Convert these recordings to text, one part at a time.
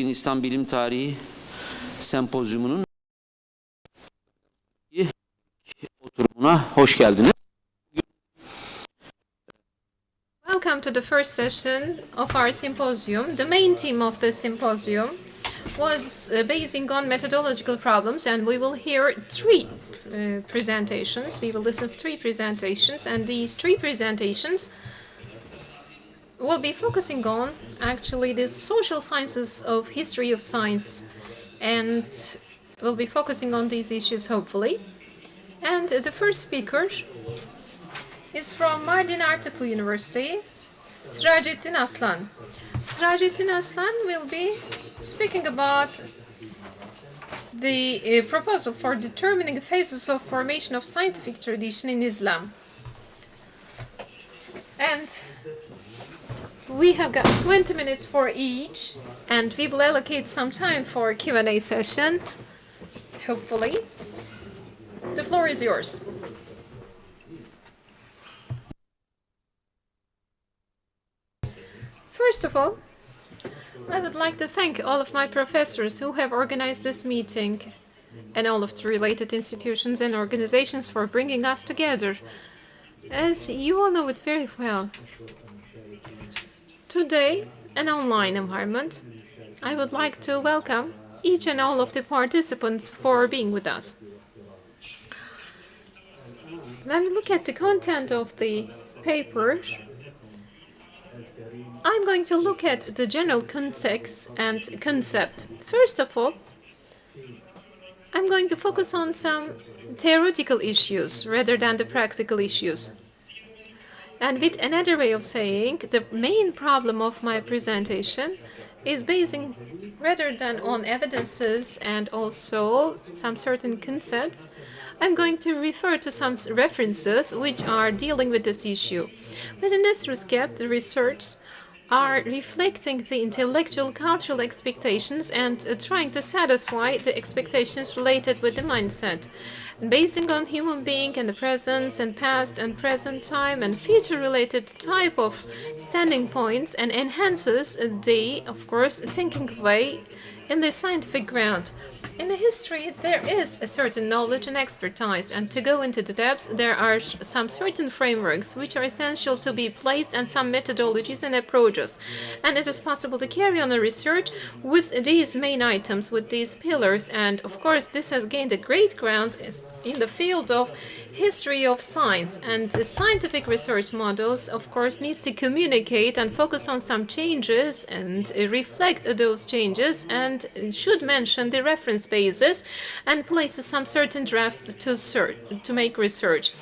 İslam Bilim Tarihi Sempozyumu'nun oturumuna hoş geldiniz. Welcome to the first session of our symposium. The main theme of the symposium was basing on methodological problems, and we will hear three presentations. We will listen to three presentations, and these three presentations will be focusing on actually the social sciences of history of science, and we'll be focusing on these issues hopefully. And the first speaker is from Mardin Artuku University, Sirajettin Aslan. Sirajettin Aslan will be speaking about the proposal for determining the phases of formation of scientific tradition in Islam. And we have got 20 minutes for each, and we will allocate some time for a Q&A session, hopefully. The floor is yours. First of all, I would like to thank all of my professors who have organized this meeting and all of the related institutions and organizations for bringing us together. As you all know it very well, today, an online environment, I would like to welcome each and all of the participants for being with us. When we look at the content of the paper, I'm going to look at the general context and concept. First of all, I'm going to focus on some theoretical issues rather than the practical issues. And with another way of saying, the main problem of my presentation is basing rather than on evidences and also some certain concepts, I'm going to refer to some references which are dealing with this issue. But in this respect, the research are reflecting the intellectual cultural expectations and trying to satisfy the expectations related with the mindset. Basing on human being and the present and past and present time and future related type of standing points, and enhances the, of course, thinking way in the scientific ground. In the history, there is a certain knowledge and expertise, and to go into the depths, there are some certain frameworks which are essential to be placed and some methodologies and approaches. And it is possible to carry on a research with these main items, with these pillars, and of course this has gained a great ground in the field of history of science, and the scientific research models of course needs to communicate and focus on some changes and reflect those changes, and should mention the reference basis and place some certain drafts to make research.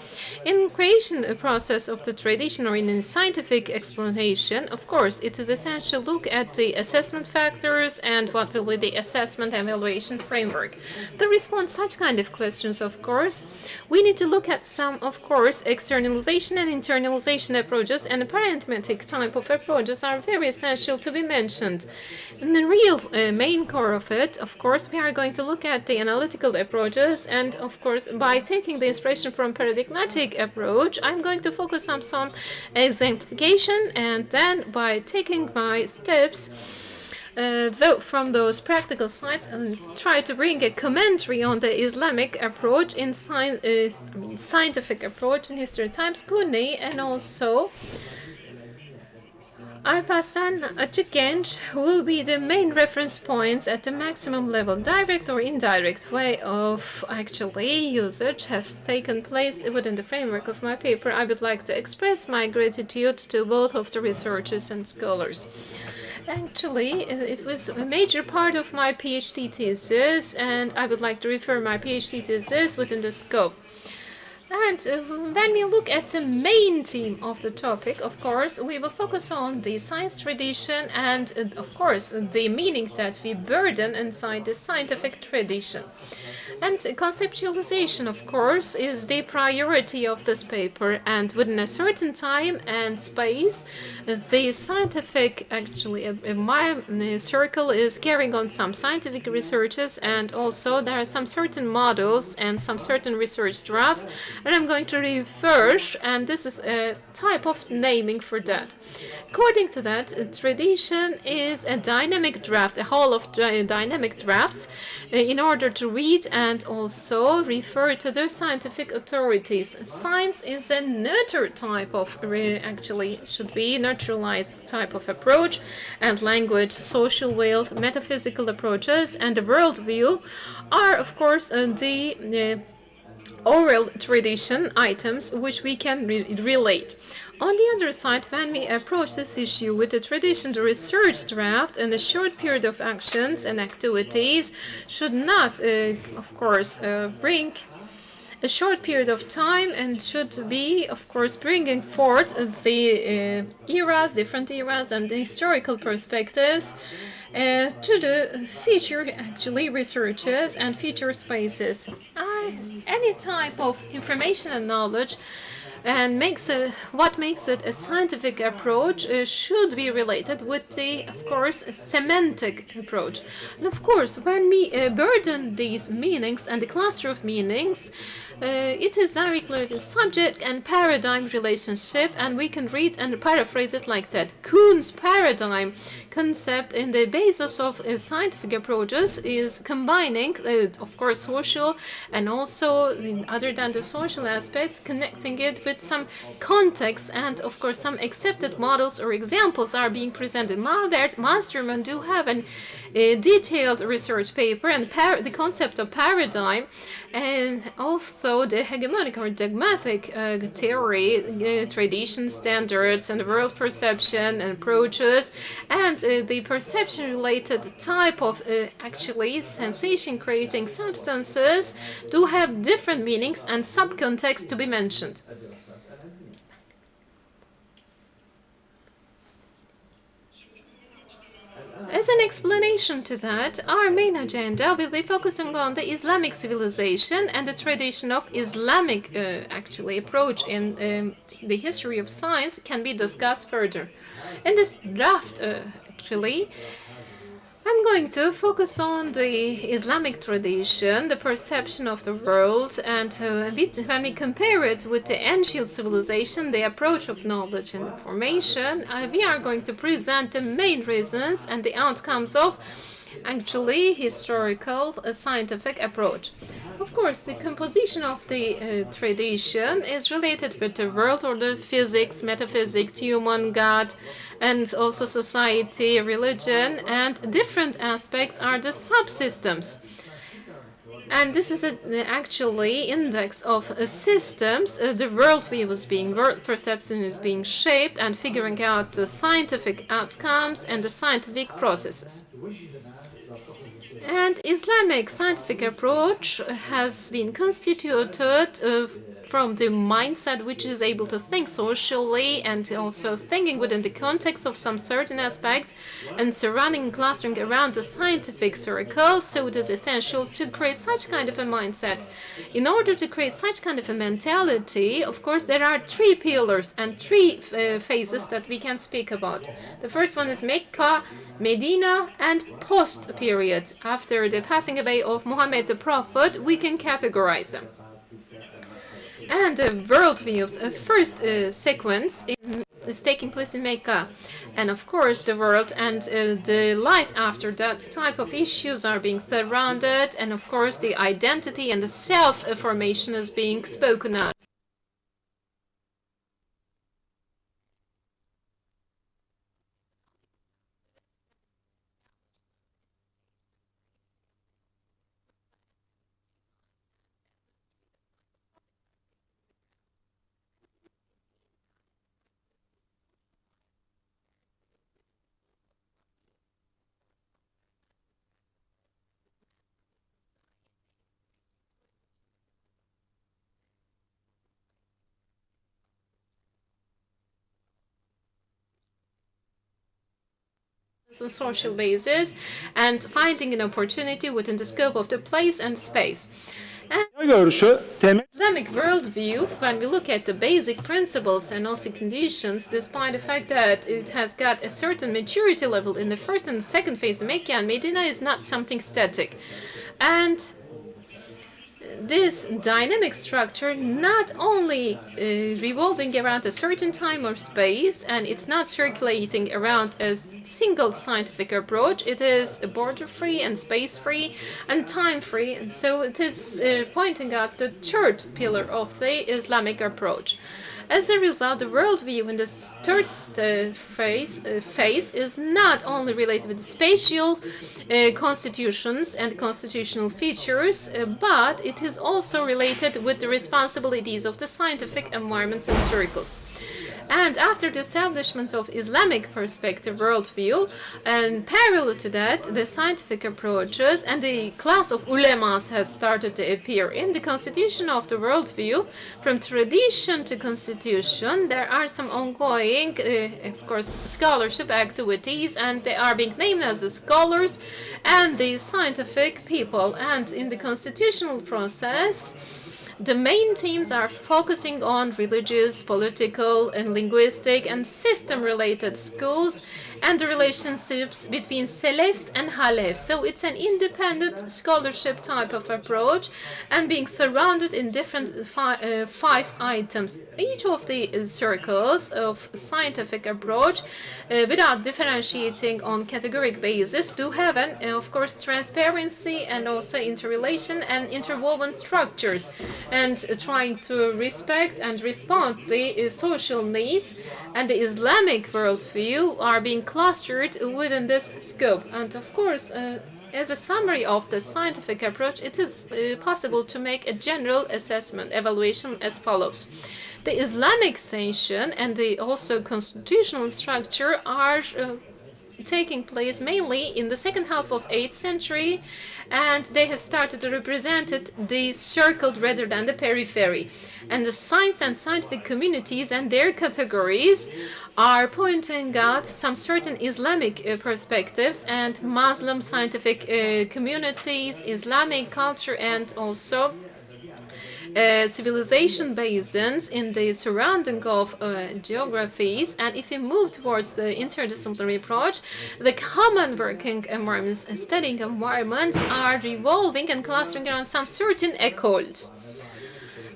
In creation process of the tradition or in a scientific explanation, of course it is essential to look at the assessment factors and what will be the assessment evaluation framework. To respond to such kind of questions, of course, we need to look at some, of course, externalization and internalization approaches, and the paradigmatic type of approaches are very essential to be mentioned. In the real main core of it, of course, we are going to look at the analytical approaches, and of course, by taking the inspiration from paradigmatic approach, I'm going to focus on some exemplification, and then by taking my steps from those practical sides and try to bring a commentary on the Islamic approach in scientific approach in history times, Kuni, and also Alparslan Açık Genç will be the main reference points at the maximum level. Direct or indirect way of actually usage has taken place within the framework of my paper. I would like to express my gratitude to both of the researchers and scholars. Actually, it was a major part of my PhD thesis, and I would like to refer my PhD thesis within the scope. And when we look at the main theme of the topic, of course, we will focus on the science tradition and, of course, the meaning that we burden inside the scientific tradition. And conceptualization, of course, is the priority of this paper, and within a certain time and space, the scientific, actually, my circle is carrying on some scientific researches, and also there are some certain models and some certain research drafts And I'm going to refer, and this is a type of naming for that. According to that, tradition is a dynamic draft, a whole of dynamic drafts in order to read and also refer to their scientific authorities. Science is a neuter type of, actually should be naturalized type of approach, and language, social will, metaphysical approaches, and the worldview are, of course, the oral tradition items which we can relate. On the other side, when we approach this issue with the tradition, the research draft and a short period of actions and activities should not, of course, bring a short period of time and should be, of course, bringing forth the eras, different eras, and the historical perspectives to the future, actually, researches and future spaces. Any type of information and knowledge and what makes it a scientific approach should be related with the, of course, semantic approach. And of course, when we burden these meanings and the cluster of meanings, it is directly the subject and paradigm relationship, and we can read and paraphrase it like that. Kuhn's paradigm concept in the basis of scientific approaches is combining, of course, social and also, other than the social aspects, connecting it with some context, and of course some accepted models or examples are being presented. Malbert Masterman do have a detailed research paper and the concept of paradigm, and also the hegemonic or dogmatic theory, tradition, standards, and world perception and approaches, and the perception-related type of actually sensation-creating substances do have different meanings and subcontexts to be mentioned. As an explanation to that, our main agenda will be focusing on the Islamic civilization and the tradition of Islamic actually approach in the history of science can be discussed further. In this draft, actually, I'm going to focus on the Islamic tradition, the perception of the world, and a bit when we compare it with the ancient civilization, the approach of knowledge and information, we are going to present the main reasons and the outcomes of actually historical scientific approach. Of course, the composition of the tradition is related with the world order, physics, metaphysics, human, God, and also society, religion, and different aspects are the subsystems. And this is actually index of systems. The worldview is being, world perception is being shaped and figuring out the scientific outcomes and the scientific processes. And Islamic scientific approach has been constituted from the mindset which is able to think socially and also thinking within the context of some certain aspects and surrounding and clustering around the scientific circle. So it is essential to create such kind of a mindset. In order to create such kind of a mentality, of course, there are three pillars and three phases that we can speak about. The first one is Mecca, Medina, and post period. After the passing away of Muhammad the Prophet, we can categorize them. And the worldview's first sequence is taking place in Mecca. And of course, the world and the life after that type of issues are being surrounded. And of course, the identity and the self-formation is being spoken of. A social basis and finding an opportunity within the scope of the place and space. And Islamic worldview, when we look at the basic principles and also conditions, despite the fact that it has got a certain maturity level in the first and second phase, Mecca and Medina is not something static. And this dynamic structure not only revolving around a certain time or space, and it's not circulating around a single scientific approach. It is border-free and space-free and time-free. And so it is pointing out the third pillar of the Islamic approach. As a result, the worldview in the third phase is not only related with spatial constitutions and constitutional features, but it is also related with the responsibilities of the scientific environments and circles. And after the establishment of Islamic perspective worldview, and parallel to that, the scientific approaches and the class of ulemas has started to appear in the constitution of the worldview. From tradition to constitution, there are some ongoing, of course, scholarship activities, and they are being named as the scholars and the scientific people. And in the constitutional process, the main themes are focusing on religious, political, and linguistic and system-related schools and the relationships between Salafs and Halafs. So it's an independent scholarship type of approach and being surrounded in different five items. Each of the circles of scientific approach, without differentiating on categoric basis, do have an, of course, transparency and also interrelation and interwoven structures, and trying to respect and respond the social needs and the Islamic worldview are being clustered within this scope. And of course, as a summary of the scientific approach, it is possible to make a general assessment evaluation as follows. The Islamicization and the also constitutional structure are taking place mainly in the second half of 8th century, and they have started to represent the circle rather than the periphery. And the science and scientific communities and their categories are pointing out some certain Islamic perspectives and Muslim scientific communities, Islamic culture, and also civilization basins in the surrounding of geographies. And if we move towards the interdisciplinary approach, the common working environments, studying environments are revolving and clustering around some certain écoles.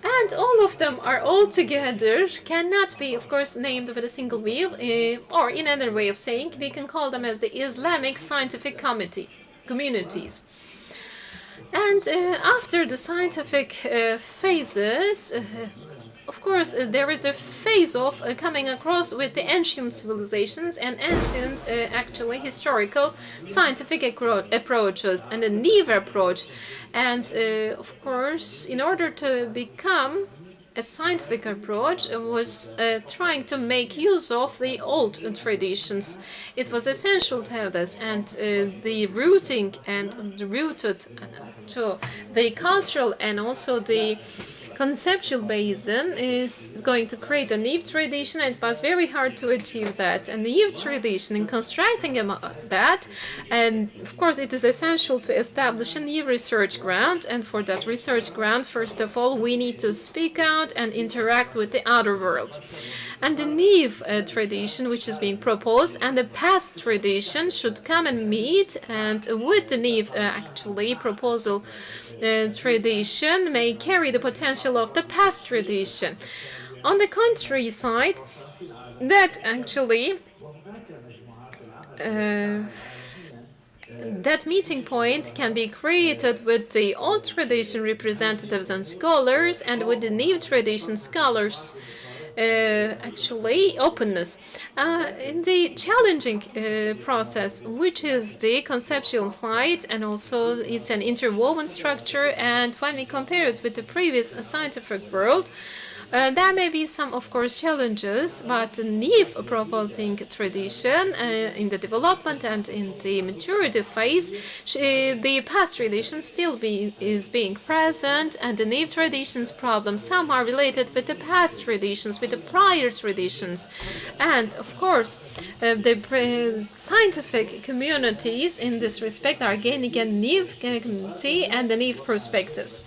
And all of them are all together, cannot be, of course, named with a single wheel, or in another way of saying, we can call them as the Islamic scientific communities. And after the scientific phases, of course, there is a phase of coming across with the ancient civilizations and ancient, actually, historical scientific approaches and a new approach. And, of course, in order to become a scientific approach, was trying to make use of the old traditions. It was essential to have this, and the rooting and rooted to the cultural and also the conceptual basin is going to create a new tradition, and it was very hard to achieve that. And the new tradition in constructing that, and of course it is essential to establish a new research ground, and for that research ground, first of all, we need to speak out and interact with the outer world. And the new tradition which is being proposed and the past tradition should come and meet, and with the new actually proposal tradition may carry the potential of the past tradition. On the contrary side, that actually that meeting point can be created with the old tradition representatives and scholars, and with the new tradition scholars actually openness in the challenging process, which is the conceptual side, and also it's an interwoven structure. And when we compare it with the previous scientific world, there may be some, of course, challenges, but the new proposing tradition in the development and in the maturity phase, the past tradition still is being present, and the new traditions problems, some are related with the past traditions, with the prior traditions. And, of course, the scientific communities in this respect are gaining a new community and the new perspectives.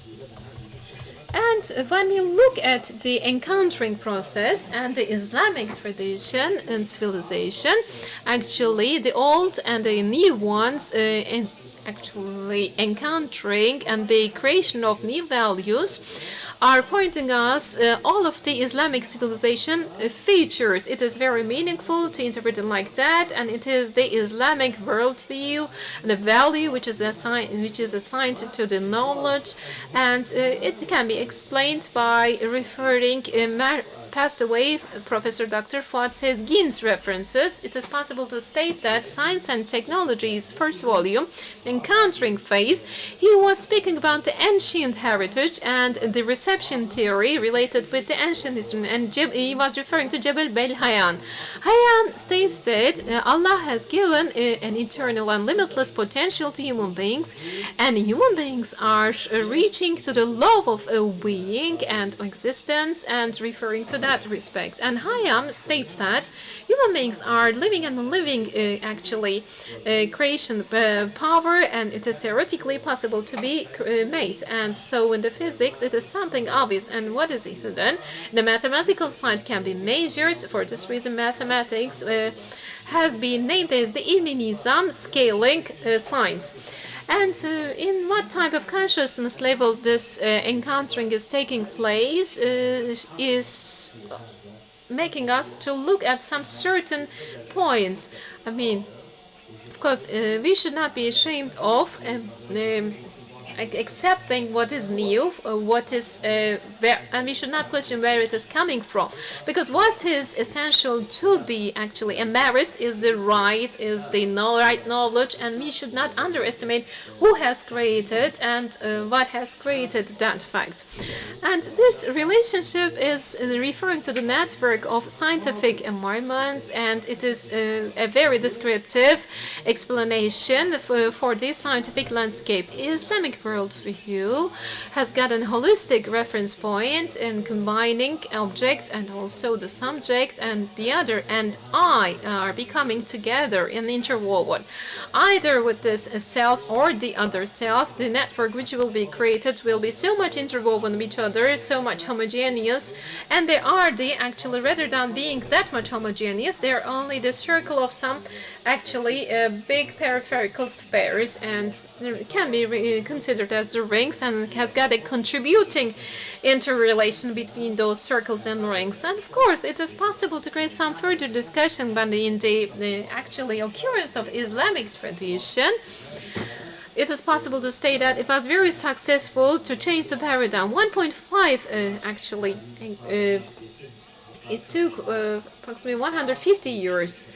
And when we look at the encountering process and the Islamic tradition and civilization, actually the old and the new ones actually encountering and the creation of new values are pointing us all of the Islamic civilization features. It is very meaningful to interpret it like that, and it is the Islamic worldview, the value which is assigned to the knowledge, and it can be explained by referring passed away Professor Dr. Fuat Sezgin's references. It is possible to state that Science and Technology's first volume, Encountering Phase, he was speaking about the ancient heritage and the reception theory related with the ancient history, and he was referring to Jebel Bel Hayyan. Hayyan states that Allah has given an eternal and limitless potential to human beings, and human beings are reaching to the love of a being and existence, and referring to that respect. And Hayam states that human beings are living and living creation power, and it is theoretically possible to be made. And so in the physics it is something obvious. And what is it then? The mathematical side can be measured. For this reason mathematics has been named as the ilmi nizam, scaling science. And in what type of consciousness level this encountering is taking place is making us to look at some certain points. I mean, of course, we should not be ashamed of accepting what is new, what is and we should not question where it is coming from, because what is essential to be actually embarrassed is the right, right knowledge, and we should not underestimate who has created and what has created that fact. And this relationship is referring to the network of scientific environments, and it is a very descriptive explanation for this scientific landscape. Islamic worldview has got a holistic reference point in combining object and also the subject and the other and I are becoming together and interwoven. Either with this self or the other self, the network which will be created will be so much interwoven with each other, so much homogeneous, and they are actually, rather than being that much homogeneous, they are only the circle of some actually big peripheral spheres, and can be considered as the rings, and has got a contributing interrelation between those circles and rings. And of course it is possible to create some further discussion but in the actually occurrence of Islamic tradition. It is possible to say that it was very successful to change the paradigm. 1.5 actually it took approximately 150 years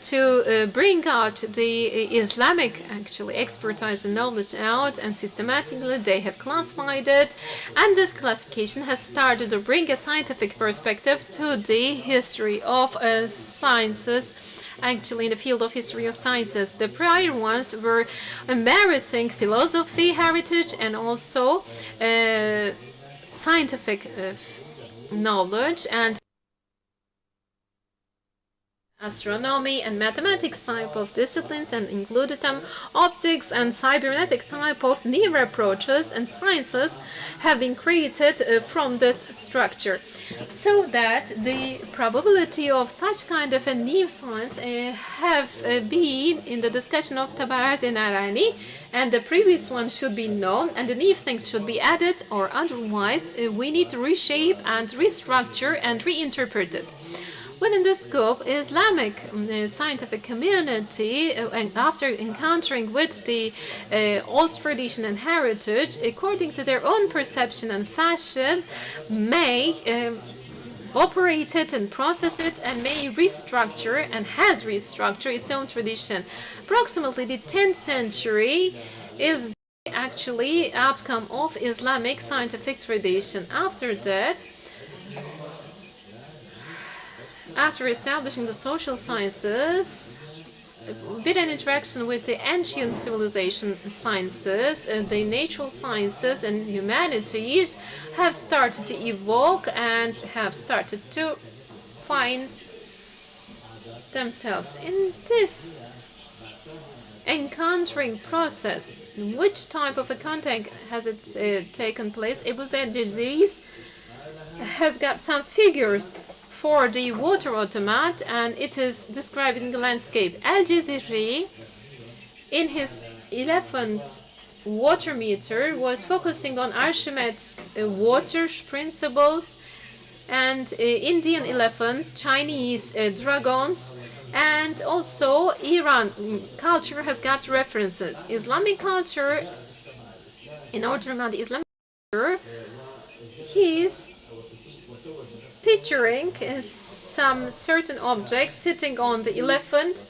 to bring out the Islamic actually expertise and knowledge out, and systematically they have classified it, and this classification has started to bring a scientific perspective to the history of sciences, actually in the field of history of sciences. The prior ones were embarrassing philosophy, heritage, and also scientific knowledge, and astronomy and mathematics type of disciplines, and included them optics and cybernetic type of new approaches and sciences have been created from this structure, so that the probability of such kind of a new science have been in the discussion of Tabarat and Arani, and the previous one should be known and the new things should be added, or otherwise we need to reshape and restructure and reinterpret it. Within the scope, Islamic scientific community, and after encountering with the old tradition and heritage, according to their own perception and fashion, may operate it and process it, and may restructure and has restructured its own tradition. Approximately the 10th century is actually outcome of Islamic scientific tradition. After that, after establishing the social sciences, with an interaction with the ancient civilization sciences, the natural sciences and humanities have started to evolve and have started to find themselves in this encountering process. Which type of a contact has it taken place? It was a disease, has got some figures for the water automat, and it is describing the landscape. Al-Jaziri, in his 11th water meter was focusing on Archimedes' water principles, and Indian elephant, Chinese dragons, and also Iran culture has got references. Islamic culture, in order to remember the Islamic culture, he's picturing some certain objects sitting on the elephant.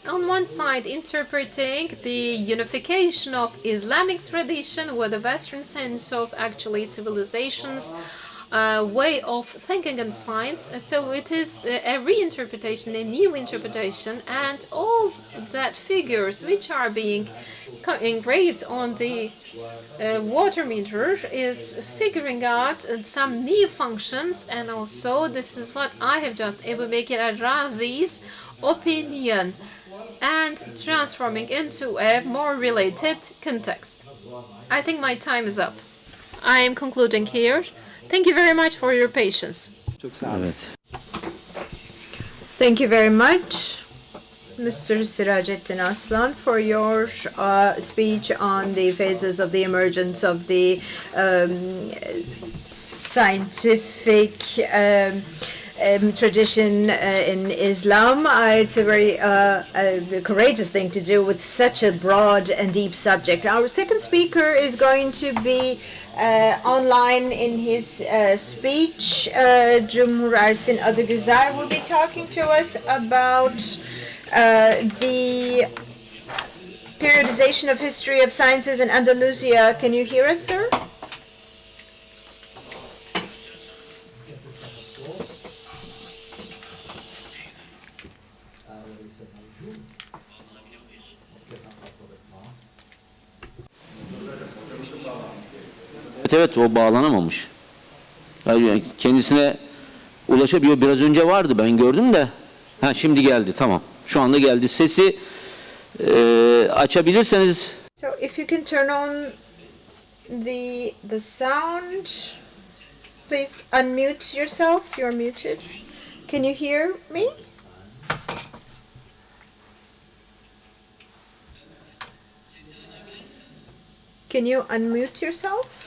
On one side, interpreting the unification of Islamic tradition with the Western sense of actually civilization's way of thinking and science. So it is a reinterpretation, a new interpretation, and all that figures which are being engraved on the water meter is figuring out some new functions, and also this is what I have just Ebu Bekir al-Razi's opinion, and transforming into a more related context. I think my time is up. I am concluding here. Thank you very much for your patience. Evet. Thank you very much, Mr. Sirajettin Aslan, for your speech on the phases of the emergence of the scientific tradition in Islam. It's a very courageous thing to do with such a broad and deep subject. Our second speaker is going to be online in his speech. Cumhur Ersin Adıgüzel will be talking to us about the periodization of history of sciences in Andalusia. Can you hear us, sir? Evet, o bağlanamamış. Yani kendisine ulaşabiliyor. Biraz önce vardı, ben gördüm de. Ha, şimdi geldi, tamam. Şu anda geldi. Sesi açabilirseniz. So if you can turn on the sound, please unmute yourself. You're muted. Can you hear me? Can you unmute yourself?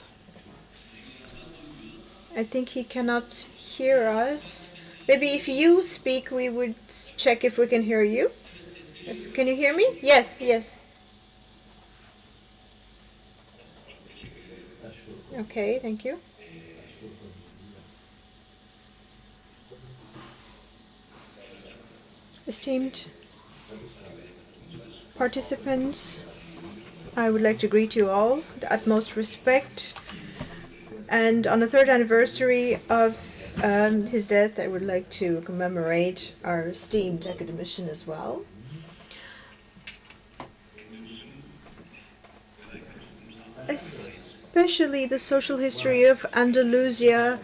I think he cannot hear us. Maybe if you speak, we would check if we can hear you. Yes. Can you hear me? Yes, yes. Okay, thank you. Esteemed participants, I would like to greet you all with the utmost respect. And on the third anniversary of his death, I would like to commemorate our esteemed academician as well. Especially the social history of Andalusia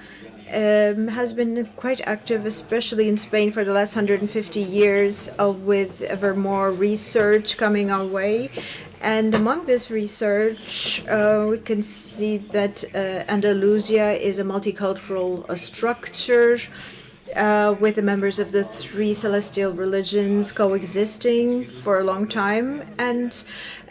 has been quite active, especially in Spain for the last 150 years, with ever more research coming our way. And among this research, we can see that Andalusia is a multicultural structure with the members of the three celestial religions coexisting for a long time, and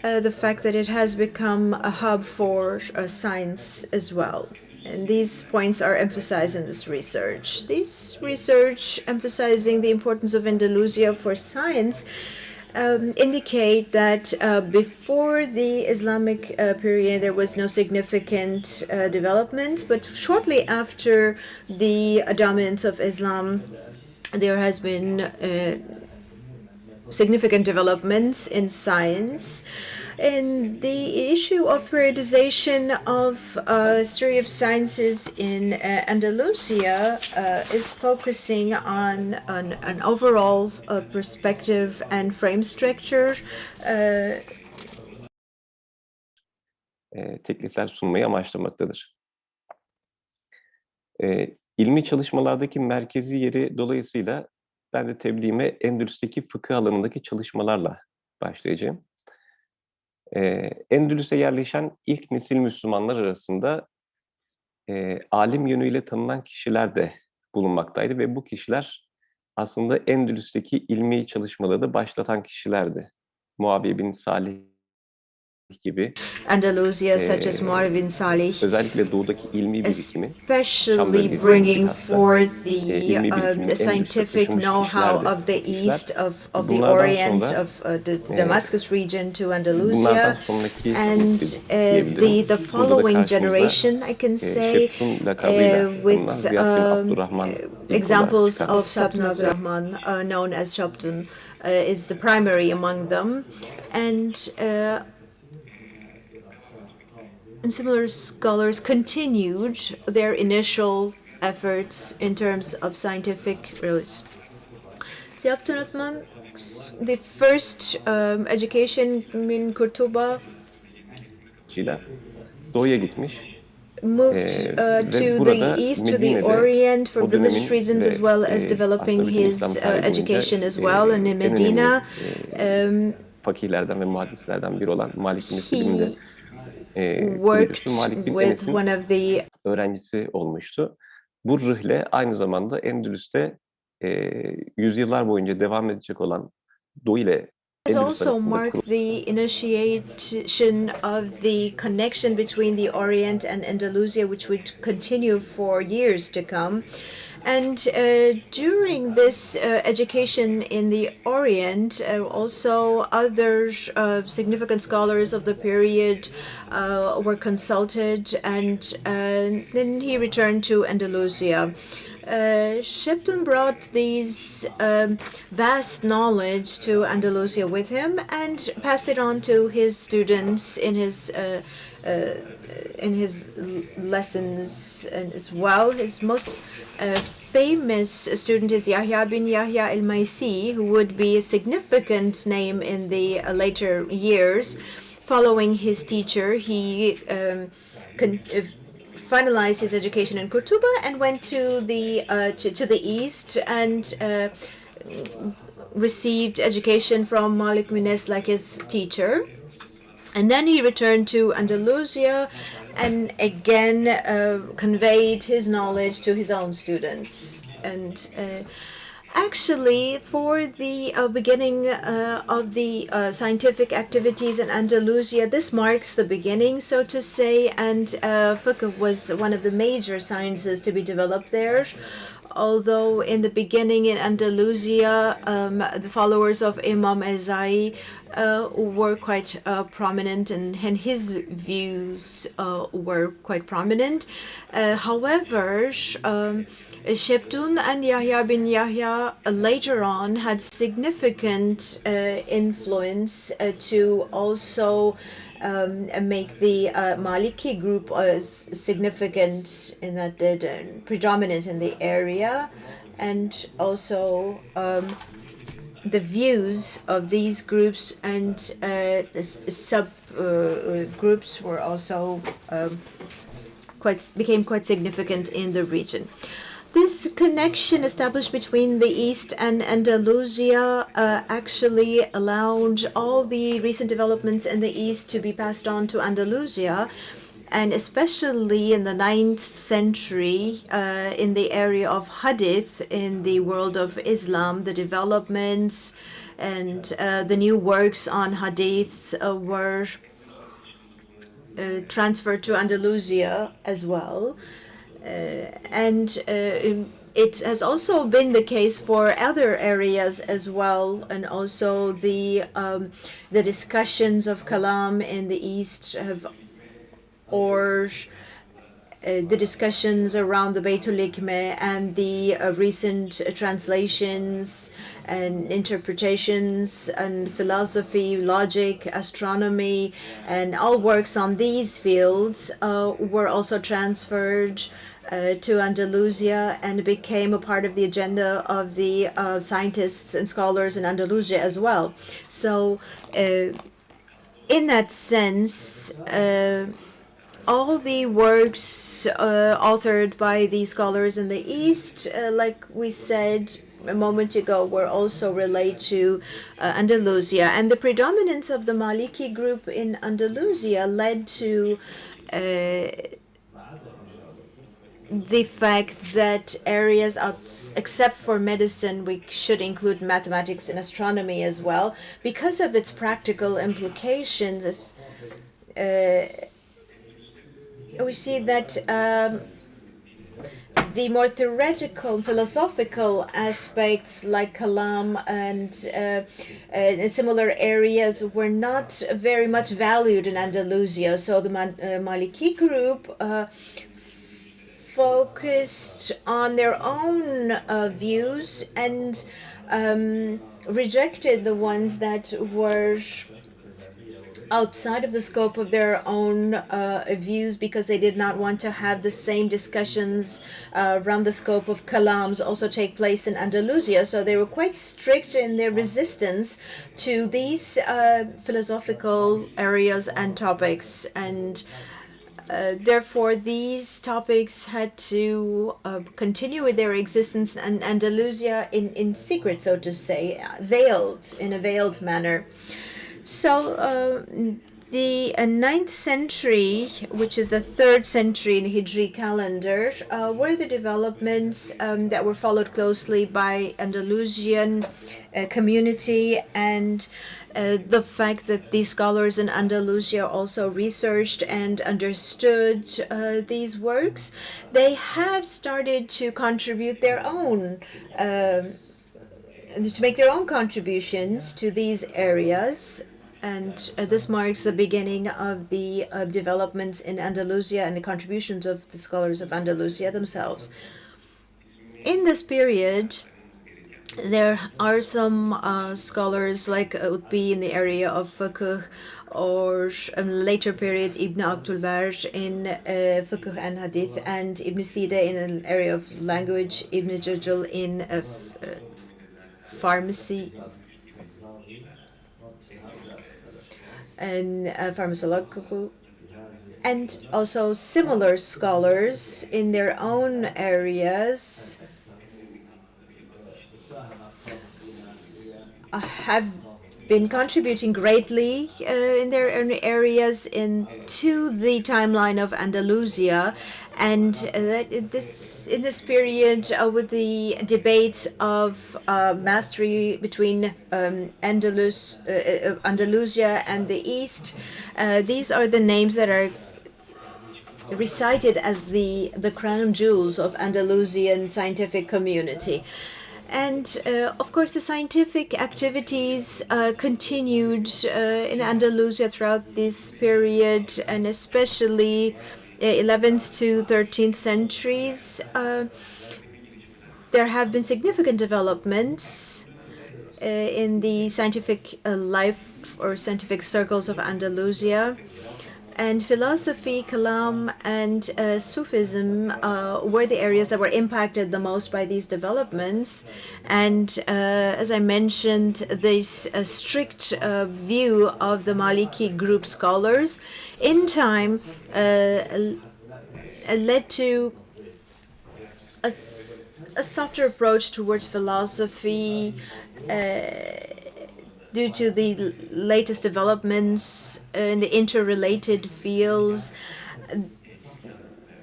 the fact that it has become a hub for science as well. And these points are emphasized in this research. This research emphasizing the importance of Andalusia for science indicate that before the Islamic period there was no significant development, but shortly after the dominance of Islam there has been significant developments in science. And the issue of periodization of history of sciences in Andalusia is focusing on an overall perspective and frame structure. Teklifler sunmayı amaçlamaktadır. İlmi çalışmalardaki merkezi yeri dolayısıyla ben de tebliğime Endülüs'teki fıkıh alanındaki çalışmalarla başlayacağım. Endülüs'e yerleşen ilk nesil Müslümanlar arasında alim yönüyle tanınan kişiler de bulunmaktaydı ve bu kişiler aslında Endülüs'teki ilmi çalışmaları da başlatan kişilerdi. Muaviye bin Salih gibi Andalusia, such as Marvin Salih, özellikle doğudaki ilmi birikimi, Şam especially bölgesi bringing bilhassa forth the ilmi birikiminin en dışta scientific taşımış know-how kişilerdi of the bu kişiler. east, of the Bunlardan orient, sonra of the Damascus region to bunlardan Andalusia. sonraki And nesil diyebilirim. the Burada da following karşımızda generation, I can say, Şeptun lakabıyla tanınan with Ziyad bin Abdurrahman ilk olarak examples çıkar. of Sabn Abdurrahman, known as Shabtun, is the primary among them. And similar scholars continued their initial efforts in terms of scientific realism. Siyaptan Atman, the first education in Kurtuba Kişiler doğuya gitmiş. moved Ve to the burada east, to the Medine'de orient for o dönemin religious reasons, ve as well as aslında developing bütün his İslam tarihi boyunca education as well. And in en önemli Medina, fakihlerden ve muhaddislerden biri olan Malik bin Selim'in de worked kurucusu Malik bin with Enes'in one of the öğrencisi olmuştu. Bu rıhle aynı zamanda Endülüs'te yüzyıllar boyunca devam edecek olan Doğu ile has Endülüs also arasında marked the initiation of the connection between the Orient and Andalusia, which would continue for years to come. And during this education in the Orient, also other significant scholars of the period were consulted, and then he returned to Andalusia. Shepton brought these vast knowledge to Andalusia with him and passed it on to his students in his lessons as well. His most famous student is Yahya bin Yahya al-Maisi, who would be a significant name in the later years. Following his teacher, he finalized his education in Kurtuba and went to the east and received education from Malik Mines like his teacher. And then he returned to Andalusia and again conveyed his knowledge to his own students. And actually, for the beginning of the scientific activities in Andalusia, this marks the beginning, so to say, and fiqh was one of the major sciences to be developed there. Although in the beginning in Andalusia, the followers of Imam Ezai were quite prominent, and his views were quite prominent. However, Sheptun and Yahya bin Yahya later on had significant influence to also make the Maliki group significant in that predominant in the area, and also the views of these groups and sub groups were also became quite significant in the region. This connection established between the East and Andalusia actually allowed all the recent developments in the East to be passed on to Andalusia, and especially in the 9th century, in the area of Hadith, in the world of Islam, the developments and the new works on Hadiths were transferred to Andalusia as well. And it has also been the case for other areas as well, and also the discussions of Kalam in the East have, or the discussions around the Beitul Hikmeh and the recent translations and interpretations and philosophy, logic, astronomy, and all works on these fields were also transferred to Andalusia and became a part of the agenda of the scientists and scholars in Andalusia as well. So in that sense, all the works authored by the scholars in the East, like we said a moment ago, were also related to Andalusia. And the predominance of the Maliki group in Andalusia led to the fact that areas except for medicine, we should include mathematics and astronomy as well, because of its practical implications. we see that the more theoretical, philosophical aspects like Kalam and similar areas were not very much valued in Andalusia. So the Maliki group focused on their own views and rejected the ones that were outside of the scope of their own views, because they did not want to have the same discussions around the scope of Kalam's also take place in Andalusia. So they were quite strict in their resistance to these philosophical areas and topics, and therefore these topics had to continue with their existence in Andalusia in secret, so to say, veiled, in a veiled manner. So the 9th century, which is the 3rd century in Hijri calendar, were the developments that were followed closely by Andalusian community, and the fact that these scholars in Andalusia also researched and understood these works. They have started to contribute their own to make their own contributions to these areas. And this marks the beginning of the developments in Andalusia and the contributions of the scholars of Andalusia themselves. In this period, there are some scholars like Utbi in the area of fiqh, or later period Ibn Abdul Barr in fiqh and hadith, and Ibn Sida in an area of language, Ibn Jajal in pharmacy and pharmacological, and also similar scholars in their own areas have been contributing greatly in their own areas into the timeline of Andalusia. And in this period, with the debates of mastery between Andalusia and the East, these are the names that are recited as the crown jewels of Andalusian scientific community. And of course, the scientific activities continued in Andalusia throughout this period, and especially 11th to 13th centuries. There have been significant developments in the scientific life or scientific circles of Andalusia. And philosophy, Kalam, and Sufism were the areas that were impacted the most by these developments. And as I mentioned, this strict view of the Maliki group scholars in time led to a softer approach towards philosophy due to the latest developments in the interrelated fields.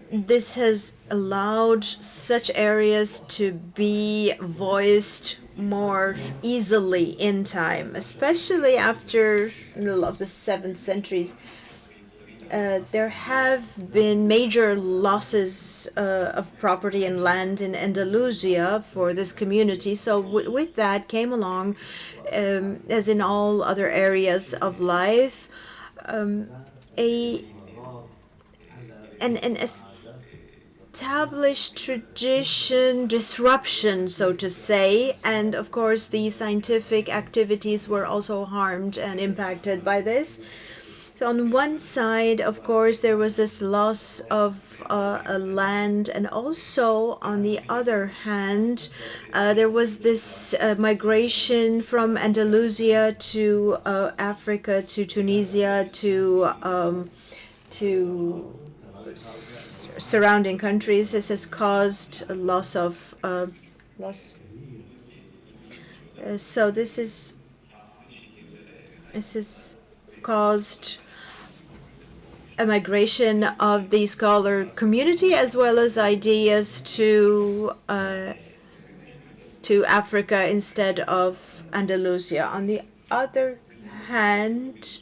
This has allowed such areas to be voiced more easily in time, especially after the middle of the 7th centuries. There have been major losses of property and land in Andalusia for this community. So with that came along, as in all other areas of life, an established tradition disruption, so to say. And of course, the scientific activities were also harmed and impacted by this. So on one side, of course, there was this loss of land, and also on the other hand, there was this migration from Andalusia to Africa, to Tunisia, to surrounding countries. This has caused a loss of so this is caused a migration of the scholar community as well as ideas to Africa instead of Andalusia. On the other hand,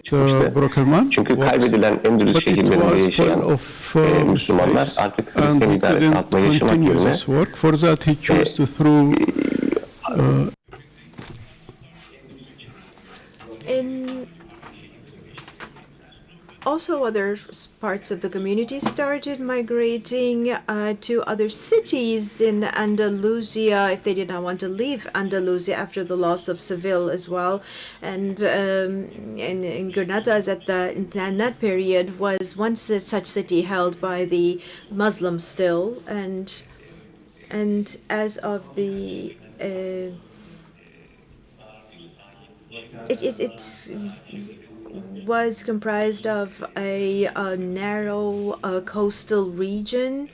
çıkmıştı. Çünkü kaybedilen Endülüs şehirlerinde yaşayan Müslümanlar artık Hristiyan idaresi altında yaşamak yerine Also, other parts of the community started migrating to other cities in Andalusia if they did not want to leave Andalusia after the loss of Seville as well. And in Granada, in that period, was once such city held by the Muslims still. And as of the it's was comprised of a narrow coastal region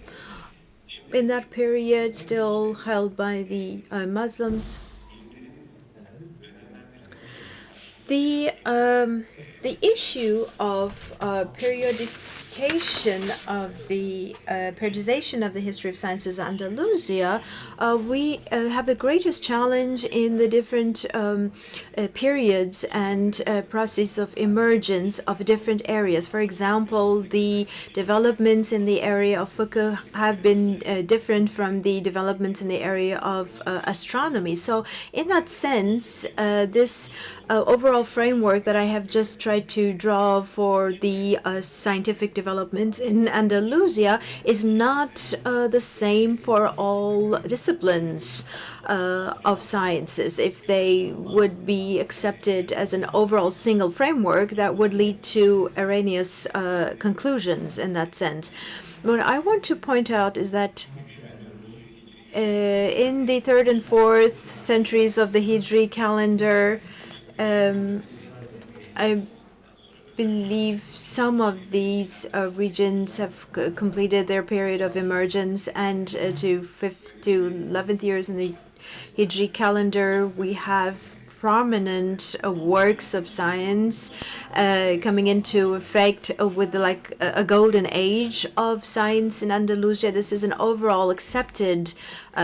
in that period, still held by the Muslims. The issue of periodization of the history of sciences in Andalusia, we have the greatest challenge in the different periods and process of emergence of different areas. For example, the developments in the area of fiqh have been different from the developments in the area of astronomy. So in that sense, this overall framework that I have just tried to draw for the scientific development in Andalusia is not the same for all disciplines of sciences. If they would be accepted as an overall single framework, that would lead to erroneous conclusions in that sense. What I want to point out is that in the 3rd and 4th centuries of the Hijri calendar, I believe some of these regions have completed their period of emergence, and to 5th to 11th years in the Hijri calendar, we have prominent works of science coming into effect with like a golden age of science in Andalusia. This is an overall accepted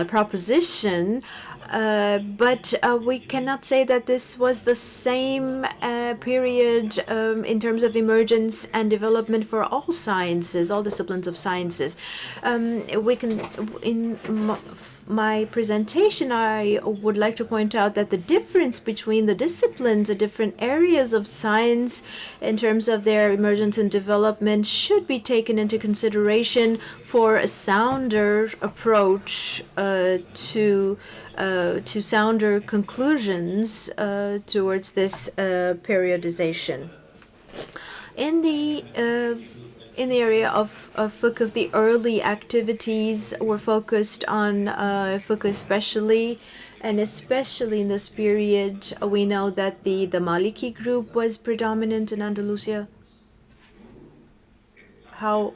proposition. But we cannot say that this was the same period in terms of emergence and development for all sciences, all disciplines of sciences. We can, in my presentation, I would like to point out that the difference between the disciplines, the different areas of science in terms of their emergence and development should be taken into consideration for a sounder approach to sounder conclusions towards this periodization. In the area of fiqh, the early activities were focused on fiqh especially, and especially in this period, we know that the Maliki group was predominant in Andalusia. However,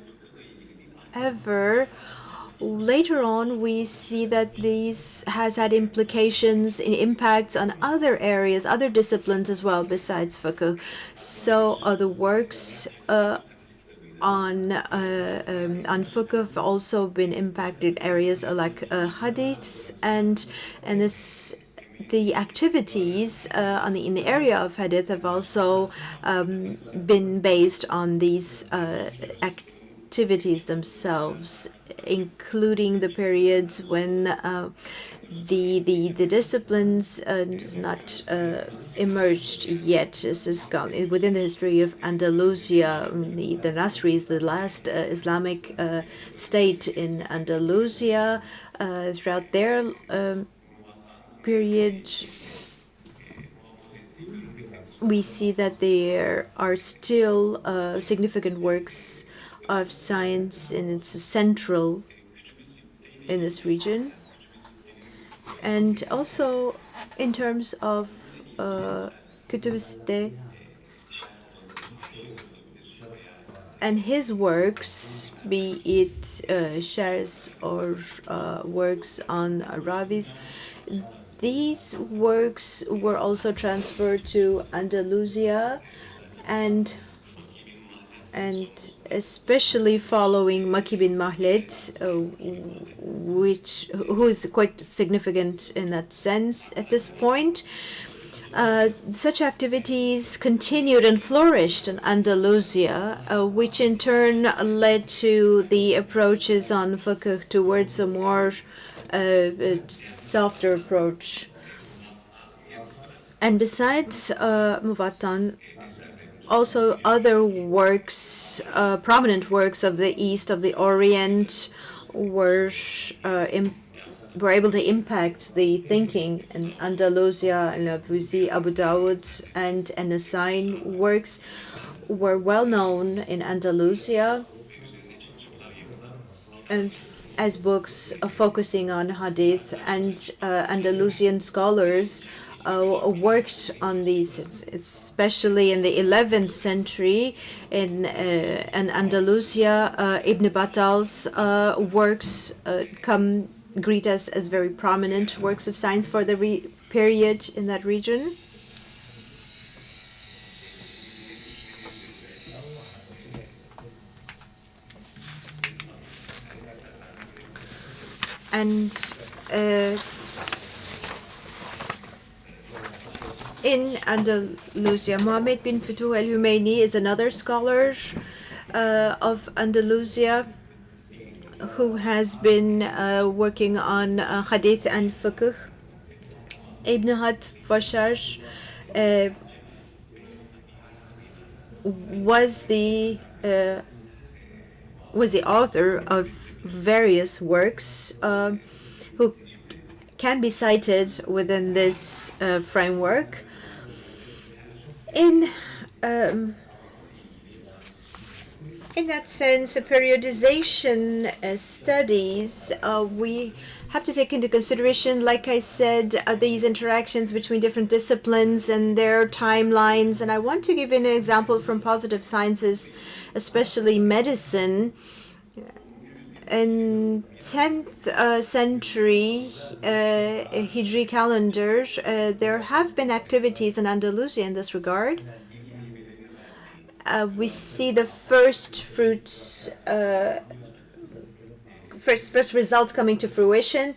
later on, we see that this has had implications in impacts on other areas, other disciplines as well, besides fiqh. So other works on fiqh have also been impacted areas like hadiths, and the activities in the area of hadith have also been based on these activities themselves, including the periods when the disciplines is not emerged yet. This is gone within the history of Andalusia. The Nasri is the last Islamic state in Andalusia. Throughout their period, we see that there are still significant works of science, and it's central in this region. And also in terms of Kütüb-i and his works, be it shares or works on Ravis, these works were also transferred to Andalusia, and especially following Maki bin Mahled, who is quite significant in that sense at this point. Such activities continued and flourished in Andalusia, which in turn led to the approaches on fiqh towards a more softer approach. And besides Muvattan, also other works, prominent works of the East, of the Orient, were able to impact the thinking in Andalusia, and Abu Dawud and Nasain works were well known in Andalusia, and as books focusing on hadith, and Andalusian scholars worked on these, especially in the 11th century in Andalusia. Ibn Battal's works greet us as very prominent works of science for the period in that region. And in Andalusia, Mohammed bin Futuh al-Humayni is another scholar of Andalusia who has been working on hadith and fiqh. Ibn Hat Fashar was the author of various works who can be cited within this framework. In that sense, periodization studies, we have to take into consideration, like I said, these interactions between different disciplines and their timelines. And I want to give an example from positive sciences, especially medicine. In 10th century Hijri calendar, there have been activities in Andalusia in this regard. We see the first fruits, first results coming to fruition,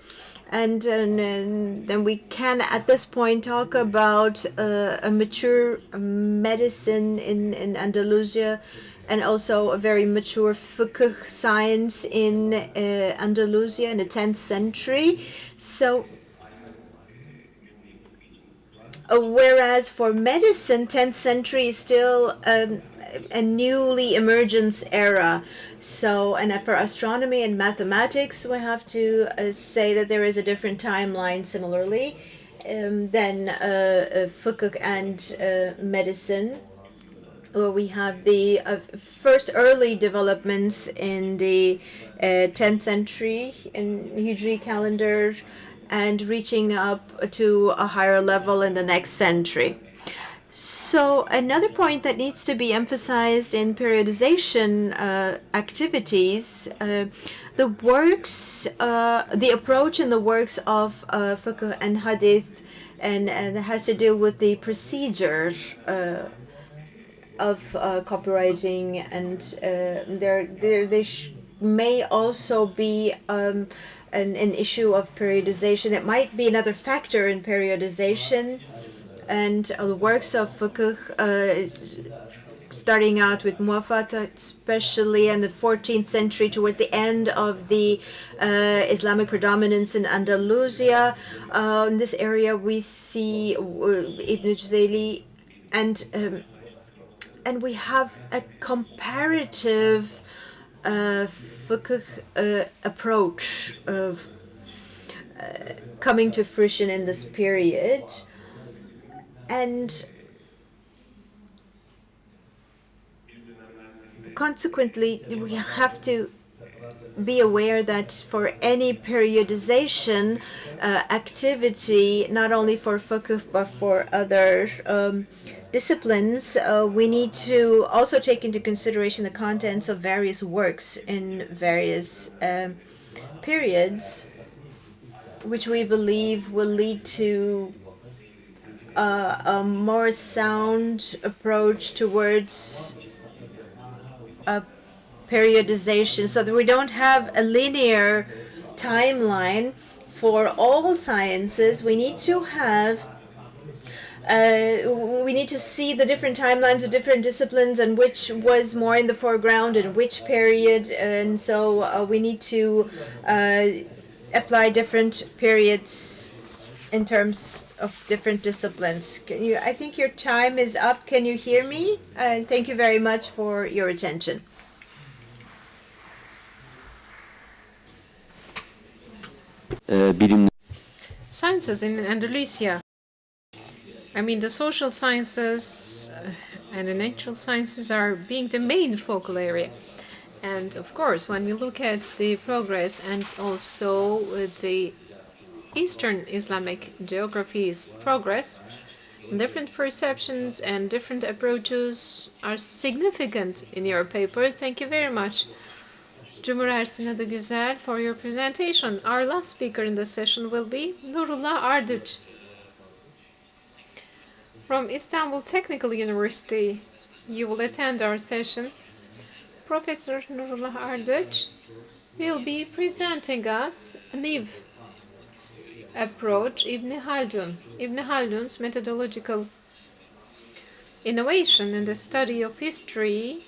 and then we can at this point talk about a mature medicine in Andalusia, and also a very mature fiqh science in Andalusia in the 10th century. So, whereas for medicine, 10th century is still a newly emergence era. So, and for astronomy and mathematics, we have to say that there is a different timeline similarly than fiqh and medicine. We have the first early developments in the 10th century in Hijri calendar, and reaching up to a higher level in the next century. So another point that needs to be emphasized in periodization activities, the works, the approach in the works of fiqh and hadith, and that has to do with the procedure of copywriting, and there may also be an issue of periodization. It might be another factor in periodization, and the works of fiqh, starting out with Muwaffaq, especially in the 14th century, towards the end of the Islamic predominance in Andalusia. In this area, we see Ibn Juzayli, and we have a comparative fiqh approach of coming to fruition in this period. And consequently, we have to be aware that for any periodization activity, not only for fiqh but for other disciplines, we need to also take into consideration the contents of various works in various periods, which we believe will lead to a more sound approach towards periodization, so that we don't have a linear timeline for all sciences. We need to have we need to see the different timelines of different disciplines and which was more in the foreground and which period, and so we need to apply different periods in terms of different disciplines. I think your time is up. Can you hear me? Thank you very much for your attention. Bilim Sciences in Andalusia. I mean, the social sciences and the natural sciences are being the main focal area. And of course, when we look at the progress and also the Eastern Islamic geography's progress, different perceptions and different approaches are significant in your paper. Thank you very much, Cumhur Ersin Adıgüzel, for your presentation. Our last speaker in the session will be Nurullah Ardıç from Istanbul Technical University. You will attend our session. Professor Nurullah Ardıç will be presenting us a new approach, Ibn Haldun's methodological innovation in the study of history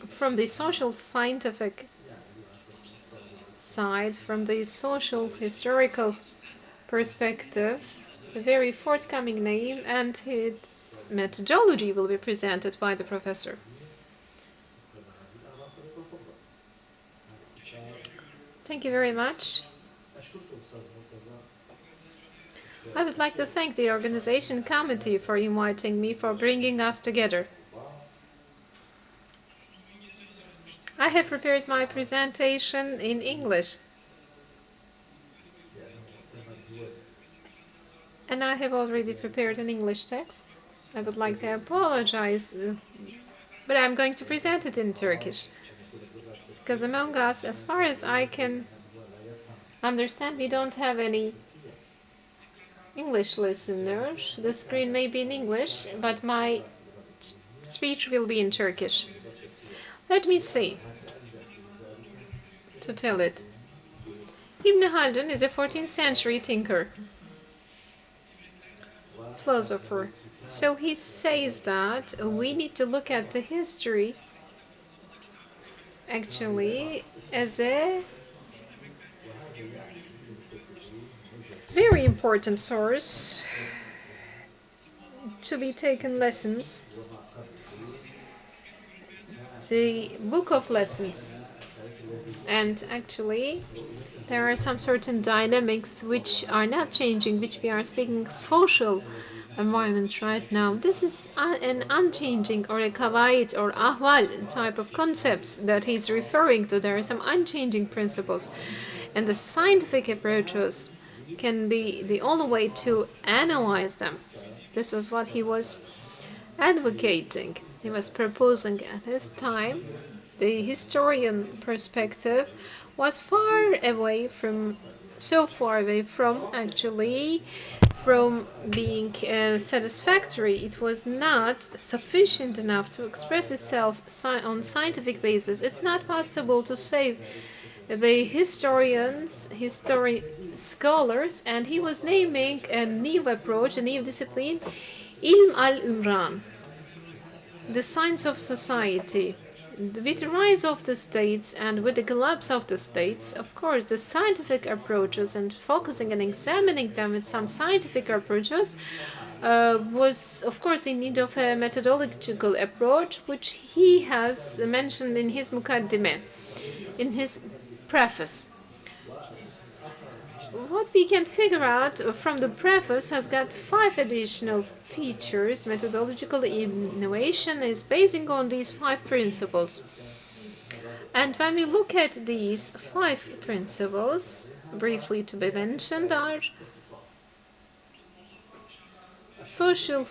from the social scientific side, from the social historical perspective. A very forthcoming name, and its methodology will be presented by the professor. Thank you very much. I would like to thank the organization committee for inviting me, for bringing us together. I have prepared my presentation in English, and I have already prepared an English text. I would like to apologize, but I'm going to present it in Turkish, because among us, as far as I can understand, we don't have any English listeners. The screen may be in English, but my speech will be in Turkish. Let me see to tell it. Ibn Haldun is a 14th century thinker, philosopher. So he says that we need to look at the history actually as a very important source to be taken lessons, the book of lessons. And actually there are some certain dynamics which are not changing, which we are speaking social environment right now. This is an unchanging or a kawaid or ahwal type of concepts that he's referring to. There are some unchanging principles, and the scientific approaches can be the only way to analyze them. This was what he was advocating. He was proposing at this time. The historian perspective was so far away from actually from being satisfactory. It was not sufficient enough to express itself on scientific basis. It's not possible to say the scholars, and he was naming a new approach, a new discipline, Ilm al-Umran, the science of society. With the rise of the states and with the collapse of the states, of course, the scientific approaches and focusing and examining them with some scientific approaches was, of course, in need of a methodological approach, which he has mentioned in his Mukaddime, in his preface. What we can figure out from the preface has got 5 additional features. Methodological innovation is basing on these 5 principles. And when we look at these 5 principles, briefly to be mentioned are social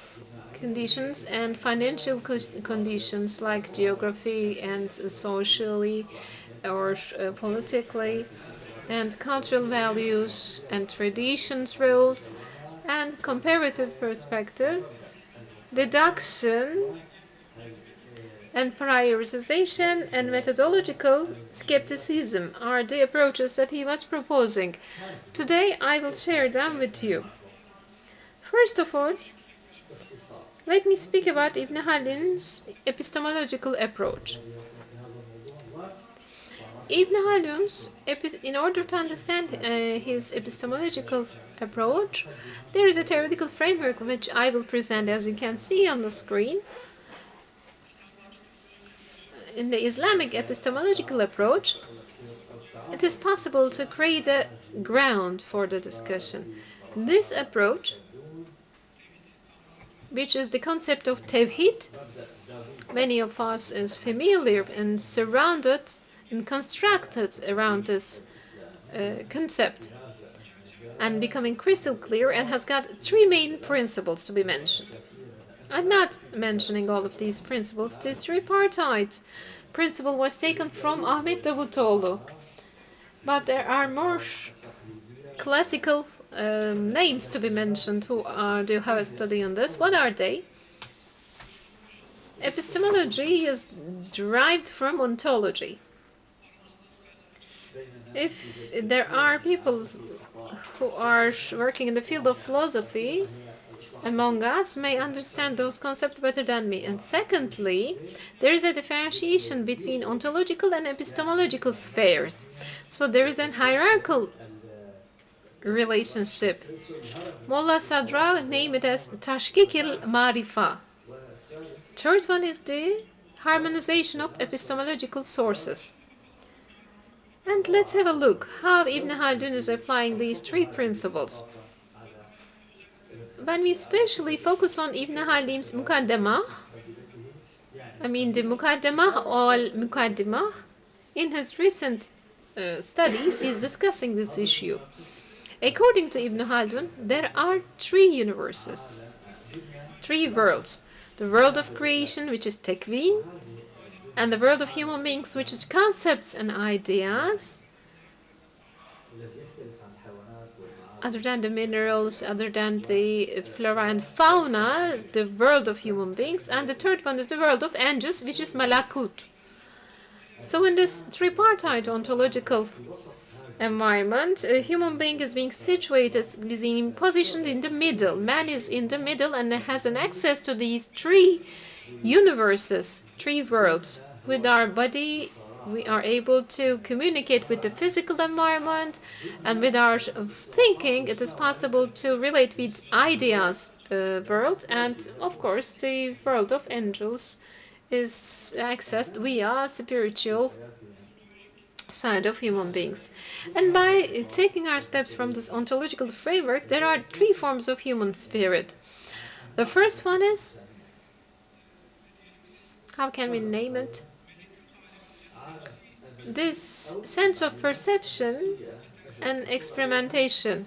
conditions and financial conditions, like geography and socially or politically, and cultural values and traditions, roles, and comparative perspective, deduction, and prioritization, and methodological skepticism are the approaches that he was proposing. Today I will share them with you. First of all, let me speak about Ibn Haldun's epistemological approach. Ibn Haldun's, in order to understand his epistemological approach, there is a theoretical framework which I will present, as you can see on the screen. In the Islamic epistemological approach, it is possible to create a ground for the discussion. This approach, which is the concept of Tawhid, many of us is familiar and surrounded and constructed around this concept and becoming crystal clear, and has got three main principles to be mentioned. I'm not mentioning all of these principles. This tripartite principle was taken from Ahmet Davutoğlu, but there are more classical names to be mentioned who do have a study on this. What are they? Epistemology is derived from ontology. If there are people who are working in the field of philosophy among us, may understand those concepts better than me. And secondly, there is a differentiation between ontological and epistemological spheres. So there is an hierarchical relationship. Molla Sadra named it as Tashkik al-Marifa. Third one is the harmonization of epistemological sources. And let's have a look how Ibn Haldun is applying these three principles. When we especially focus on Ibn Haldun's Mukaddemah, the Mukaddemah al-Mukaddemah, in his recent studies, he's discussing this issue. According to Ibn Haldun, there are three universes, three worlds. The world of creation, which is Tekwin, and the world of human beings, which is concepts and ideas, other than the minerals, other than the flora and fauna, the world of human beings, and the third one is the world of angels, which is Malakut. So in this tripartite ontological environment, a human being is being situated, is being positioned in the middle. Man is in the middle and has an access to these three universes, three worlds. With our body, we are able to communicate with the physical environment, and with our thinking, it is possible to relate with ideas world, and of course, the world of angels is accessed via spiritual side of human beings. And by taking our steps from this ontological framework, there are three forms of human spirit. The first one is, how can we name it? This sense of perception and experimentation.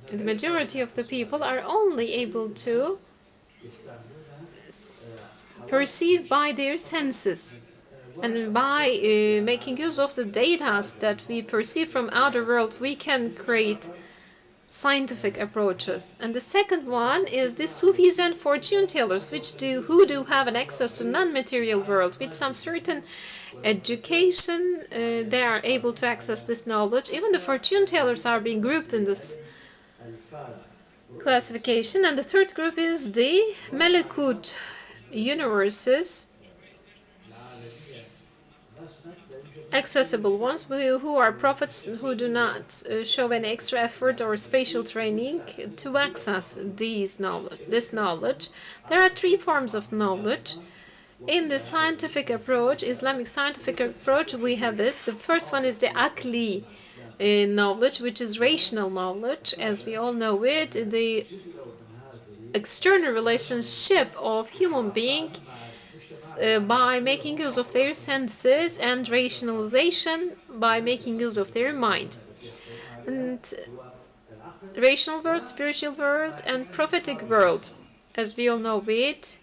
The majority of the people are only able to perceive by their senses. And by making use of the data that we perceive from outer world, we can create scientific approaches. And the second one is the Sufis and fortune tellers, who do have an access to non-material world with some certain education. They are able to access this knowledge. Even the fortune tellers are being grouped in this classification. And the third group is the Malakut universes, accessible ones, who are prophets who do not show any extra effort or spatial training to access this knowledge. There are three forms of knowledge. In the scientific approach, Islamic scientific approach, we have this. The first one is the akli knowledge, which is rational knowledge. As we all know it, the external relationship of human being by making use of their senses, and rationalization by making use of their mind. And rational world, spiritual world, and prophetic world, as we all know it,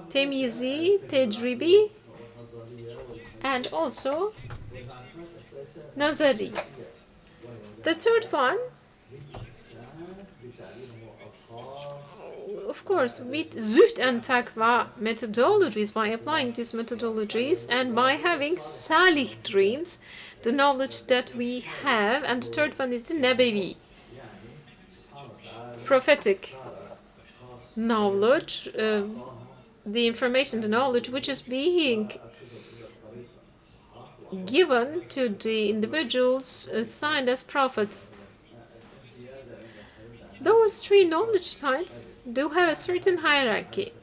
temyizi, tecrübi, and also nazari. The third one, of course, with zuhd and takva methodologies, by applying these methodologies and by having salih dreams, the knowledge that we have. And the third one is the nebevi. prophetic knowledge, the information, the knowledge which is being given to the individuals assigned as prophets. Those three knowledge types do have a certain hierarchy.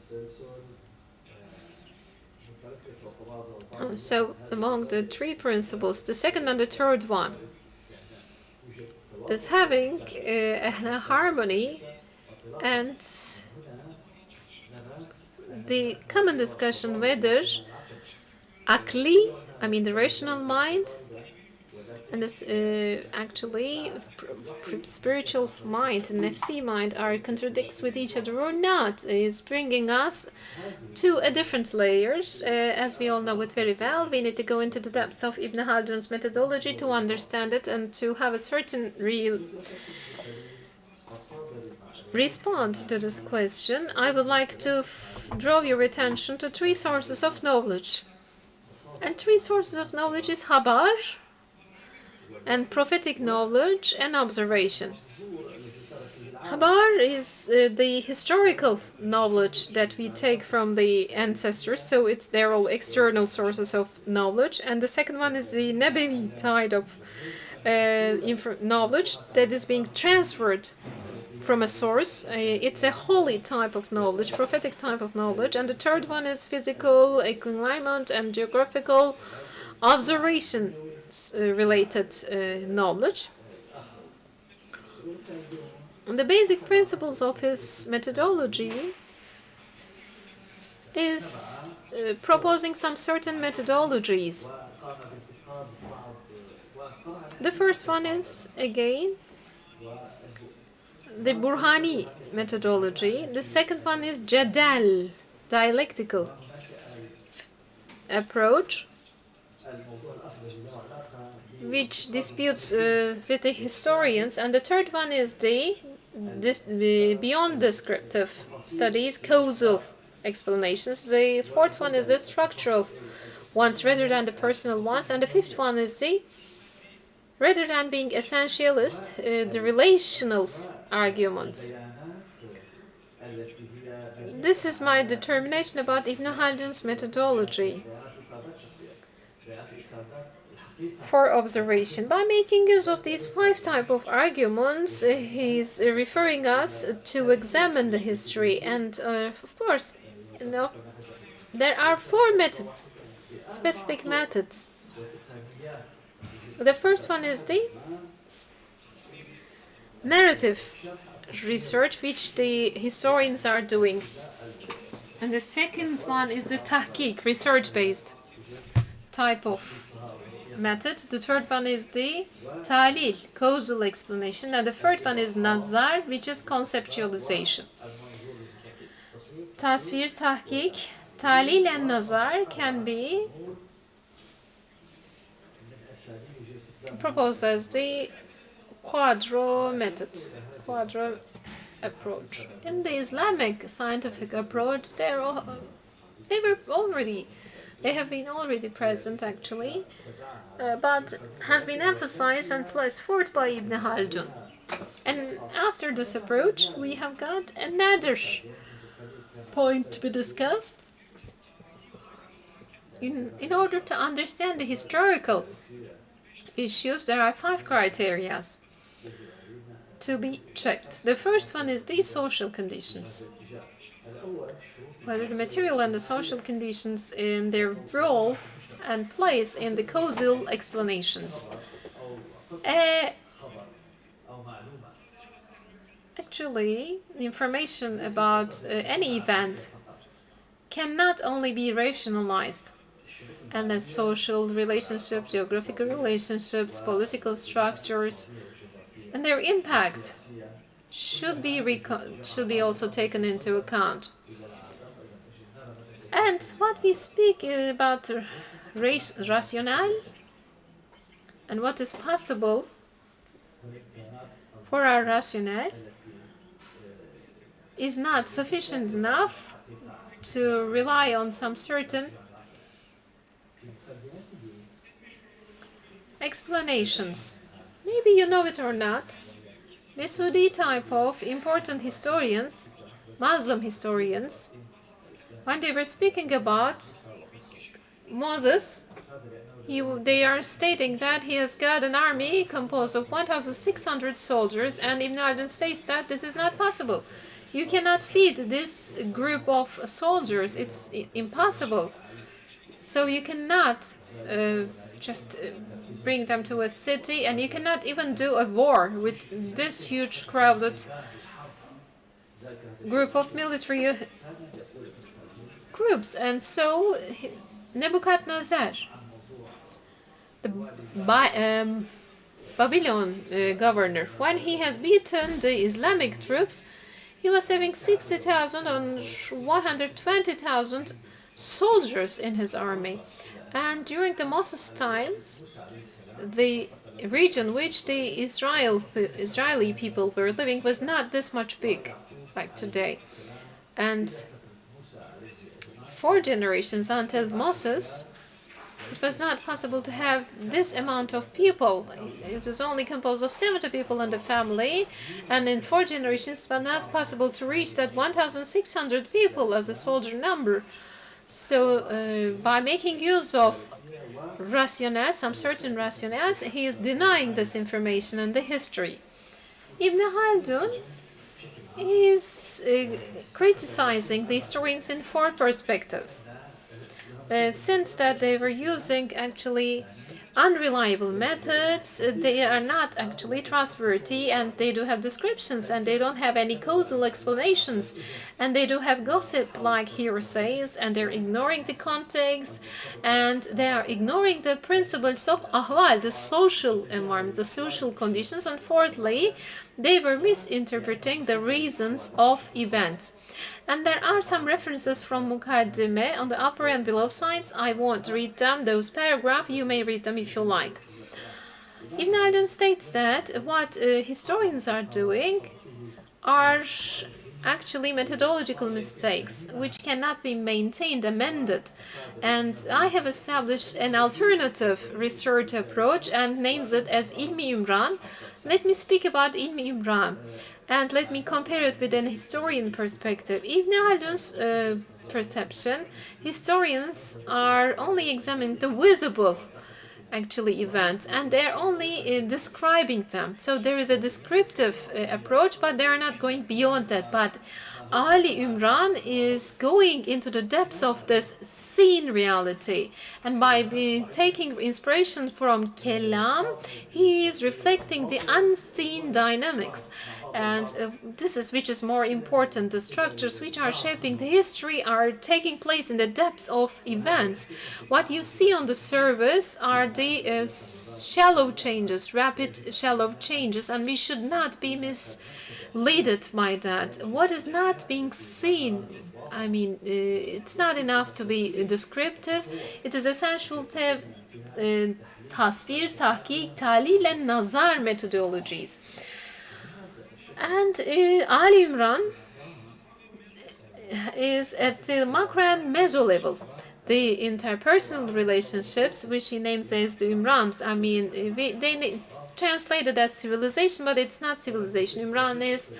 So among the three principles, the second and the third one is having a harmony, and the common discussion whether akli, I mean the rational mind, and this actually spiritual mind and nafsi mind are contradicts with each other or not, is bringing us to a different layers. As we all know it very well, we need to go into the depths of Ibn Khaldun's methodology to understand it and to have a certain real response to this question. I would like to draw your attention to three sources of knowledge. And three sources of knowledge is habar, and prophetic knowledge, and observation. Habar is the historical knowledge that we take from the ancestors, so they're all external sources of knowledge. And the second one is the Nebevi type of knowledge that is being transferred from a source. It's a holy type of knowledge, prophetic type of knowledge. And the third one is physical, climate, and geographical observation related knowledge. And the basic principles of his methodology is proposing some certain methodologies. The first one is, again, the Burhani methodology. The second one is Jadal, dialectical approach, which disputes with the historians. And the third one is the beyond descriptive studies, causal explanations. The fourth one is the structural ones rather than the personal ones. And the fifth one is the, rather than being essentialist, the relational arguments. This is my determination about Ibn Khaldun's methodology for observation. By making use of these five types of arguments, he's referring us to examine the history. And of course, there are four methods, specific methods. The first one is the narrative research, which the historians are doing. And the second one is the tahqiq, research-based type of method. The third one is the talil, causal explanation. And the third one is nazar, which is conceptualization. Tasvir, tahqiq, talil, and nazar can be proposed as the quadro methods, quadro approach. In the Islamic scientific approach, they have been already present actually, but has been emphasized and placed forth by Ibn Khaldun. And after this approach, we have got another point to be discussed. In order to understand the historical issues, there are 5 criteria to be checked. The first one is the social conditions, whether the material and the social conditions in their role and place in the causal explanations. Actually, the information about any event cannot only be rationalized, and the social relationships, geographical relationships, political structures, and their impact should be also taken into account. And what we speak about rationale and what is possible for our rationale is not sufficient enough to rely on some certain explanations. Maybe you know it or not, Mesudi type of important historians, Muslim historians, when they were speaking about Moses, they are stating that he has got an army composed of 1,600 soldiers, and Ibn Haldun states that this is not possible. You cannot feed this group of soldiers, it's impossible. So you cannot just bring them to a city, and you cannot even do a war with this huge crowded group of military groups. And so Nebuchadnezzar, the Babylon governor, when he has beaten the Islamic troops, he was having 60,000 and 120,000 soldiers in his army. And during the Moses times, the region which the Israeli people were living was not this much big like today. And 4 generations until Moses, it was not possible to have this amount of people. It was only composed of 70 people in the family, and in 4 generations it was not possible to reach that 1,600 people as a soldier number. So by making use of rationales, some certain rationales, he is denying this information and the history. Ibn Haldun is criticizing the historians in 4 perspectives. Since that they were using actually unreliable methods, they are not actually trustworthy, and they do have descriptions, and they don't have any causal explanations, and they do have gossip like hearsays, and they're ignoring the context, and they are ignoring the principles of ahval, the social environment, the social conditions, and fourthly, they were misinterpreting the reasons of events. And there are some references from Mukaddime on the upper and below sides. I won't read them, those paragraphs. You may read them if you like. Ibn Haldun states that what historians are doing are actually methodological mistakes which cannot be maintained, amended. And I have established an alternative research approach and names it as Ilmi Ümran. Let me speak about Ilmi Ümran. And let me compare it with an historian perspective. Ibn Haldun's perception, historians are only examining the visible actually events, and they're only describing them. So there is a descriptive approach, but they are not going beyond that. But Ali Ümran is going into the depths of this seen reality, and by taking inspiration from Kelam, he is reflecting the unseen dynamics. And this is which is more important. The structures which are shaping the history are taking place in the depths of events. What you see on the surface are the shallow changes, rapid shallow changes, and we should not be misled by that. What is not being seen, I mean, it's not enough to be descriptive. It is essential to have tasvir, tahkik, talil, and nazar methodologies. And Ali Ümran is at the macro and meso level. The interpersonal relationships, which he names as the Ümrans, I mean, they translated as civilization, but it's not civilization. Ümran is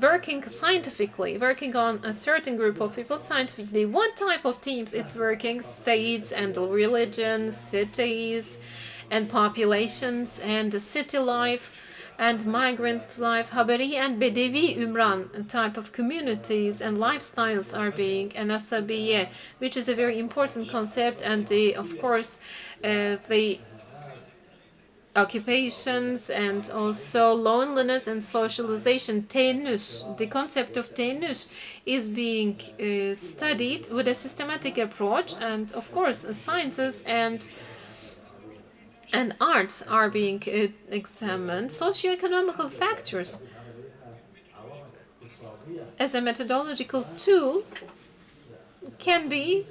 working scientifically, working on a certain group of people scientifically. What type of teams it's working? States and religions, cities and populations and the city life and migrant life, Haberi and Bedevi Ümran type of communities and lifestyles are being, and Asabiye, which is a very important concept, and of course the occupations and also loneliness and socialization. Tenus, the concept of tenus is being studied with a systematic approach, and of course sciences and arts are being examined. Socioeconomical factors as a methodological tool can be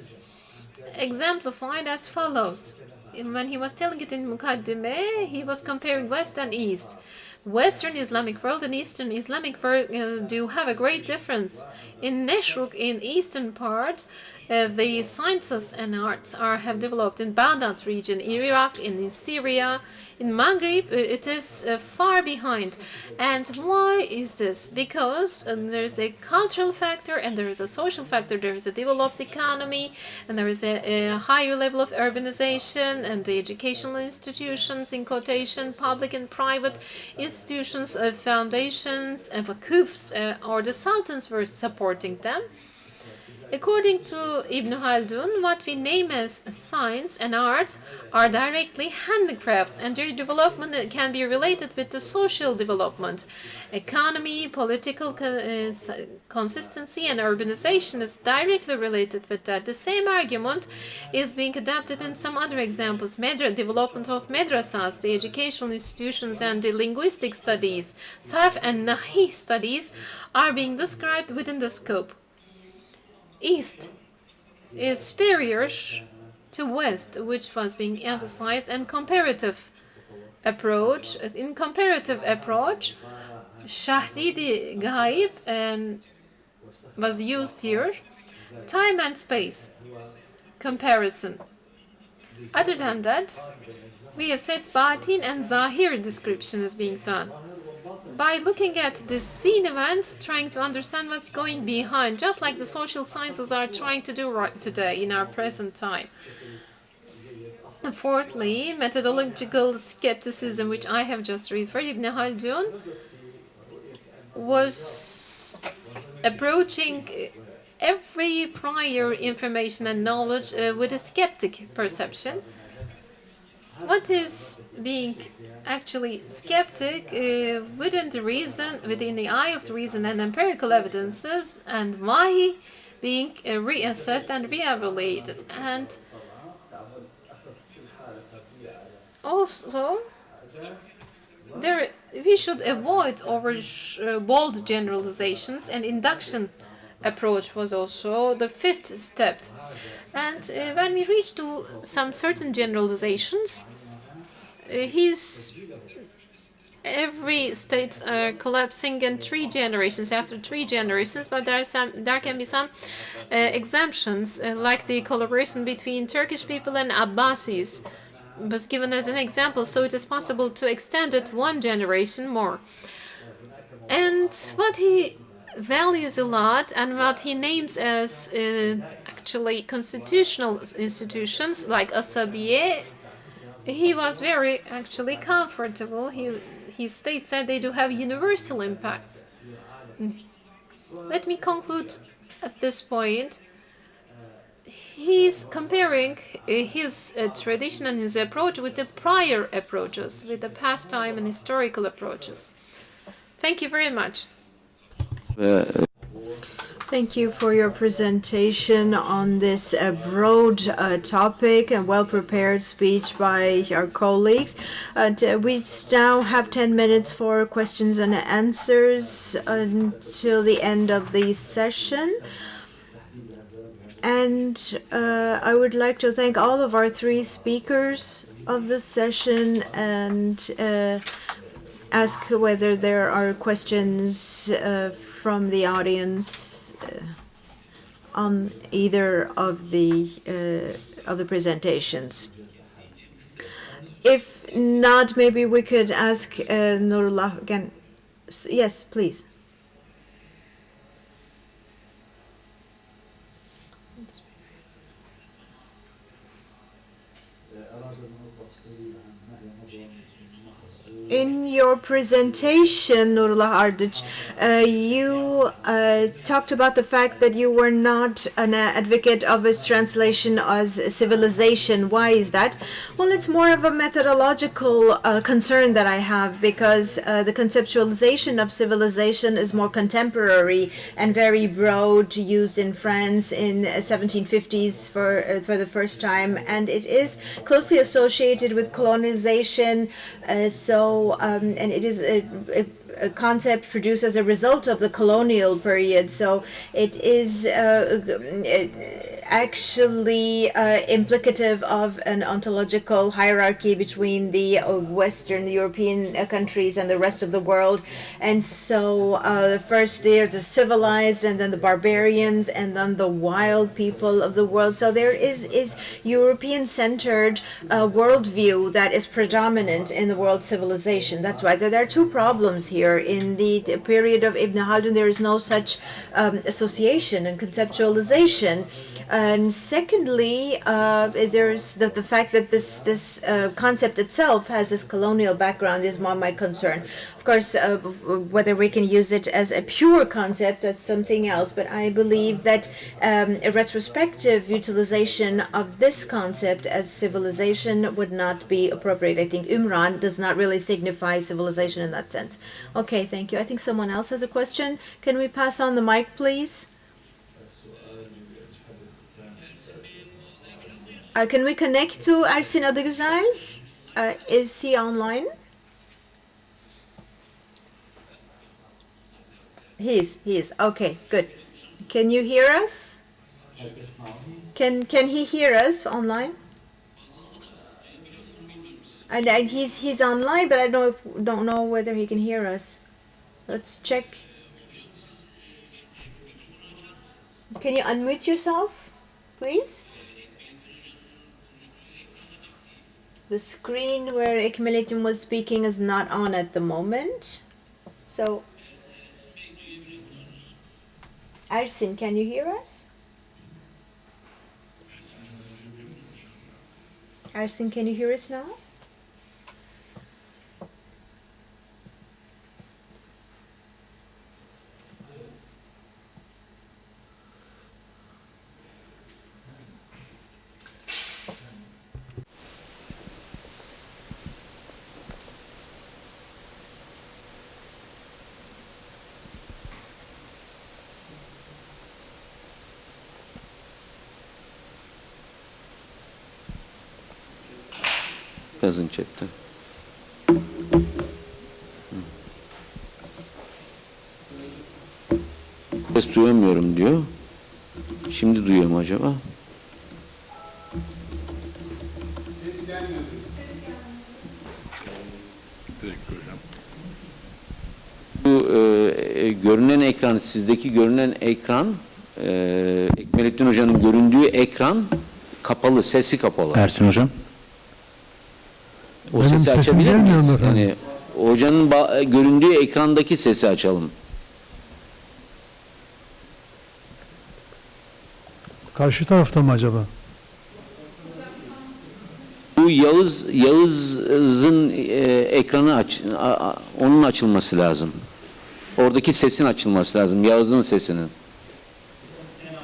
exemplified as follows. When he was telling it in Mukaddime, he was comparing West and East. Western Islamic world and Eastern Islamic world do have a great difference. In Neshruk, in eastern part, the sciences and arts have developed in Baghdad region, in Iraq, in Syria, in Maghreb. It is far behind. And why is this? Because there is a cultural factor and there is a social factor. There is a developed economy and there is a higher level of urbanization, and the educational institutions, in quotation, public and private institutions, foundations, and wakufs, or the sultans were supporting them. According to Ibn Khaldun, what we name as science and arts are directly handicrafts, and their development can be related with the social development. Economy, political consistency, and urbanization is directly related with that. The same argument is being adapted in some other examples. Development of madrasas, the educational institutions, and the linguistic studies, sarf and nahi studies are being described within the scope. East is superior to West, which was being emphasized, and comparative approach. In comparative approach, Shahdidi Gaib was used here. Time and space comparison. Other than that, we have said Batin and Zahir description is being done. By looking at the scene events, trying to understand what's going behind, just like the social sciences are trying to do right today in our present time. And fourthly, methodological skepticism, which I have just referred. Ibn Khaldun was approaching every prior information and knowledge with a skeptic perception. What is being actually skeptic within the eye of the reason and empirical evidences, and why being reassessed and re-evaluated. And also, we should avoid bold generalizations, and induction approach was also the fifth step. And when we reach to some certain generalizations, every states are collapsing in 3 generations, after 3 generations, but there can be some exemptions, like the collaboration between Turkish people and Abbasis was given as an example, so it is possible to extend it 1 generation more. And what he values a lot, and what he names as actually constitutional institutions like Asabiye, he was very actually comfortable. He states that they do have universal impacts. Let me conclude at this point. He's comparing his tradition and his approach with the prior approaches, with the past time and historical approaches. Thank you very much. Thank you for your presentation on this broad topic and well-prepared speech by our colleagues. We now have 10 minutes for questions and answers until the end of the session. And I would like to thank all of our 3 speakers of this session and ask whether there are questions from the audience on either of the presentations. If not, maybe we could ask Nurullah again. Yes, please. In your presentation, Nurullah Ardıç, you talked about the fact that you were not an advocate of its translation as civilization. Why is that? Well, it's more of a methodological concern that I have, because the conceptualization of civilization is more contemporary and very broad, used in France in 1750s for the first time, and it is closely associated with colonization. And it is a concept produced as a result of the colonial period. So it is actually implicative of an ontological hierarchy between the Western European countries and the rest of the world. And so first there's the civilized, and then the barbarians, and then the wild people of the world. So there is European-centered worldview that is predominant in the world civilization. That's why there are two problems here. In the period of Ibn Khaldun, there is no such association and conceptualization. And secondly, there's the fact that this concept itself has this colonial background is more my concern. Of course, whether we can use it as a pure concept, that's something else. But I believe that a retrospective utilization of this concept as civilization would not be appropriate. I think Umran does not really signify civilization in that sense. Okay, thank you. I think someone else has a question. Can we pass on the mic, please? Can we connect to Ersin Adıgüzel? Is he online? He is. Okay, good. Can you hear us? Can he hear us online? And he's online, but I don't know whether he can hear us. Let's check. Can you unmute yourself, please? The screen where Ekmeleddin was speaking is not on at the moment. So, Ersin, can you hear us? Ersin, can you hear us now? Yazın chatte. Ses duyamıyorum diyor. Şimdi duyuyor mu acaba? Bu görünen ekran, sizdeki görünen ekran, Ekmeleddin Hoca'nın göründüğü ekran kapalı, sesi kapalı. Ersin Hocam. O Benim sesi sesim açabilir gelmiyor miyiz? mu efendim? Yani hocanın göründüğü ekrandaki sesi açalım. Karşı tarafta mı acaba? Bu Yağız'ın ekranı onun açılması lazım. Oradaki sesin açılması lazım. Yağız'ın sesinin.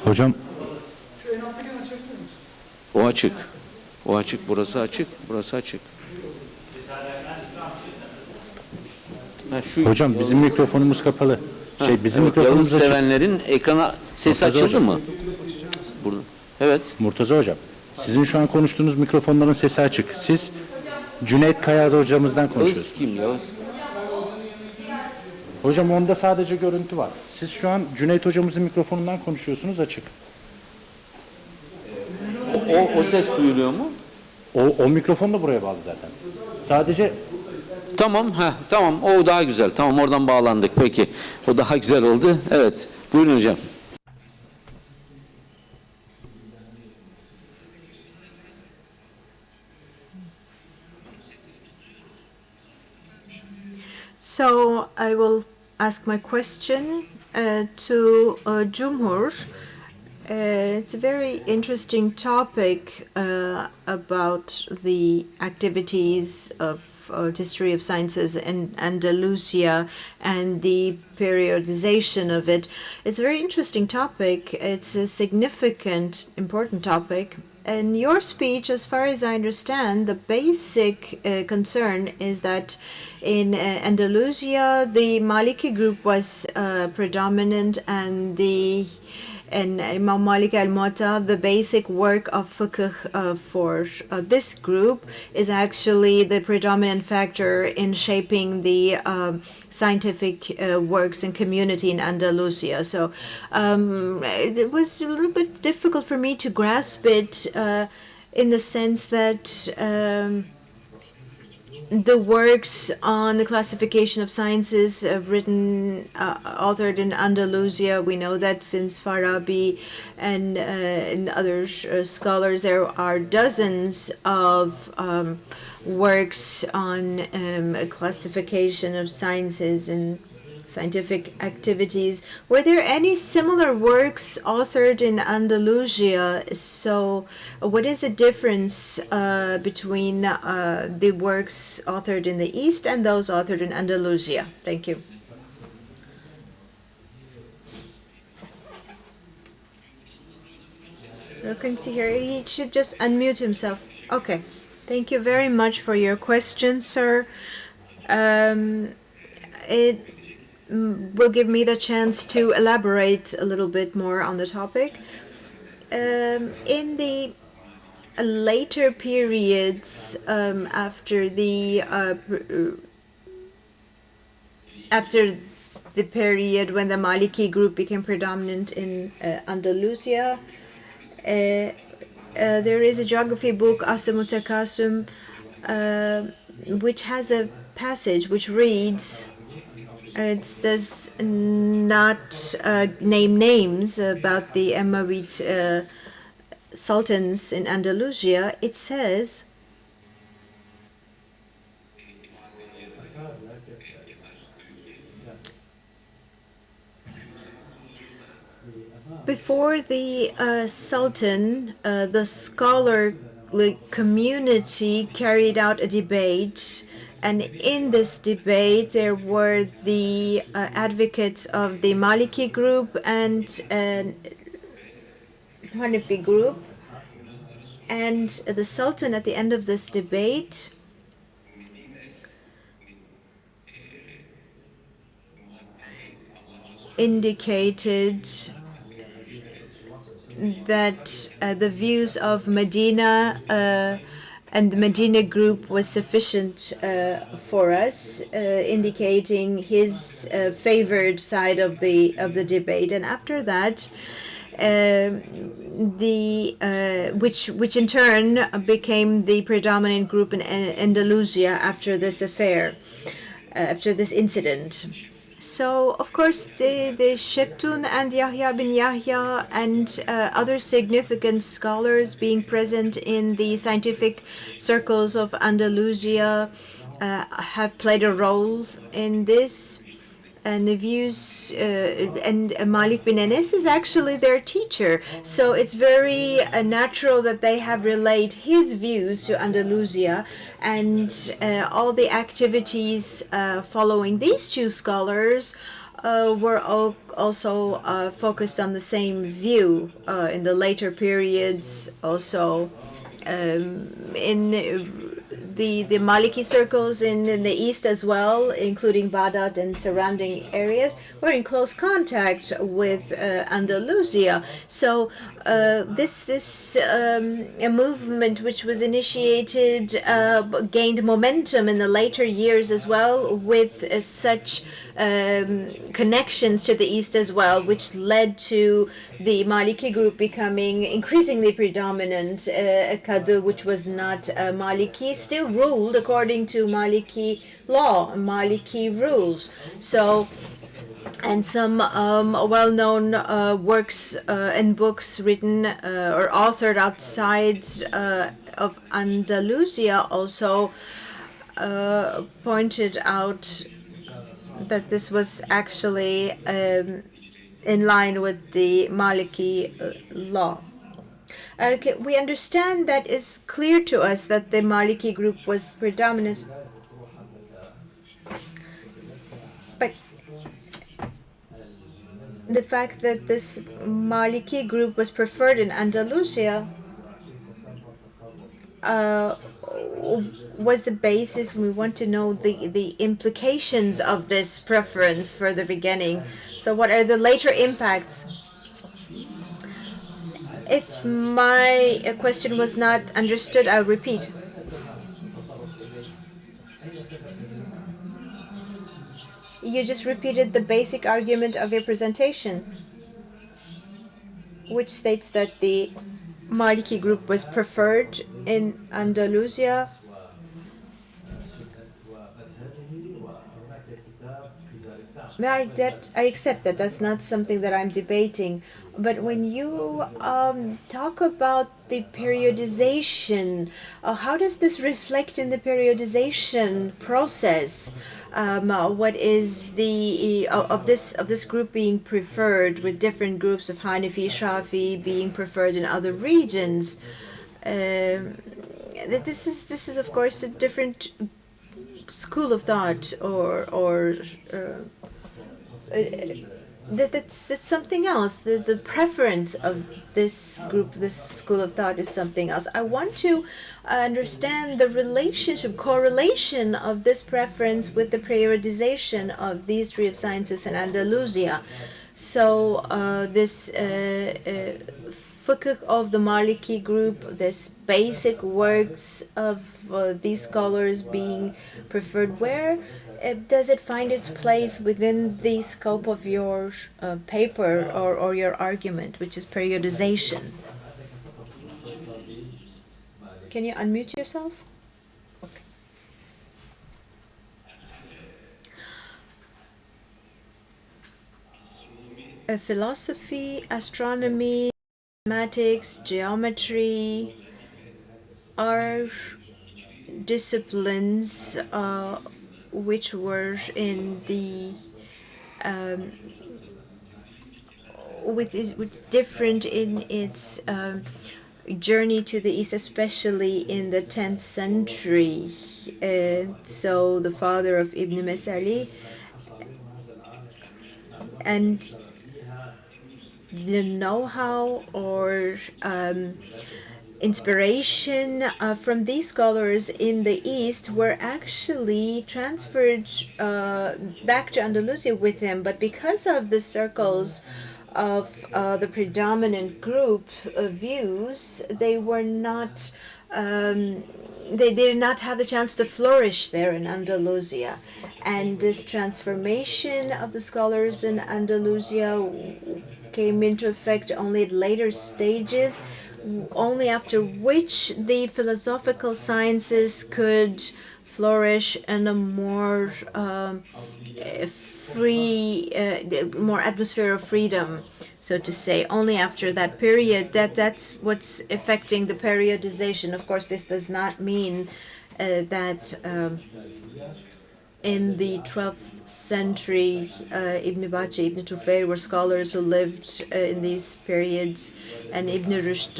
Hocam. O açık. O açık. Burası açık. Burası açık. Hocam bizim mikrofonumuz kapalı. Bizim evet, mikrofonumuz Yağız açık. sevenlerin ekrana sesi Murtaza açıldı hocam. mı? Burada. Evet. Murtaza Hocam. Sizin şu an konuştuğunuz mikrofonların sesi açık. Siz Cüneyt Kayardı hocamızdan konuşuyorsunuz. Yağız kim Yağız? Hocam onda sadece görüntü var. Siz şu an Cüneyt hocamızın mikrofonundan konuşuyorsunuz, açık. O ses duyuluyor mu? O mikrofon da buraya bağlı zaten. Sadece Tamam, tamam. O daha güzel. Tamam, oradan bağlandık. Peki. O daha güzel oldu. Evet. Buyurun hocam. So I will ask my question to Cumhur. It's a very interesting topic about the activities of history of sciences in Andalusia and the periodization of it. It's a very interesting topic. It's a significant, important topic. In your speech, as far as I understand, the basic concern is that in Andalusia, the Maliki group was predominant, and the and Imam Malik al-Muwatta, the basic work of fiqh for this group is actually the predominant factor in shaping the scientific works and community in Andalusia. So it was a little bit difficult for me to grasp it in the sense that the works on the classification of sciences written, authored in Andalusia, we know that since Farabi and other scholars, there are dozens of works on classification of sciences and scientific activities. Were there any similar works authored in Andalusia? So what is the difference between the works authored in the East and those authored in Andalusia? Thank you. You can see here, he should just unmute himself. Okay. Thank you very much for your question, sir. It will give me the chance to elaborate a little bit more on the topic. In the later periods, after the period when the Maliki group became predominant in Andalusia, there is a geography book, Asim Mutakasum, which has a passage which reads, it does not name names about the Umayyad sultans in Andalusia. It says, before the Sultan, the scholarly community carried out a debate, and in this debate there were the advocates of the Maliki group and Hanafi group, and the Sultan at the end of this debate indicated that the views of Medina and the Medina group was sufficient for us, indicating his favored side of the debate. And after that, which in turn became the predominant group in Andalusia after this affair, after this incident. So, of course, the Sheptun and Yahya bin Yahya and other significant scholars being present in the scientific circles of Andalusia have played a role in this. And the views, and Malik bin Anas is actually their teacher. So it's very natural that they have relayed his views to Andalusia, and all the activities following these two scholars were also focused on the same view in the later periods. Also, in the Maliki circles in the east as well, including Baghdad and surrounding areas, were in close contact with Andalusia. So this movement, which was initiated, gained momentum in the later years as well, with such connections to the east as well, which led to the Maliki group becoming increasingly predominant. Qadr, which was not Maliki, still ruled according to Maliki law, Maliki rules. So, and some well-known works and books written or authored outside of Andalusia also pointed out that this was actually in line with the Maliki law. Okay, we understand that it's clear to us that the Maliki group was predominant. But the fact that this Maliki group was preferred in Andalusia was the basis. We want to know the implications of this preference for the beginning. So what are the later impacts? If my question was not understood, I'll repeat. You just repeated the basic argument of your presentation, which states that the Maliki group was preferred in Andalusia. I accept that. That's not something that I'm debating. But when you talk about the periodization, how does this reflect in the periodization process? What is the of this group being preferred, with different groups of Hanafi, Shafi being preferred in other regions? This is of course a different school of thought, or that's something else. The preference of this group, this school of thought, is something else. I want to understand the relationship, correlation of this preference with the periodization of the history of sciences in Andalusia. So this fiqh of the Maliki group, this basic works of these scholars being preferred, where does it find its place within the scope of your paper or your argument, which is periodization? Can you unmute yourself? Okay. Philosophy, astronomy, mathematics, geometry are disciplines which were in the which different in its journey to the east, especially in the 10th century. So the father of Ibn Mesali and the know-how or inspiration from these scholars in the East were actually transferred back to Andalusia with him. But because of the circles of the predominant group views, they were not, they did not have the chance to flourish there in Andalusia. And this transformation of the scholars in Andalusia came into effect only at later stages, only after which the philosophical sciences could flourish in a more free, more atmosphere of freedom, so to say. Only after that period, that's what's affecting the periodization. Of course, this does not mean that in the 12th century, Ibn Bachi, Ibn Tufayl were scholars who lived in these periods, and Ibn Rushd,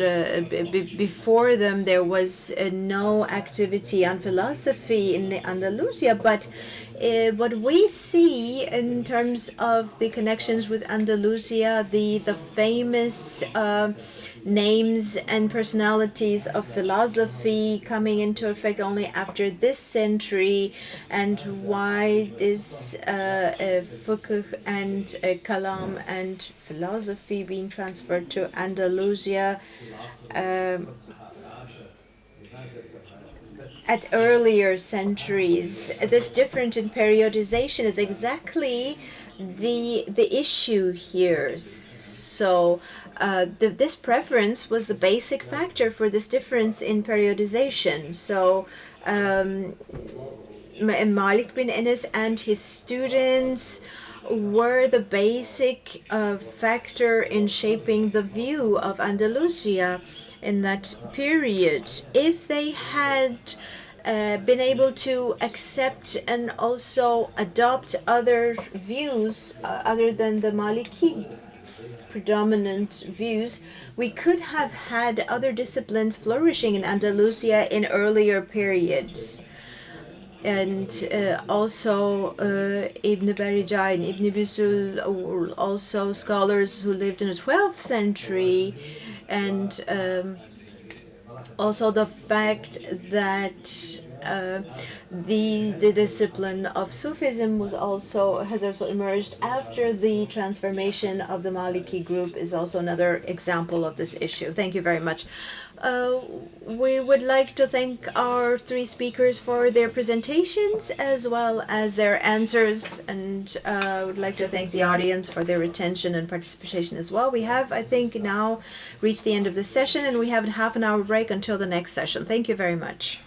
before them there was no activity on philosophy in the Andalusia, but what we see in terms of the connections with Andalusia, the famous names and personalities of philosophy coming into effect only after this century, and why this fiqh and kalam and philosophy being transferred to Andalusia at earlier centuries. This difference in periodization is exactly the issue here. So this preference was the basic factor for this difference in periodization. So Malik bin Enes and his students were the basic factor in shaping the view of Andalusia in that period. If they had been able to accept and also adopt other views other than the Maliki predominant views, we could have had other disciplines flourishing in Andalusia in earlier periods. And also Ibn Barijah and Ibn Bisul were also scholars who lived in the 12th century, and also the fact that The discipline of Sufism has also emerged after the transformation of the Maliki group is also another example of this issue. Thank you very much. We would like to thank our three speakers for their presentations as well as their answers, and would like to thank the audience for their attention and participation as well. We have, I think, now reached the end of the session, and we have a half an hour break until the next session. Thank you very much.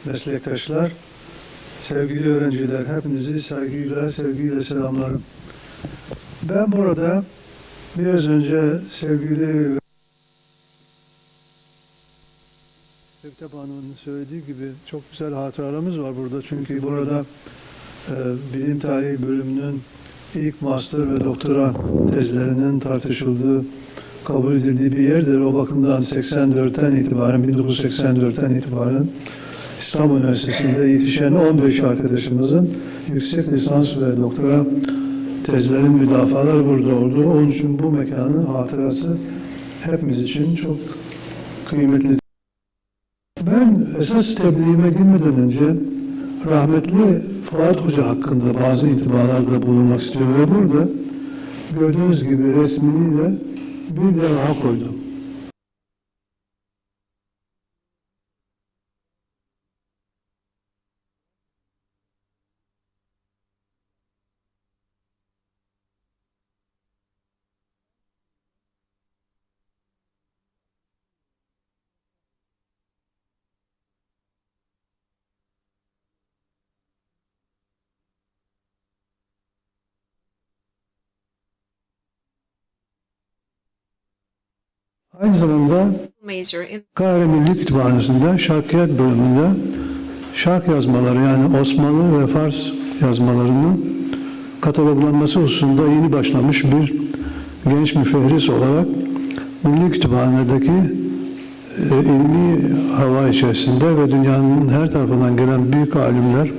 Meslektaşlar, sevgili öğrenciler, hepinizi saygıyla, sevgiyle selamlarım. Ben burada biraz önce sevgili Sevtep Hanım'ın söylediği gibi çok güzel hatıralarımız var burada. Çünkü burada bilim tarihi bölümünün ilk master ve doktora tezlerinin tartışıldığı, kabul edildiği bir yerdir. O bakımdan 1984'ten itibaren İstanbul Üniversitesi'nde yetişen 15 arkadaşımızın yüksek lisans ve doktora tezlerin müdafaları burada oldu. Onun için bu mekanın hatırası hepimiz için çok kıymetli. Ben esas tebliğime girmeden önce rahmetli Fuat Hoca hakkında bazı intibalarda bulunmak istiyorum ve burada gördüğünüz gibi resmiyle bir levha koydum. Aynı zamanda major in Kahire Milli Kütüphanesi'nde Şarkiyat bölümünde şark yazmaları yani Osmanlı ve Fars yazmalarının kataloglanması hususunda yeni başlamış bir genç müfehris olarak Milli Kütüphane'deki ilmi hava içerisinde ve dünyanın her tarafından gelen büyük alimlerle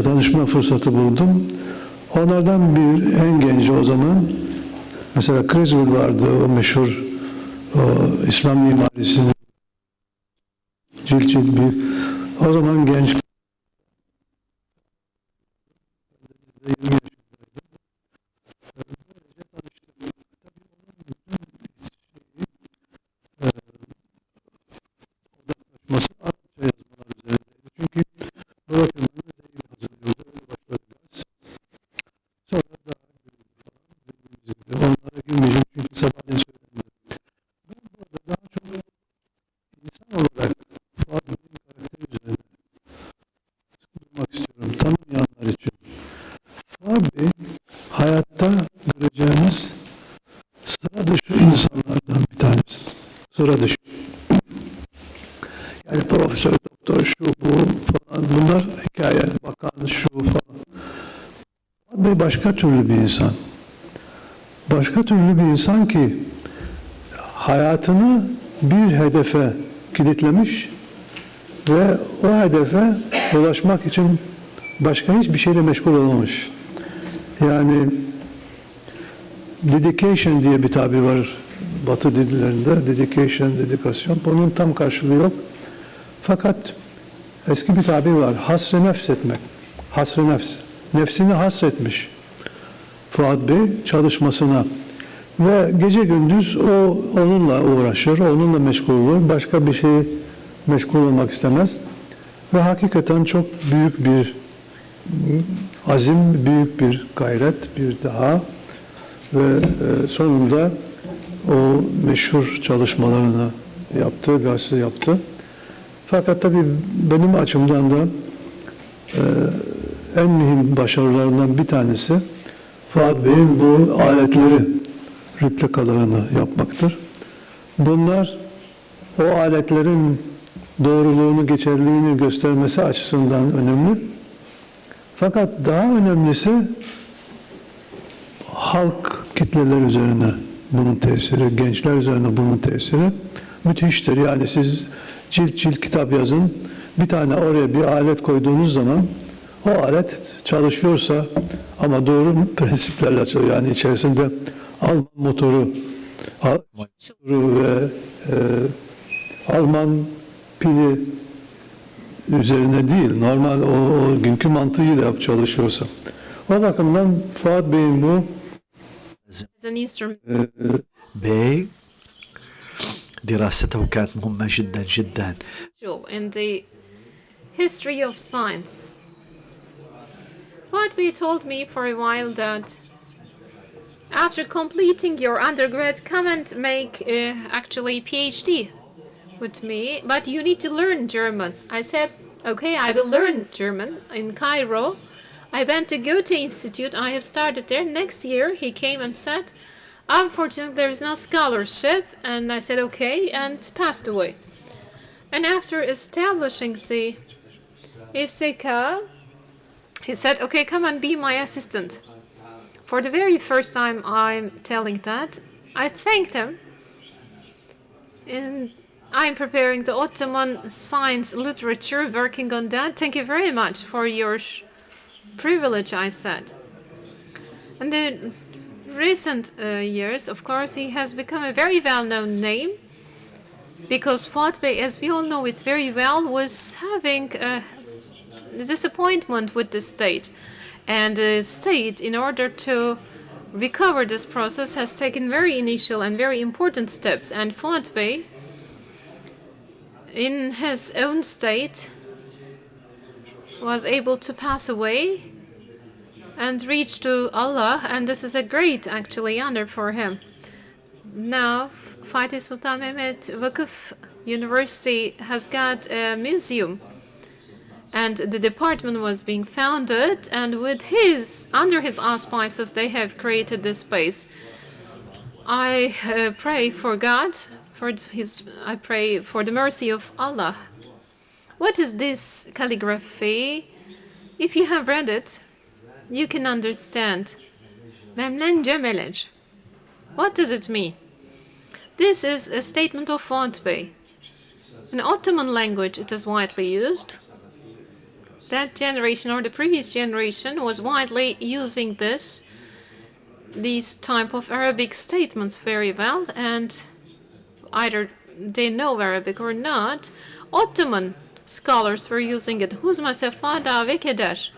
tanışma fırsatı buldum. Onlardan bir en genci o zaman mesela Criswell vardı, o meşhur İslam mimarisinin cilt bir o zaman genç 20 odaklaşması Arapça yazmalar üzerindeydi. Çünkü bu bakımdan değil hazırlıyordu. Sonra daha onlara girmeyeceğim çünkü sabahleyin söyledim. Ben burada daha çok insan olarak Fuat Bey'in karakteri üzerine durmak istiyorum tanımayanlar için. Fuat Bey hayatta göreceğimiz sıra dışı insanlardan bir tanesi. Sıra dışı. Yani profesör, doktor, şu bu falan bunlar hikaye, bakan şu falan. Fuat Bey başka türlü bir insan. Başka türlü bir insan ki hayatını bir hedefe kilitlemiş ve o hedefe ulaşmak için başka hiçbir şeyle meşgul olmamış. Yani dedication diye bir tabir var Batı dillerinde. Dedication, dedikasyon. Bunun tam karşılığı yok. Fakat eski bir tabir var. Hasr-ı nefs etmek. Hasr-ı nefs. Nefsini hasretmiş Fuat Bey çalışmasına. Ve gece gündüz o onunla uğraşır, onunla meşgul olur. Başka bir şey meşgul olmak istemez. Ve hakikaten çok büyük bir azim, büyük bir gayret, bir daha ve sonunda o meşhur çalışmalarını yaptı, gazete yaptı. Fakat tabii benim açımdan da en mühim başarılarından bir tanesi Fuat Bey'in bu aletleri, replikalarını yapmaktır. Bunlar o aletlerin doğruluğunu, geçerliliğini göstermesi açısından önemli. Fakat daha önemlisi halk kitleler üzerine bunun tesiri, gençler üzerine bunun tesiri müthiştir. Yani siz cilt cilt kitap yazın, bir tane oraya bir alet koyduğunuz zaman o alet çalışıyorsa ama doğru prensiplerle çalışıyor. Yani içerisinde Alman motoru ve Alman pili üzerine değil, normal o günkü mantığıyla çalışıyorsa. O bakımdan Fuat Bey'in bu as an instrument دراسته كانت مهمة جدا جدا. in the history of science. Fuat Bey told me for a while that after completing your undergrad, come and make actually PhD. with me, but you need to learn German. I said, okay, I will learn German in Cairo. I went to Goethe Institute. I have started there. Next year, he came and said, unfortunately, there is no scholarship. And I said, okay, and passed away. And after establishing the İFSK, he said, okay, come and be my assistant. For the very first time I'm telling that, I thanked him. And I'm preparing the Ottoman science literature, working on that. Thank you very much for your privilege, I said. In the recent years, of course, he has become a very well-known name, because Fuat Bey, as we all know it very well, was having a disappointment with the state. And the state, in order to recover this process, has taken very initial and very important steps. And Fuat Bey, in his own state, was able to pass away and reach to Allah, and this is a great, actually, honor for him. Now, Fatih Sultan Mehmet Vakıf University has got a museum, and the department was being founded, and under his auspices, they have created this space. I pray for God, I pray for the mercy of Allah. What is this calligraphy? If you have read it, you can understand. Memlence melec. What does it mean? This is a statement of Fuat Bey. In Ottoman language, it is widely used. That generation or the previous generation was widely using these type of Arabic statements very well, and either they know Arabic or not, Ottoman scholars were using it. Huzma sefada ve keder.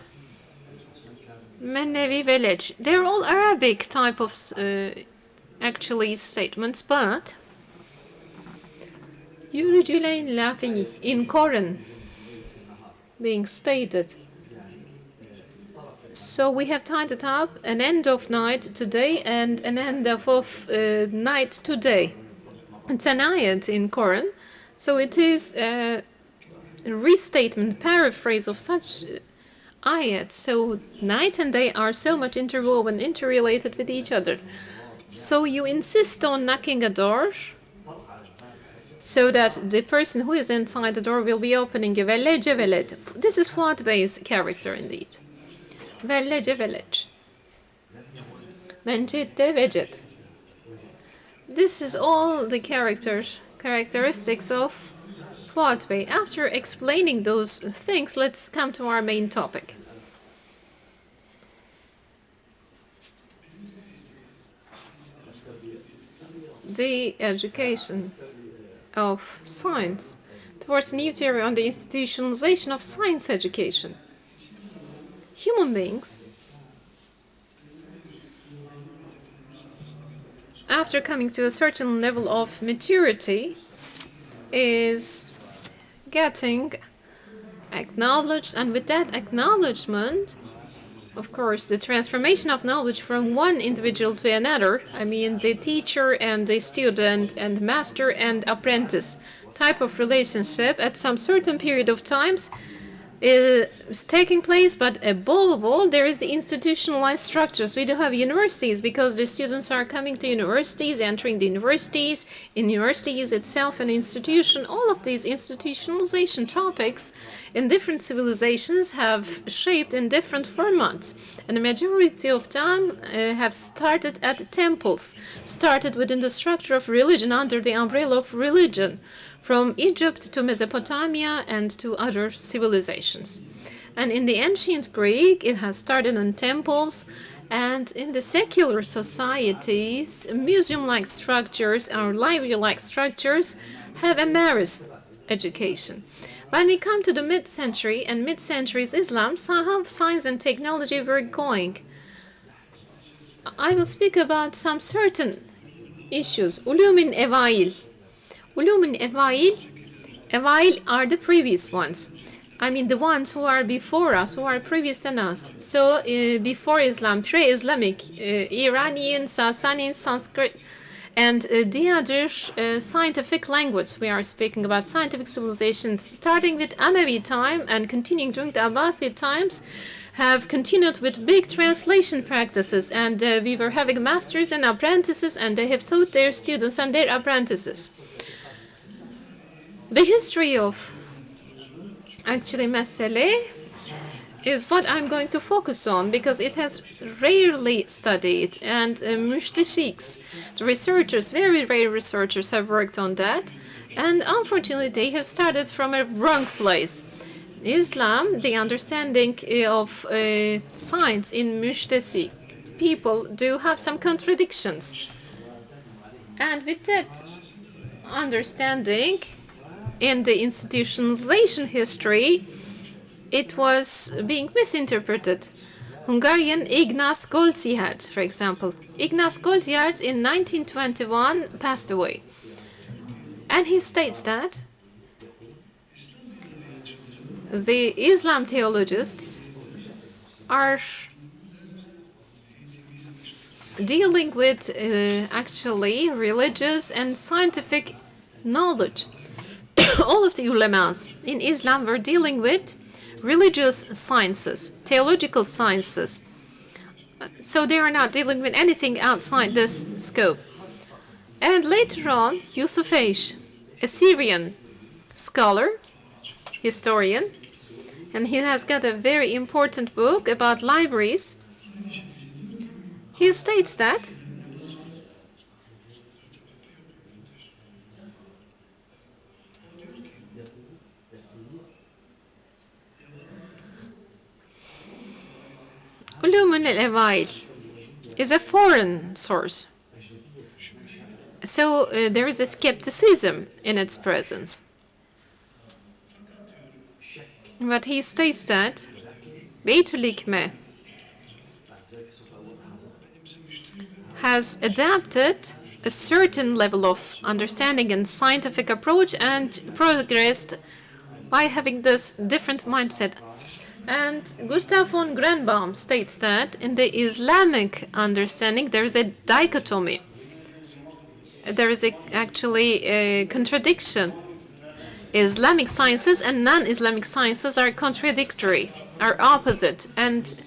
Mennevi velec. They're all Arabic type of actually statements, but Yürücüleyn lafi in Koran being stated. So we have tied up an end of night today and an end of night today. It's an ayat in Quran, so it is a restatement, paraphrase of such ayat. So night and day are so much interwoven, interrelated with each other. So you insist on knocking a door so that the person who is inside the door will be opening a velece veled. This is Fuat Bey's character indeed. Velece velec. Mencette vecet. This is all the characteristics of Fuat Bey. After explaining those things, let's come to our main topic. The education of science towards new theory on the institutionalization of science education. Human beings, after coming to a certain level of maturity, is getting acknowledged, and with that acknowledgement, of course, the transformation of knowledge from one individual to another, I mean the teacher and the student and master and apprentice type of relationship at some certain period of times is taking place, but above all, there is the institutionalized structures. We do have universities because the students are coming to universities, entering the universities. In universities itself, an institution, all of these institutionalization topics in different civilizations have shaped in different formats. And the majority of them have started at temples, started within the structure of religion, under the umbrella of religion, from Egypt to Mesopotamia and to other civilizations. And in the ancient Greek, it has started in temples, and in the secular societies, museum-like structures or library-like structures have embarrassed education. When we come to the mid-century and mid-centuries Islam, somehow science and technology were going. I will speak about some certain issues. Ulumin evail. Ulumin evail are the previous ones. I mean the ones who are before us, who are previous than us. So before Islam, pre-Islamic, Iranian, Sasanian, Sanskrit, And the other scientific language, we are speaking about scientific civilizations, starting with Umayyad time and continuing during the Abbasid times, have continued with big translation practices, and we were having masters and apprentices, and they have taught their students and their apprentices. The history of actually mesele is what I'm going to focus on, because it has rarely studied, and müşteşiks, the researchers, very rare researchers, have worked on that, and unfortunately they have started from a wrong place. Islam, the understanding of science in müşteşik people do have some contradictions, and with that understanding in the institutionalization history, it was being misinterpreted. Hungarian Ignaz Goldziherz, for example. Ignaz Goldziherz in 1921 passed away. And he states that the Islam theologists are dealing with actually religious and scientific knowledge. All of the ulamas in Islam were dealing with religious sciences, theological sciences. So they are not dealing with anything outside this scope. And later on, Yusuf Eish, a Syrian scholar, historian, and he has got a very important book about libraries. He states that Ulumun al-Awail is a foreign source. So there is a skepticism in its presence. But he states that Beytül Hikme has adapted a certain level of understanding and scientific approach and progressed by having this different mindset. And Gustav von Grenbaum states that in the Islamic understanding there is a dichotomy. There is actually a contradiction. Islamic sciences and non-Islamic sciences are contradictory, are opposite. And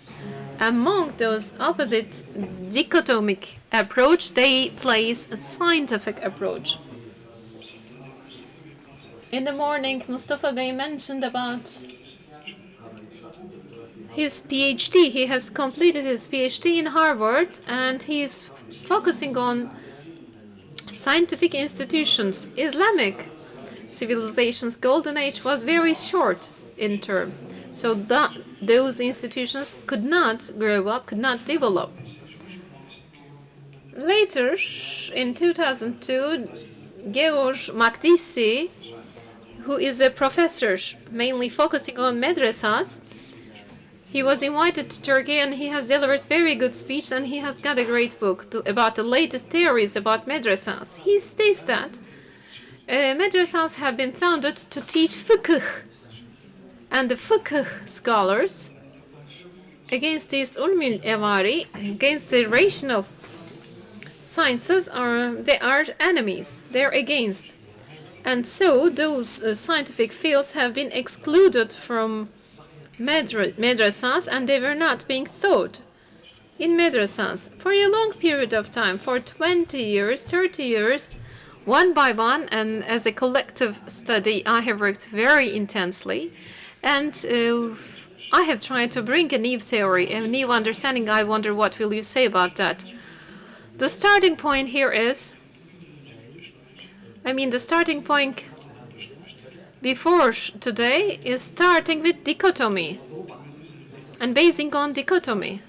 among those opposite dichotomic approach, they place a scientific approach. In the morning, Mustafa Bey mentioned about his PhD. He has completed his PhD in Harvard, and he is focusing on scientific institutions. Islamic civilization's golden age was very short in term, so that those institutions could not grow up, could not develop. Later, in 2002, Georg Makdisi, who is a professor mainly focusing on madrasas, he was invited to Turkey, and he has delivered very good speech, and he has got a great book about the latest theories about madrasas. He states that madrasas have been founded to teach fiqh, and the fiqh scholars, against these ulmul evari, against the rational sciences, they are enemies. They are against, and so those scientific fields have been excluded from madrasas, and they were not being taught in madrasas for a long period of time, for 20 years, 30 years, one by one, and as a collective study, I have worked very intensely, and I have tried to bring a new theory, a new understanding. I wonder what will you say about that. The starting point here is, the starting point before today is starting with dichotomy and basing on dichotomy.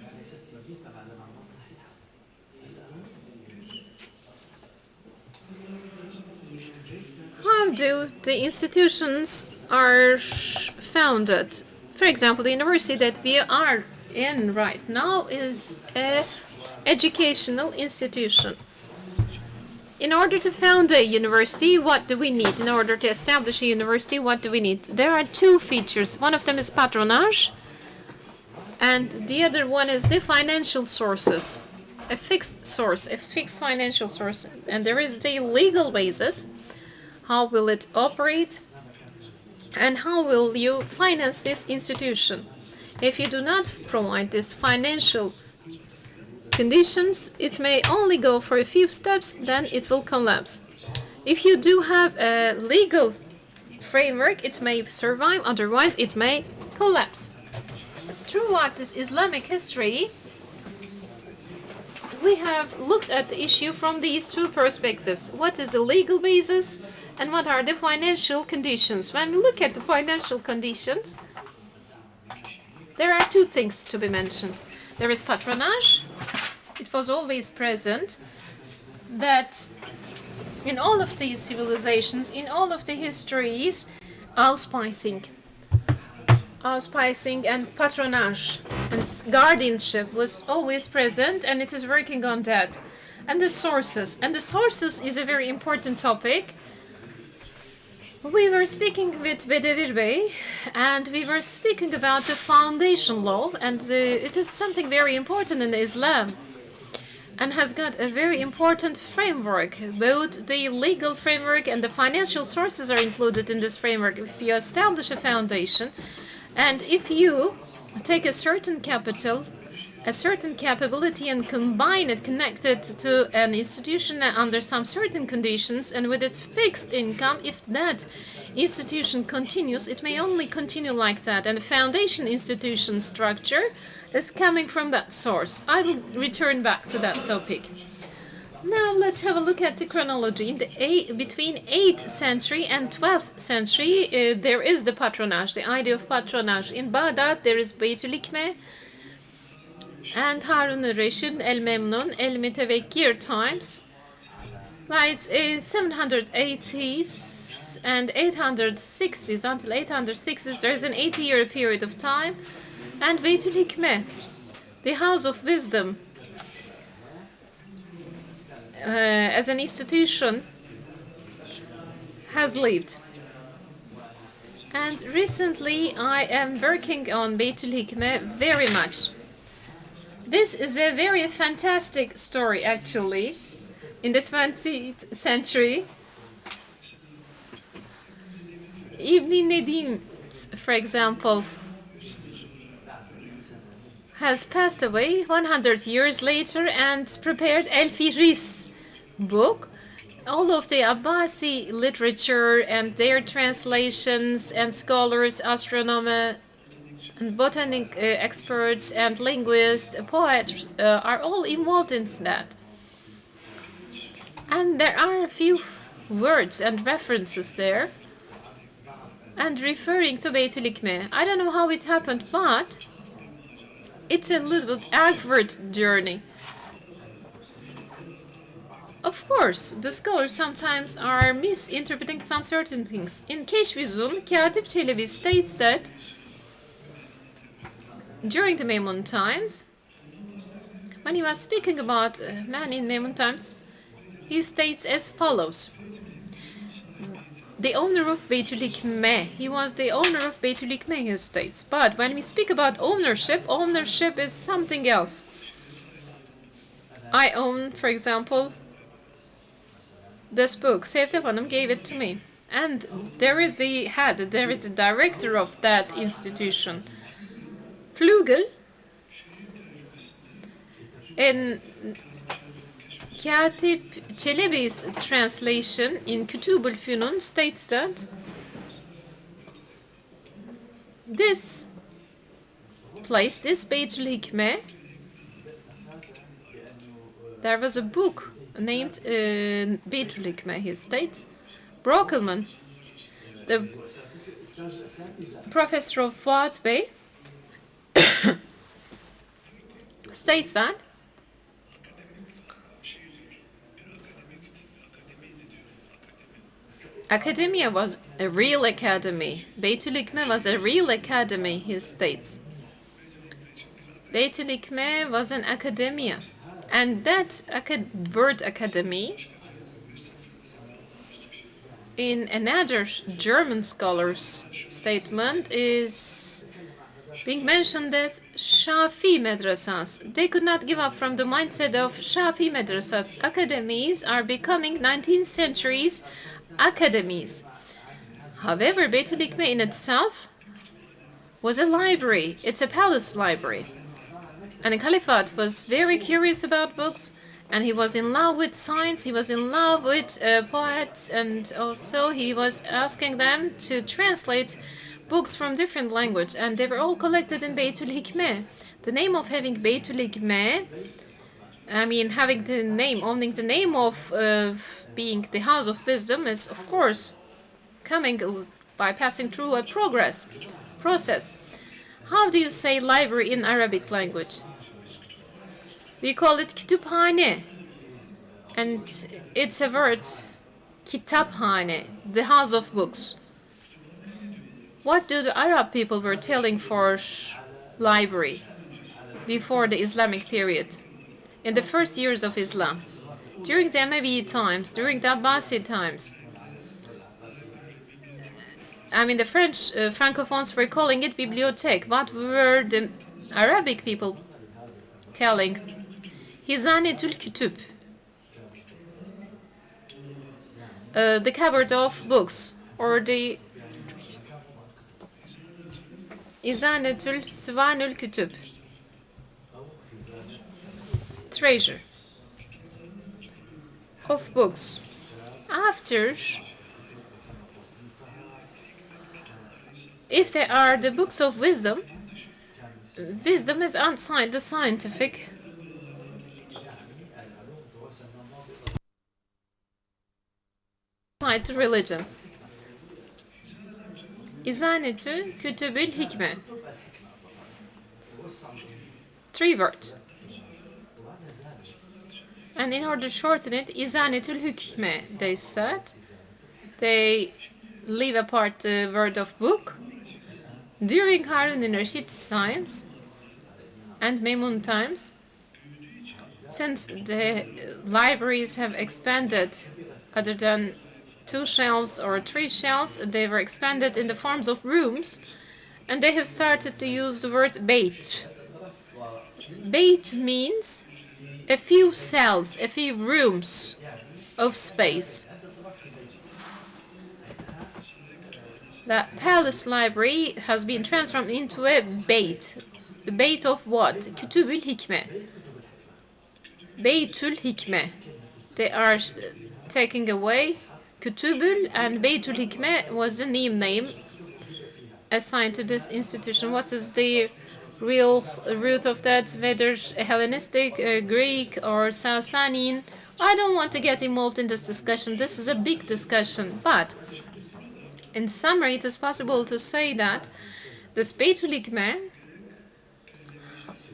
How do the institutions are founded? For example, the university that we are in right now is an educational institution. In order to found a university, what do we need? In order to establish a university, what do we need? There are two features. One of them is patronage, and the other one is the financial sources. a fixed source, a fixed financial source, and there is the legal basis. How will it operate? And how will you finance this institution? If you do not provide these financial conditions, it may only go for a few steps, then it will collapse. If you do have a legal framework, it may survive, otherwise it may collapse. Throughout this Islamic history, we have looked at the issue from these two perspectives. What is the legal basis and what are the financial conditions? When we look at the financial conditions, there are two things to be mentioned. There is patronage. It was always present that in all of these civilizations, in all of the histories, auspicing and patronage and guardianship was always present, and it is working on that. And the sources is a very important topic. We were speaking with Bedevir Bey, and we were speaking about the foundation law, and it is something very important in Islam, and has got a very important framework. Both the legal framework and the financial sources are included in this framework. If you establish a foundation, and if you take a certain capital, a certain capability, and combine it, connect it to an institution under some certain conditions, and with its fixed income, if that institution continues, it may only continue like that. And the foundation institution structure is coming from that source. I will return back to that topic. Now let's have a look at the chronology. In the between 8th century and 12th century, there is the patronage, the idea of patronage. In Baghdad, there is Beytül Hikme and Harun al-Rashid, El-Memnun, El-Mitevekkir times. Like 780s and 860s, until 860s, there is an 80-year period of time. And Beytül Hikme, the House of Wisdom, as an institution, has lived. And recently I am working on Beytül Hikme very much. This is a very fantastic story, actually. In the 20th century, Ibn Nedim, for example, has passed away 100 years later and prepared El-Fihris book. All of the Abbasi literature and their translations and scholars, astronomers, and botanic experts and linguists, poets are all involved in that. And there are a few words and references there and referring to Beytül Hikme. I don't know how it happened, but it's a little bit awkward journey. Of course, the scholars sometimes are misinterpreting some certain things. In Keşf-i Katip Çelebi states that during the Memnon times, when he was speaking about man in Memnon times, he states as follows. The owner of Beytül Hikme, he was the owner of Beytül Hikme, he states. But when we speak about ownership, ownership is something else. I own, for example, this book. Sevtep Hanım gave it to me. And there is the head, there is the director of that institution. Flügel, in Katip Çelebi's translation in Kütübül Fünun states that this place, this Beytül Hikme, there was a book named Beytül Hikme, he states. Brockelman, the professor of Fuat Bey, states that academia was a real academy. Beytül Hikme was a real academy, he states. Beytül Hikme was an academia. And that word academy, in another German scholar's statement, is being mentioned as Shafi madrasas. They could not give up from the mindset of Shafi madrasas. Academies are becoming 19th century's academies. However, Beitul Hikmeh in itself was a library. It's a palace library. And the Caliphate was very curious about books, and he was in love with science, he was in love with poets, and also he was asking them to translate books from different languages, and they were all collected in Beitul Hikmeh. The name of having Beitul Hikmeh, I mean, having the name, owning the name of being the house of wisdom is, of course, coming by passing through a process. How do you say library in Arabic language? We call it kütüphane, and it's a word, kitaphane, the house of books. What do the Arab people were telling for library before the Islamic period, in the first years of Islam, during the Umayyad times, during the Abbasid times? I mean, the French francophones were calling it bibliothèque. What were the Arabic people telling? Hizanetul Kütüb, the cupboard of books, or the İzanetul Sıvanül Kütüb, treasure of books. After, if they are the books of wisdom, wisdom is outside the scientific side to religion. İzanetü Kütübül Hikme. 3 words. And in order to shorten it, İzanetül Hükme, they said. They leave apart the word of book. During Harun al-Rashid's times and Maimun times, since the libraries have expanded, other than 2 shelves or 3 shelves, they were expanded in the forms of rooms, and they have started to use the word beit. Beit means a few cells, a few rooms of space. The palace library has been transformed into a beit. The beit of what? Kütübül Hikme. Beitul Hikme. They are taking away Kütübül, and Beitul Hikme was the name assigned to this institution. What is the real root of that, whether Hellenistic, Greek, or Sasanian? I don't want to get involved in this discussion. This is a big discussion, but in summary, it is possible to say that this Beitul Hikme,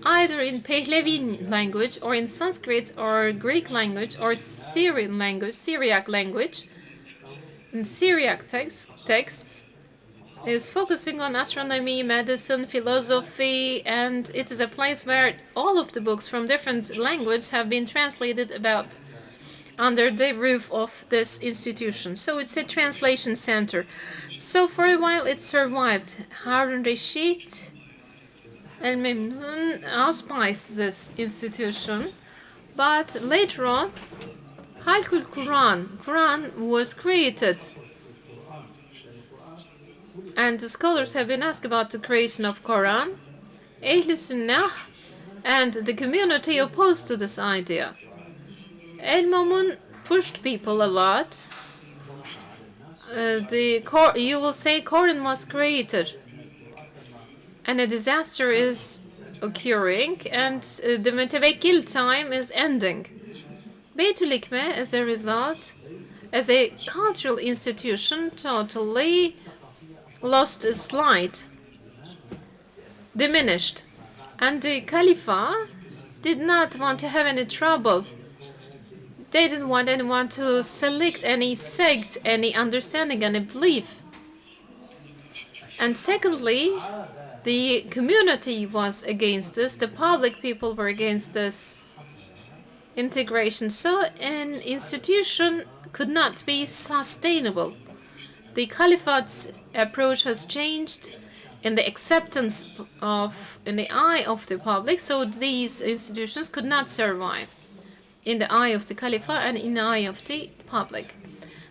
either in Pahlavi language, or in Sanskrit, or Greek language, or Syrian language, Syriac language, in Syriac texts, is focusing on astronomy, medicine, philosophy, and it is a place where all of the books from different languages have been translated about under the roof of this institution. So it's a translation center. So for a while it survived. Harun Rashid al-Memnun auspiced this institution, but later on Halkul Quran was created, and the scholars have been asked about the creation of Quran. Ahl Sunnah and the community opposed to this idea. El-Mamun pushed people a lot. You will say Quran was created, and a disaster is occurring, and the Mutawakkil time is ending. Beitul Hikme, as a result, as a cultural institution, totally lost its light, diminished, and the Khalifa did not want to have any trouble. They didn't want anyone to select any sect, any understanding, any belief. And secondly, the community was against this, the public people were against this integration. So an institution could not be sustainable. The Caliphate's approach has changed, in the acceptance of, in the eye of the public, so these institutions could not survive in the eye of the Caliph and in the eye of the public.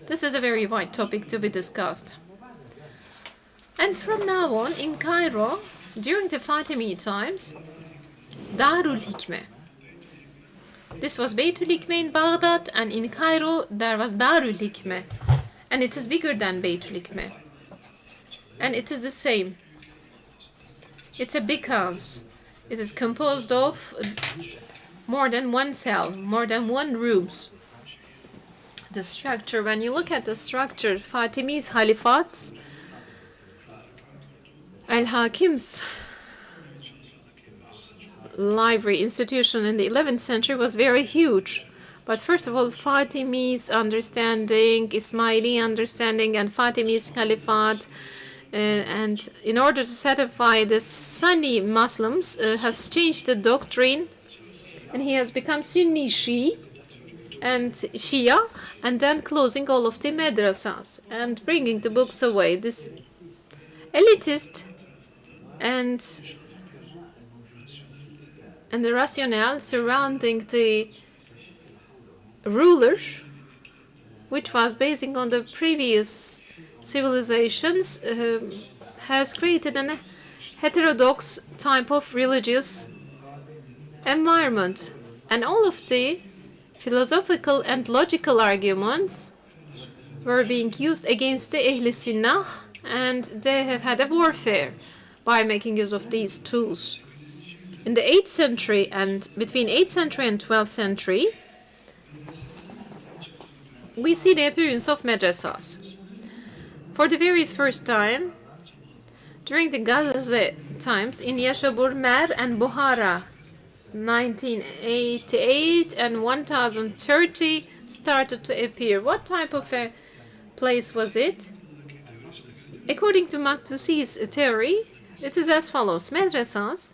This is a very wide topic to be discussed. And from now on, in Cairo, during the Fatimid times, Darul Hikmeh. This was Beitul Hikmeh in Baghdad, and in Cairo there was Darul Hikmeh. And it is bigger than Beitul Hikmeh. And it is the same. It's a big house. It is composed of more than one cell, more than one rooms. The structure, when you look at the structure, Fatimi's Halifats, Al-Hakim's library institution in the 11th century was very huge. But first of all, Fatimi's understanding, Ismaili understanding, and Fatimi's Caliphate, and in order to satisfy the Sunni Muslims, has changed the doctrine, and he has become Sunni Shi and Shia, and then closing all of the madrasas and bringing the books away. This elitist and the rationale surrounding the ruler, which was basing on the previous civilizations, has created a heterodox type of religious environment. And all of the philosophical and logical arguments were being used against the Ahl Sunnah, and they have had a warfare by making use of these tools. In the 8th century and between 8th century and 12th century, we see the appearance of madrasas. For the very first time, during the Ghaznavi times in Yashabur, Mer and Buhara, 1988 and 1030 started to appear. What type of a place was it? According to Maktusi's theory, it is as follows. Madrasas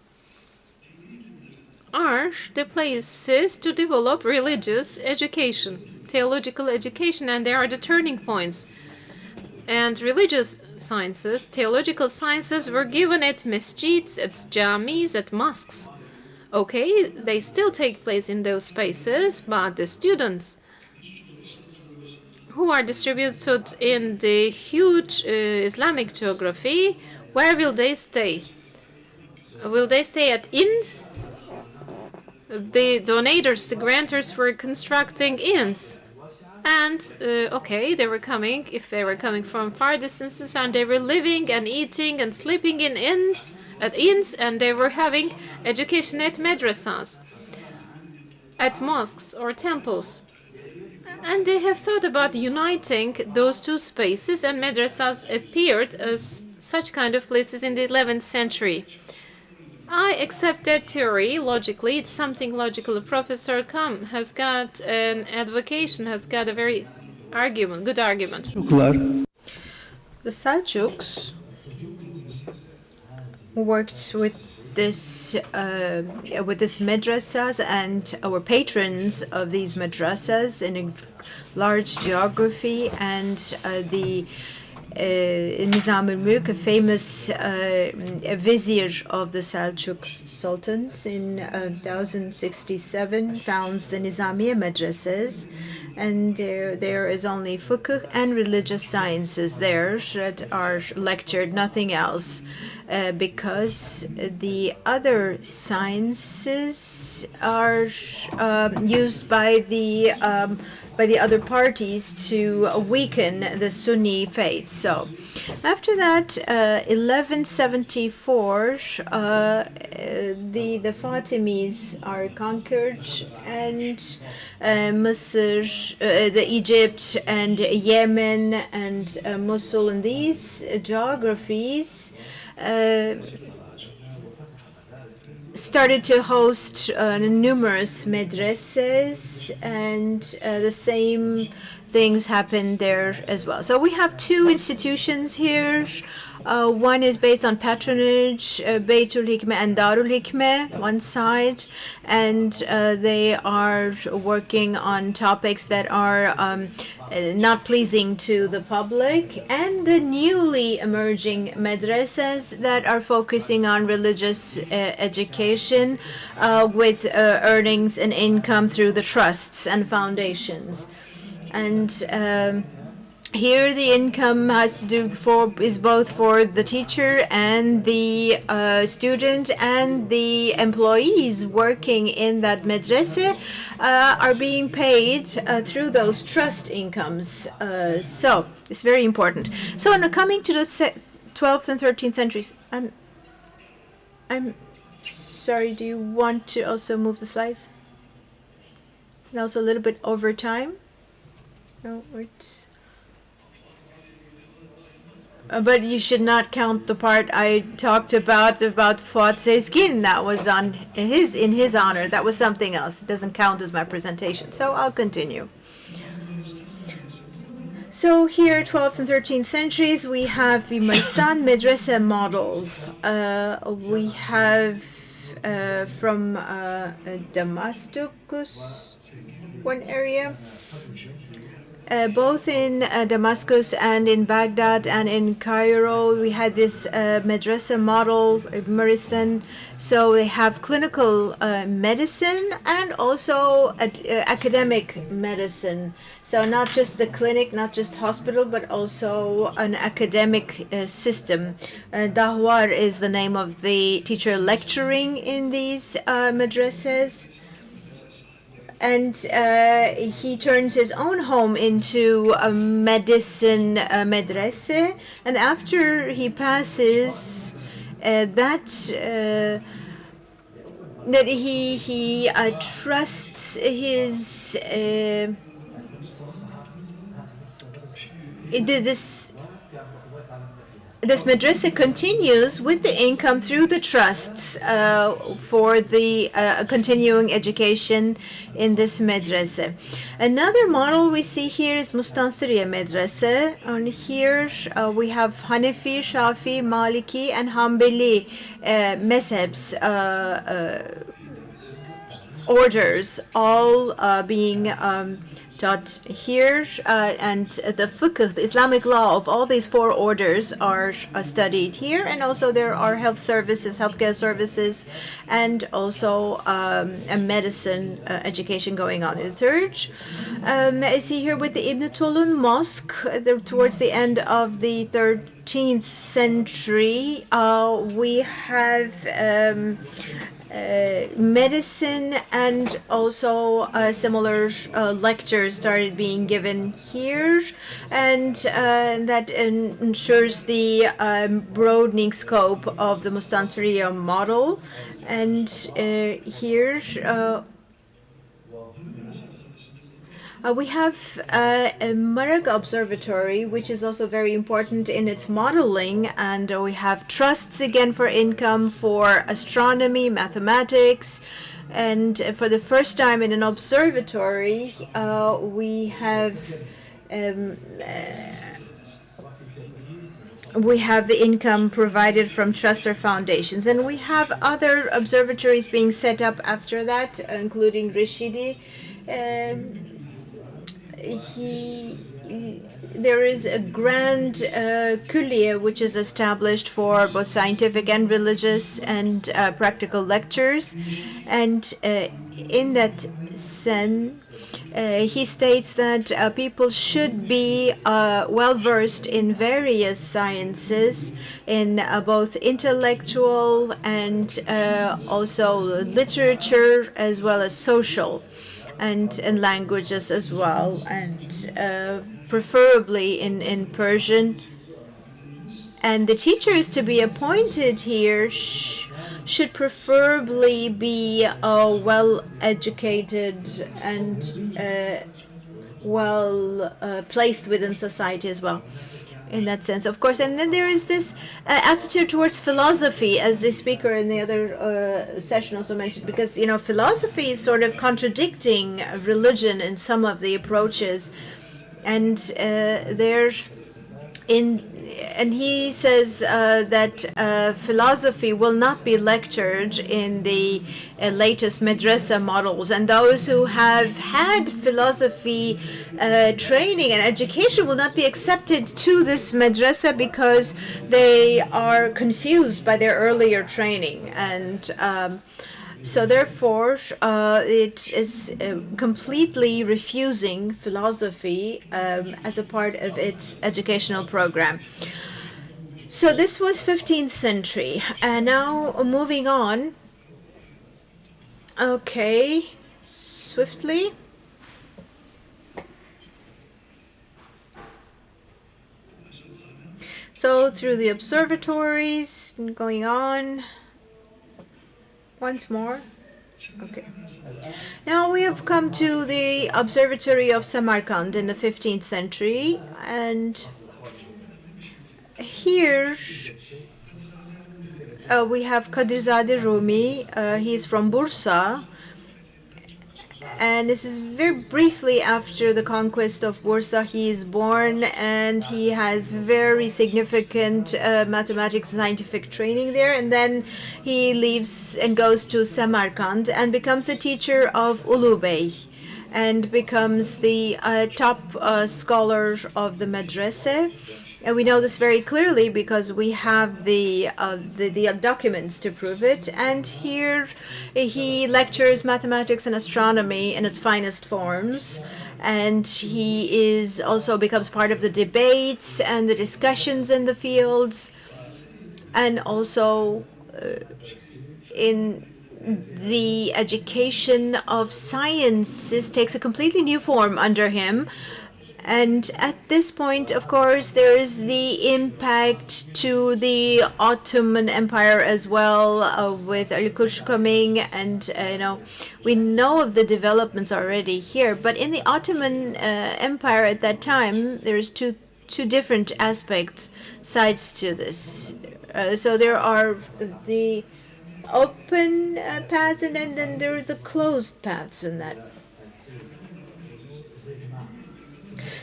are the places to develop religious education, theological education, and they are the turning points. And religious sciences, theological sciences were given at masjids, at jamis, at mosques. Okay, they still take place in those spaces, but the students who are distributed in the huge Islamic geography, where will they stay? Will they stay at inns? The donators, the grantors were constructing inns. And, okay, they were coming, if they were coming from far distances, and they were living and eating and sleeping in inns, and they were having education at madrasas, at mosques or temples. And they have thought about uniting those two spaces, and madrasas appeared as such kind of places in the 11th century. I accept that theory logically. It's something logical. Professor Kam has got an advocation, has got a very good argument. The Seljuks worked with this madrasas and were patrons of these madrasas in a large geography, and the Nizam al-Mulk, a famous vizier of the Seljuk sultans, in 1067 founds the Nizamiya madrasas, and there is only fiqh and religious sciences there that are lectured, nothing else, because the other sciences are used by the other parties to weaken the Sunni faith. So, after that, 1174, the Fatimids are conquered, and Misr, the Egypt, and Yemen, and Mosul, and these geographies started to host numerous madrasas, and the same things happen there as well. So we have two institutions here. One is based on patronage, Beytül Hikme and Darül Hikme, one side, and they are working on topics that are not pleasing to the public, and the newly emerging madrasas that are focusing on religious education with earnings and income through the trusts and foundations. And here the income has to do is both for the teacher and the student, and the employees working in that madrasa are being paid through those trust incomes. So it's very important. So now coming to the 12th and 13th centuries, I'm sorry, do you want to also move the slides? And also a little bit over time? No, it's... but you should not count the part I talked about Fuat Sezgin. That was in his honor. That was something else. It doesn't count as my presentation. So I'll continue. So here, 12th and 13th centuries, we have Bimaristan Medrese model. We have from Damascus, one area. Both in Damascus and in Baghdad and in Cairo, we had this madrasa model, Bimaristan. So they have clinical medicine and also academic medicine. So not just the clinic, not just hospital, but also an academic system. Dahwar is the name of the teacher lecturing in these madrasas. And he turns his own home into a medicine medrese. And after he passes that he trusts his this madrasa continues with the income through the trusts for the continuing education in this madrasa. Another model we see here is Mustansiriye Madrasa. On here we have Hanefi, Shafi, Maliki, and Hanbali mezhebs, orders, all being taught here, and the fiqh, the Islamic law of all these four orders are studied here, and also there are health services, healthcare services, and also a medicine education going on. In the third, I see here with the Ibn Tulun Mosque, towards the end of the 13th century, we have medicine, and also similar lectures started being given here, and that ensures the broadening scope of the Mustansiriya model. And here we have a Marag Observatory, which is also very important in its modeling, and we have trusts again for income for astronomy, mathematics, and for the first time in an observatory we have the income provided from trusts or foundations, and we have other observatories being set up after that, including Rishidi. There is a grand kulliye which is established for both scientific and religious and practical lectures, and in that sense he states that people should be well versed in various sciences, in both intellectual and also literature, as well as social and languages as well, and preferably in Persian. And the teachers to be appointed here should preferably be well educated and well placed within society as well, in that sense, of course. And then there is this attitude towards philosophy, as the speaker in the other session also mentioned, because, you know, philosophy is sort of contradicting religion in some of the approaches. and and he says that philosophy will not be lectured in the latest madrasa models, and those who have had philosophy training and education will not be accepted to this madrasa because they are confused by their earlier training. And so therefore, it is completely refusing philosophy as a part of its educational program. So this was 15th century. And now moving on. Okay, swiftly. So through the observatories, going on. Once more. Okay. Now we have come to the Observatory of Samarkand in the 15th century, and here we have Kadirzade Rumi. He's from Bursa, and this is very briefly after the conquest of Bursa. He is born, and he has very significant mathematics scientific training there, and then he leaves and goes to Samarkand and becomes the teacher of Ulu Bey, and becomes the top scholar of the madrasa. And we know this very clearly because we have the documents to prove it. And here he lectures mathematics and astronomy in its finest forms. And he is also becomes part of the debates and the discussions in the fields. And also in the education of sciences takes a completely new form under him. And at this point, of course, there is the impact to the Ottoman Empire as well, with Ali Kush coming, and we know of the developments already here. But in the Ottoman Empire at that time, there's two different aspects, sides to this. So there are the open paths, and then there are the closed paths in that.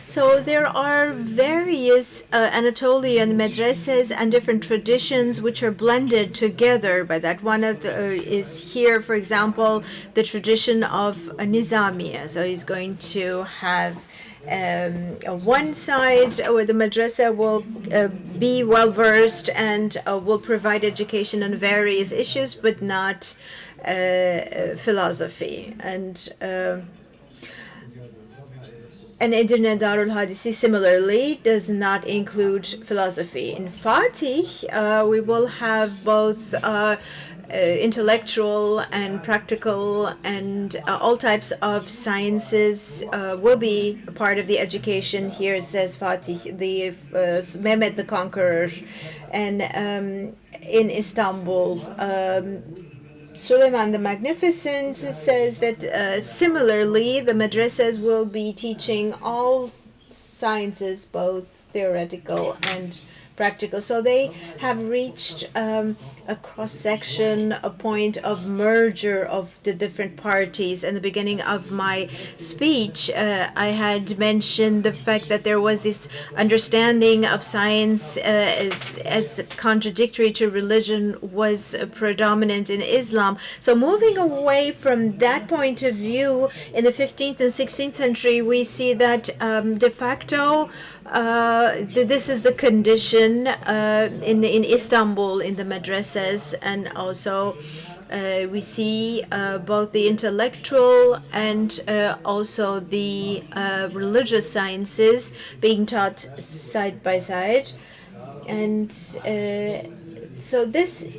So there are various Anatolian madrasas and different traditions which are blended together by that. One of is here, for example, the tradition of Nizamiya. So he's going to have one side where the madrasa will be well versed and will provide education on various issues, but not philosophy. And Edirne Darul Hadisi similarly does not include philosophy. In Fatih, we will have both intellectual and practical, and all types of sciences will be a part of the education. Here it says Fatih, the Mehmet the Conqueror, and in Istanbul, Suleiman the Magnificent says that similarly the madrasas will be teaching all sciences, both theoretical and practical. So they have reached a cross-section, a point of merger of the different parties. In the beginning of my speech, I had mentioned the fact that there was this understanding of science as contradictory to religion was predominant in Islam. So moving away from that point of view, in the 15th and 16th century, we see that de facto this is the condition in Istanbul in the madrasas, and also we see both the intellectual and also the religious sciences being taught side by side. And so this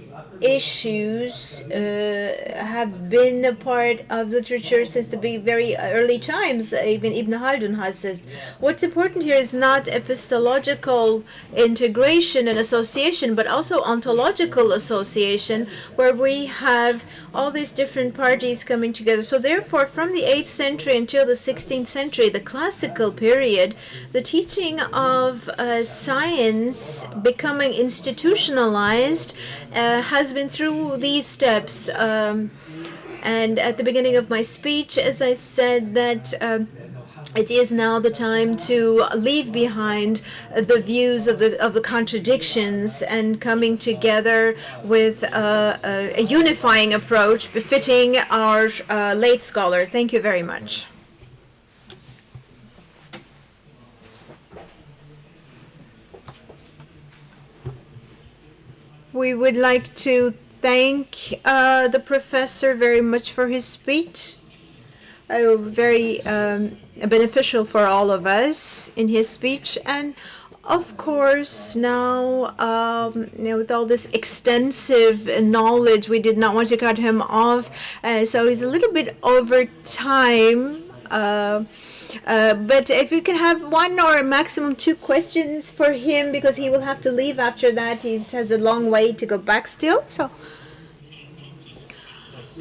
issues have been a part of literature since the very early times. Even Ibn Haldun has said what's important here is not epistemological integration and association, but also ontological association, where we have all these different parties coming together. So therefore, from the 8th century until the 16th century, the classical period, the teaching of science becoming institutionalized has been through these steps. And at the beginning of my speech, as I said, that it is now the time to leave behind the views of the contradictions and coming together with a unifying approach befitting our late scholar. Thank you very much. We would like to thank the professor very much for his speech. Very beneficial for all of us in his speech. And of course, now, with all this extensive knowledge, we did not want to cut him off. So he's a little bit over time. But if you can have one or maximum two questions for him, because he will have to leave after that. He has a long way to go back still. So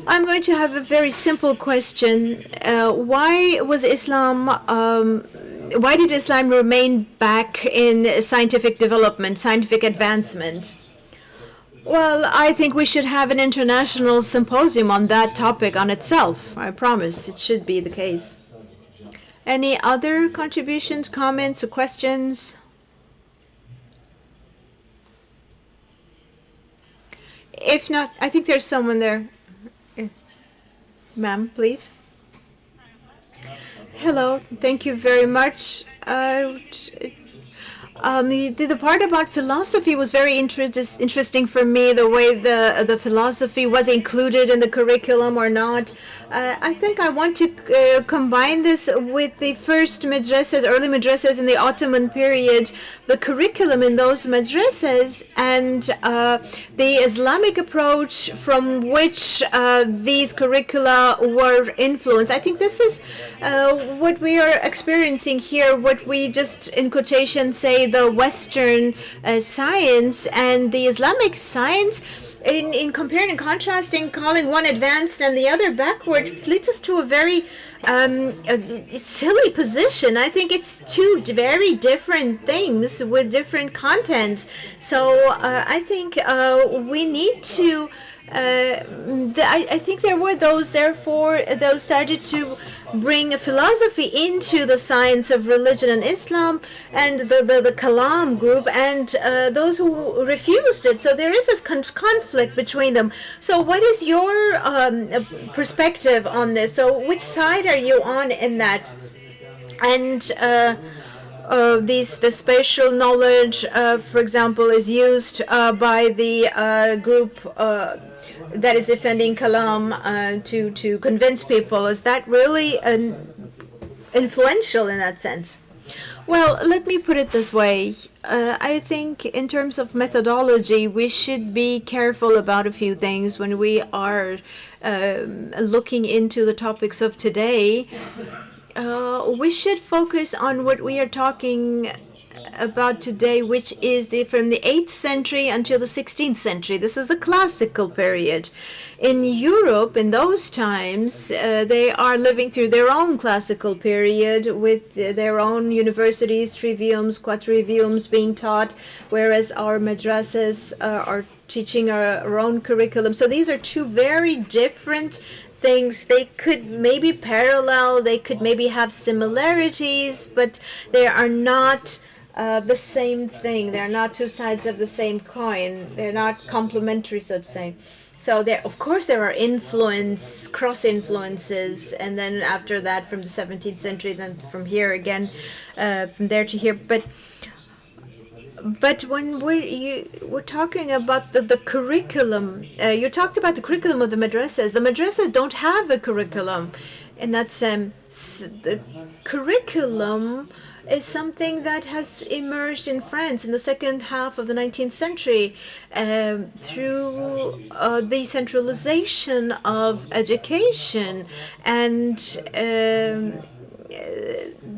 I'm going to have a very simple question. Why did Islam remain back in scientific development, scientific advancement? Well, I think we should have an international symposium on that topic on itself. I promise it should be the case. Any other contributions, comments, or questions? If not, I think there's someone there. Ma'am, please. Hello, thank you very much. The part about philosophy was very interesting for me, the way the philosophy was included in the curriculum or not. I think I want to combine this with the first madrasas, early madrasas in the Ottoman period, the curriculum in those madrasas, and the Islamic approach from which these curricula were influenced. I think this is what we are experiencing here, what we just in quotation say the Western science and the Islamic science. In comparing and contrasting, calling one advanced and the other backward leads us to a very silly position. I think it's two very different things with different contents. So I think we need to. I think there were those, therefore, those started to bring philosophy into the science of religion and Islam, and the Kalam group, and those who refused it. So there is this conflict between them. So what is your perspective on this? So which side are you on in that? And the spatial knowledge, for example, is used by the group that is defending Kalam to convince people. Is that really influential in that sense? Well, let me put it this way. I think in terms of methodology, we should be careful about a few things when we are looking into the topics of today. We should focus on what we are talking about today, which is from the 8th century until the 16th century. This is the classical period. In Europe, in those times, they are living through their own classical period with their own universities, triviums, quadriviums being taught, whereas our madrasas are teaching our own curriculum. So these are two very different things. They could maybe parallel, they could maybe have similarities, but they are not the same thing. They're not two sides of the same coin. They're not complementary, so to say. So there, of course, there are cross influences, and then after that, from the 17th century, then from here again, from there to here. But when we're talking about the curriculum, you talked about the curriculum of the madrasas. The madrasas don't have a curriculum. In that sense, the curriculum is something that has emerged in France in the second half of the 19th century through the centralization of education and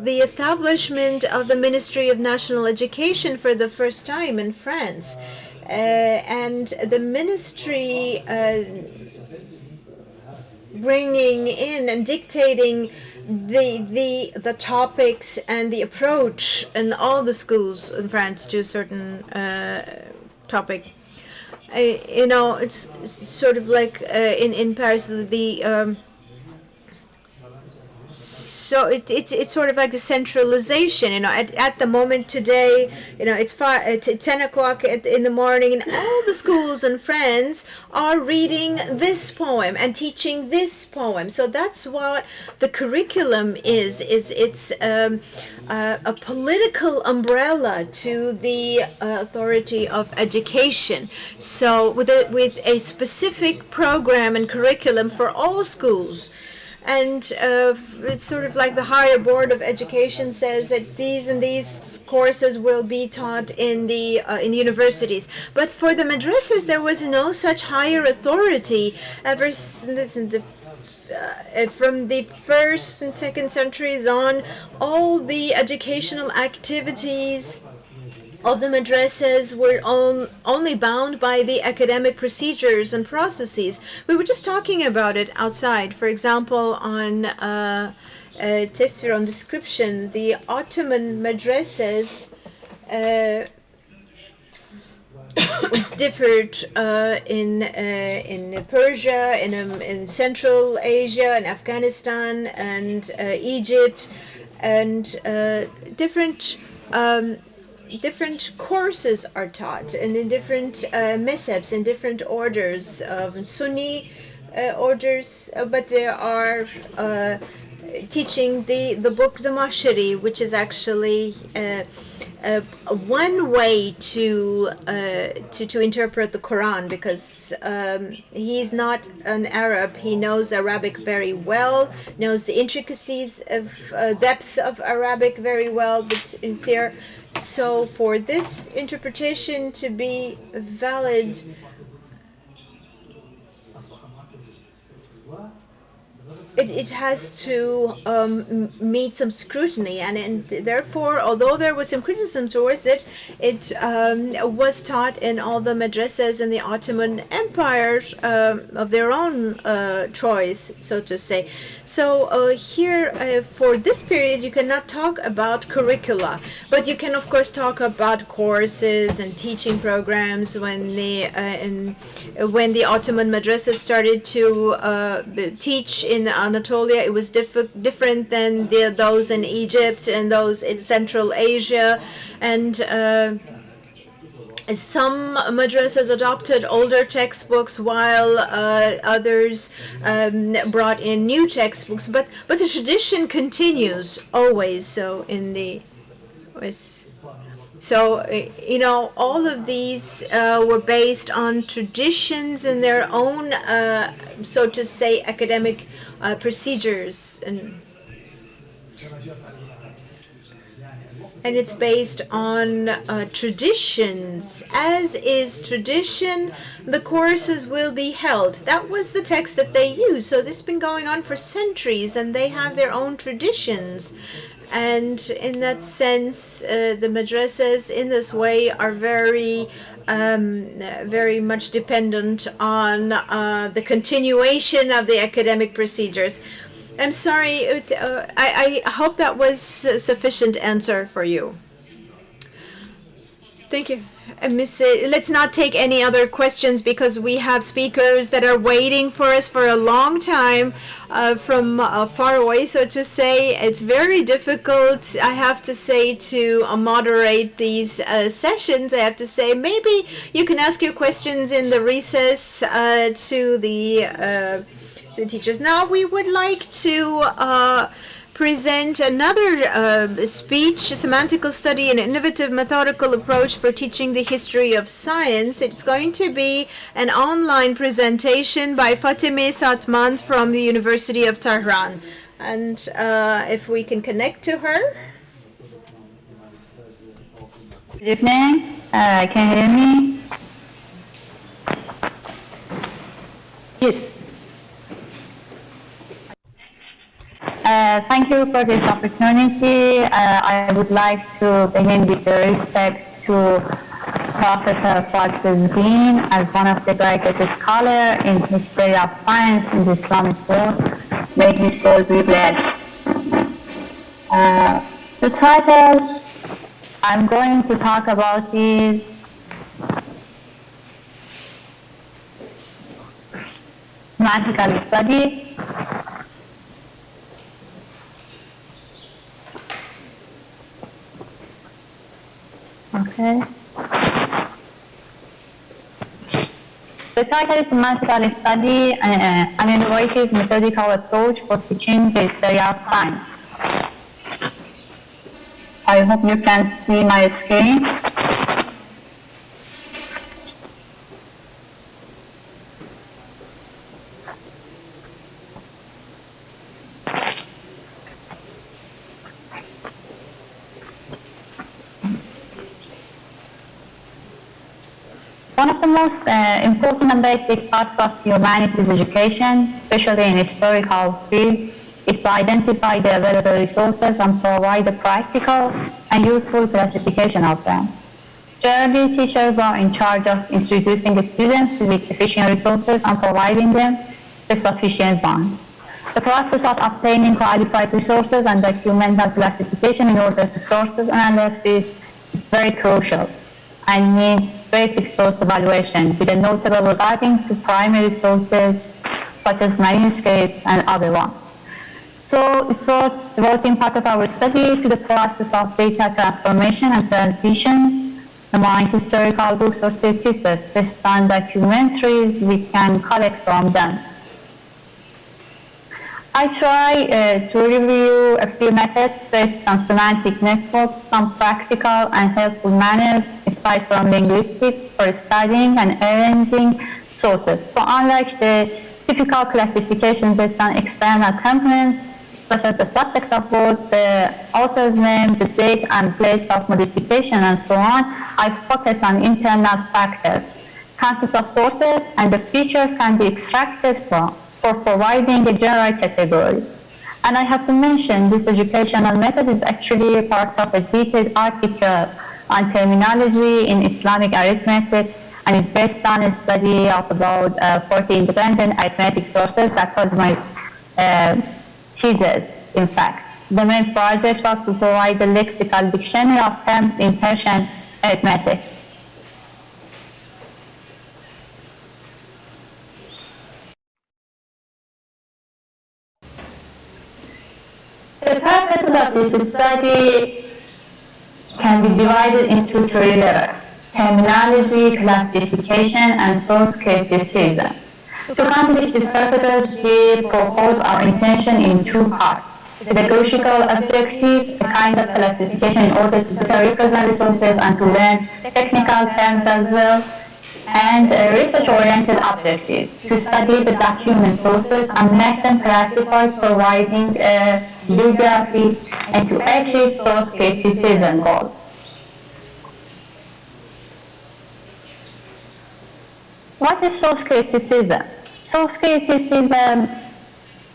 the establishment of the Ministry of National Education for the first time in France. And the ministry bringing in and dictating the topics and the approach in all the schools in France to a certain topic. It's sort of like in Paris, the so it's sort of like a centralization. At the moment today, it's 10 o'clock in the morning, and all the schools and friends are reading this poem and teaching this poem. So that's what the curriculum is. It's a political umbrella to the authority of education. So with a specific program and curriculum for all schools. And it's sort of like the higher board of education says that these and these courses will be taught in the universities. But for the madrasas, there was no such higher authority ever since from the 1st and 2nd centuries on. All the educational activities of the madrasas were only bound by the academic procedures and processes. We were just talking about it outside. For example, on Tesfir, on description, the Ottoman madrasas differed in Persia, in Central Asia, in Afghanistan, and Egypt, and different courses are taught, and in different mezhebs, in different orders of Sunni orders, but there are teaching the book Zamashiri, which is actually one way to interpret the Quran, because he's not an Arab. He knows Arabic very well, knows the intricacies of depths of Arabic very well, but sincere. So for this interpretation to be valid, it has to meet some scrutiny, and therefore, although there was some criticism towards it, it was taught in all the madrasas in the Ottoman Empire of their own choice, so to say. So here, for this period, you cannot talk about curricula, but you can, of course, talk about courses and teaching programs. When the Ottoman madrasas started to teach in Anatolia, it was different than those in Egypt and those in Central Asia, and some madrasas adopted older textbooks, while others brought in new textbooks. But the tradition continues always. So all of these were based on traditions and their own, so to say, academic procedures, and it's based on traditions. As is tradition, the courses will be held. That was the text that they used. So this has been going on for centuries, and they have their own traditions. And in that sense, the madrasas in this way are very much dependent on the continuation of the academic procedures. I'm sorry, I hope that was a sufficient answer for you. Thank you. Let's not take any other questions, because we have speakers that are waiting for us for a long time from far away, so to say. It's very difficult, I have to say, to moderate these sessions. I have to say, maybe you can ask your questions in the recess to the teachers. Now we would like to present another speech, Semantical Study, an Innovative Methodical Approach for Teaching the History of Science. It's going to be an online presentation by Fatime Satmand from the University of Tehran. And if we can connect to her. Good evening. Can you hear me? Yes. Thank you for this opportunity. I would like to begin with the respect to Professor Fuat Sezgin as one of the greatest scholars in history of science in the Islamic world. May his soul be blessed. The title I'm going to talk about is Semantical Study. Okay. The title is Methodological Study, an innovative methodical approach for teaching the history of science. I hope you can see my screen. One of the most important and basic parts of humanities education, especially in historical field, is to identify the available resources and provide a practical and useful classification of them. Generally, teachers are in charge of introducing the students with efficient resources and providing them the sufficient ones. The process of obtaining qualified resources and documental classification in order to sources analysis is very crucial and needs basic source evaluation with a notable regarding to primary sources such as manuscripts and other ones. So it's worth devoting part of our study to the process of data transformation and transition among historical books or treatises based on documentaries we can collect from them. I try to review a few methods based on semantic networks, some practical and helpful manners aside from linguistics for studying and arranging sources. So unlike the typical classification based on external components, such as the subject of work, the author's name, the date and place of modification, and so on, I focus on internal factors. Concepts of sources and the features can be extracted from for providing a general category. And I have to mention this educational method is actually part of a detailed article on terminology in Islamic arithmetic and is based on a study of about 40 independent arithmetic sources. That was my thesis, in fact. The main project was to provide a lexical dictionary of terms in Persian arithmetic. The purpose of this study can be divided into three levels: terminology, classification, and source criticism. To accomplish these purposes, we propose our intention in two parts: pedagogical objectives, a kind of classification in order to better represent resources and to learn technical terms as well, and research-oriented objectives, to study the document sources and make them classified, providing bibliography, and to achieve source criticism goals. What is source criticism? Source criticism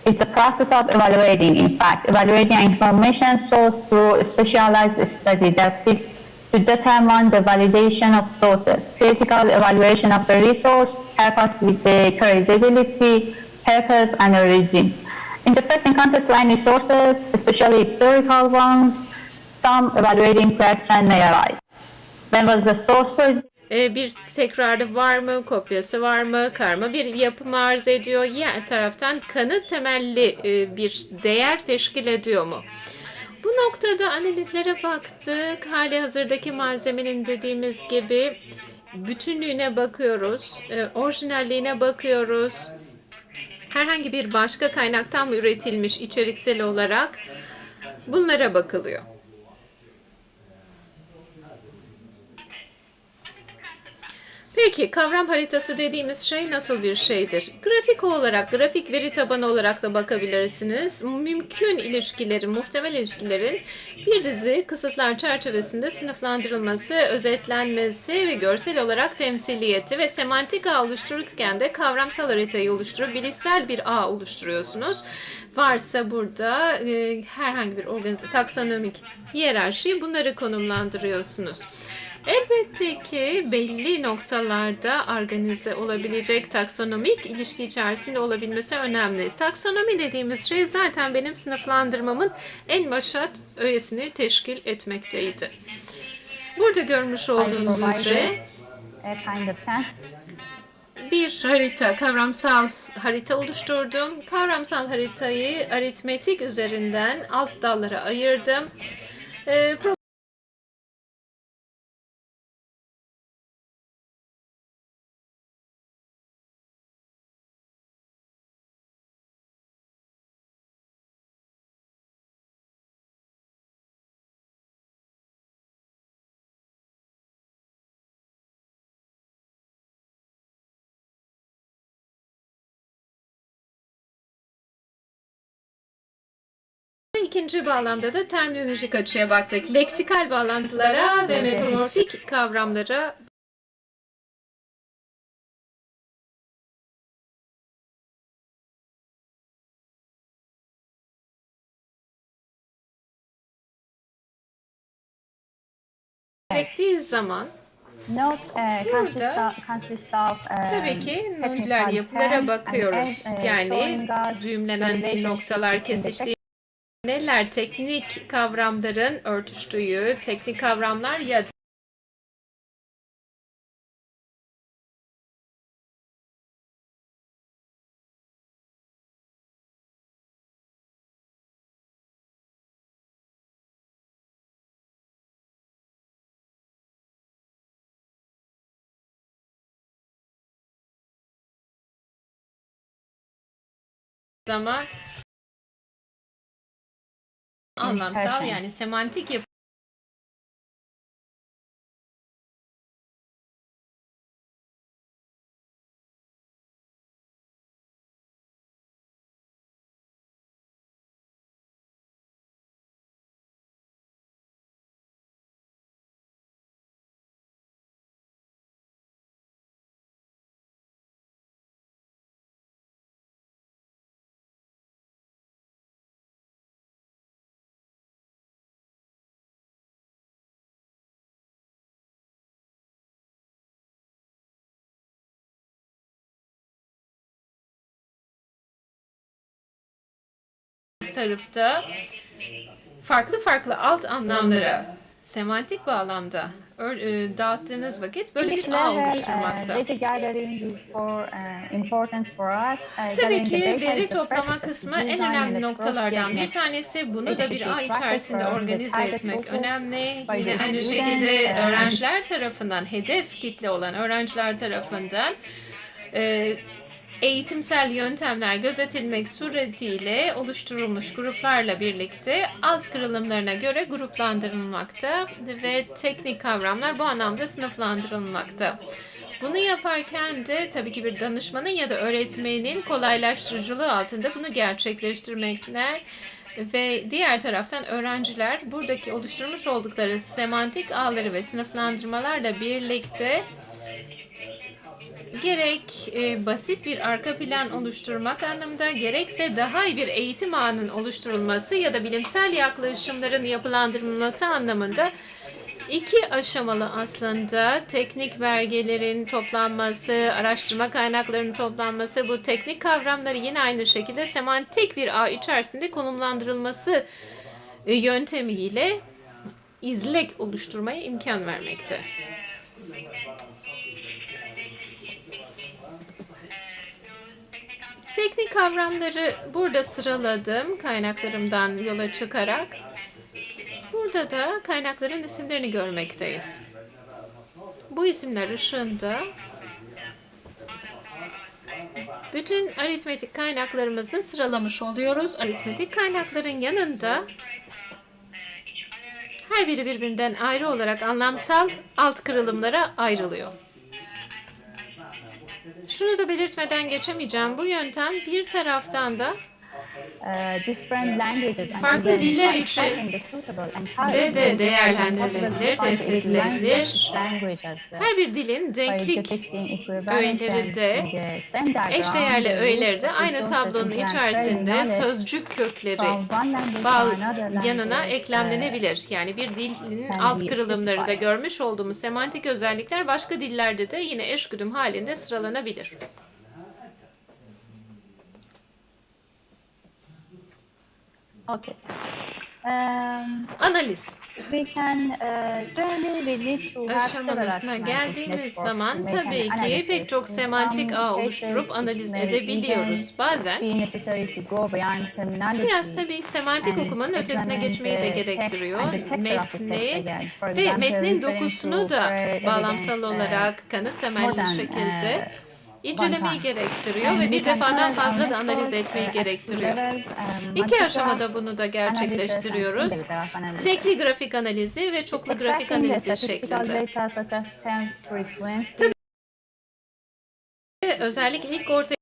is the process of evaluating, in fact, evaluating information source through a specialized study that seeks to determine the validation of sources, critical evaluation of the resource, help us with the credibility, purpose, and origin. In the first encounter to any sources, especially historical ones, some evaluating questions may arise. When was the source for Bir tekrarı var mı, kopyası var mı, karma bir yapı arz ediyor, diğer taraftan kanıt temelli bir değer teşkil ediyor mu? Bu noktada analizlere baktık. Hali hazırdaki malzemenin dediğimiz gibi bütünlüğüne bakıyoruz, orijinalliğine bakıyoruz. Herhangi bir başka kaynaktan mı üretilmiş içeriksel olarak bunlara bakılıyor. Peki kavram haritası dediğimiz şey nasıl bir şeydir? Grafik olarak, grafik veri tabanı olarak da bakabilirsiniz. Mümkün ilişkilerin, muhtemel ilişkilerin bir dizi kısıtlar çerçevesinde sınıflandırılması, özetlenmesi ve görsel olarak temsiliyeti ve semantik ağ oluştururken de kavramsal haritayı oluşturup bilişsel bir ağ oluşturuyorsunuz. Varsa burada herhangi bir taksonomik hiyerarşi bunları konumlandırıyorsunuz. Elbette ki belli noktalarda organize olabilecek taksonomik ilişki içerisinde olabilmesi önemli. Taksonomi dediğimiz şey zaten benim sınıflandırmamın en başat öğesini teşkil etmekteydi. Burada görmüş olduğunuz üzere bir harita, kavramsal harita oluşturdum. Kavramsal haritayı aritmetik üzerinden alt dallara ayırdım. İkinci bağlamda da terminolojik açıya baktık. Leksikal bağlantılara ve metamorfik kavramlara gerektiği zaman burada tabii ki nodüler yapılara bakıyoruz. Yani düğümlenen noktalar, kesiştiği neler, teknik kavramların örtüştüğü, teknik kavramlar ya da zaman anlamsal yani semantik yapı aktarıp farklı farklı alt anlamlara semantik bağlamda dağıttığınız vakit böyle bir ağ oluşturmakta. Tabii ki veri toplama kısmı en önemli noktalardan bir tanesi. Bunu da bir ağ içerisinde organize etmek önemli. Yine aynı şekilde öğrenciler tarafından, hedef kitle olan öğrenciler tarafından eğitimsel yöntemler gözetilmek suretiyle oluşturulmuş gruplarla birlikte alt kırılımlarına göre gruplandırılmakta ve teknik kavramlar bu anlamda sınıflandırılmakta. Bunu yaparken de tabii ki bir danışmanın ya da öğretmenin kolaylaştırıcılığı altında bunu gerçekleştirmekler ve diğer taraftan öğrenciler buradaki oluşturmuş oldukları semantik ağları ve sınıflandırmalarla birlikte gerek basit bir arka plan oluşturmak anlamında, gerekse daha iyi bir eğitim ağının oluşturulması ya da bilimsel yaklaşımların yapılandırılması anlamında iki aşamalı aslında teknik belgelerin toplanması, araştırma kaynaklarının toplanması, bu teknik kavramları yine aynı şekilde semantik bir ağ içerisinde konumlandırılması yöntemiyle izlek oluşturmaya imkan vermekte. Teknik kavramları burada sıraladım kaynaklarımdan yola çıkarak. Burada da kaynakların isimlerini görmekteyiz. Bu isimler ışığında bütün aritmetik kaynaklarımızı sıralamış oluyoruz. Aritmetik kaynakların yanında her biri birbirinden ayrı olarak anlamsal alt kırılımlara ayrılıyor. Şunu da belirtmeden geçemeyeceğim. Bu yöntem bir taraftan da farklı diller için de değerlendirilebilir, test edilebilir. Her bir dilin denklik öğeleri de, eşdeğerli öğeleri de aynı tablonun içerisinde sözcük kökleri yanına eklemlenebilir. Yani bir dilin alt kırılımları da görmüş olduğumuz semantik özellikler başka dillerde de yine eşgüdüm halinde sıralanabilir. Okay. Analiz aşamasına aşamasına geldiğimiz zaman tabii ki pek çok semantik ağ oluşturup analiz edebiliyoruz. Bazen biraz tabii semantik okumanın ötesine geçmeyi de gerektiriyor. Metni ve metnin dokusunu da bağlamsal olarak kanıt temelli şekilde incelemeyi gerektiriyor ve bir defadan fazla da analiz etmeyi gerektiriyor. İki aşamada bunu da gerçekleştiriyoruz. Tekli grafik analizi ve çoklu grafik analizi şeklinde. Tabii özellikle ilk ortaya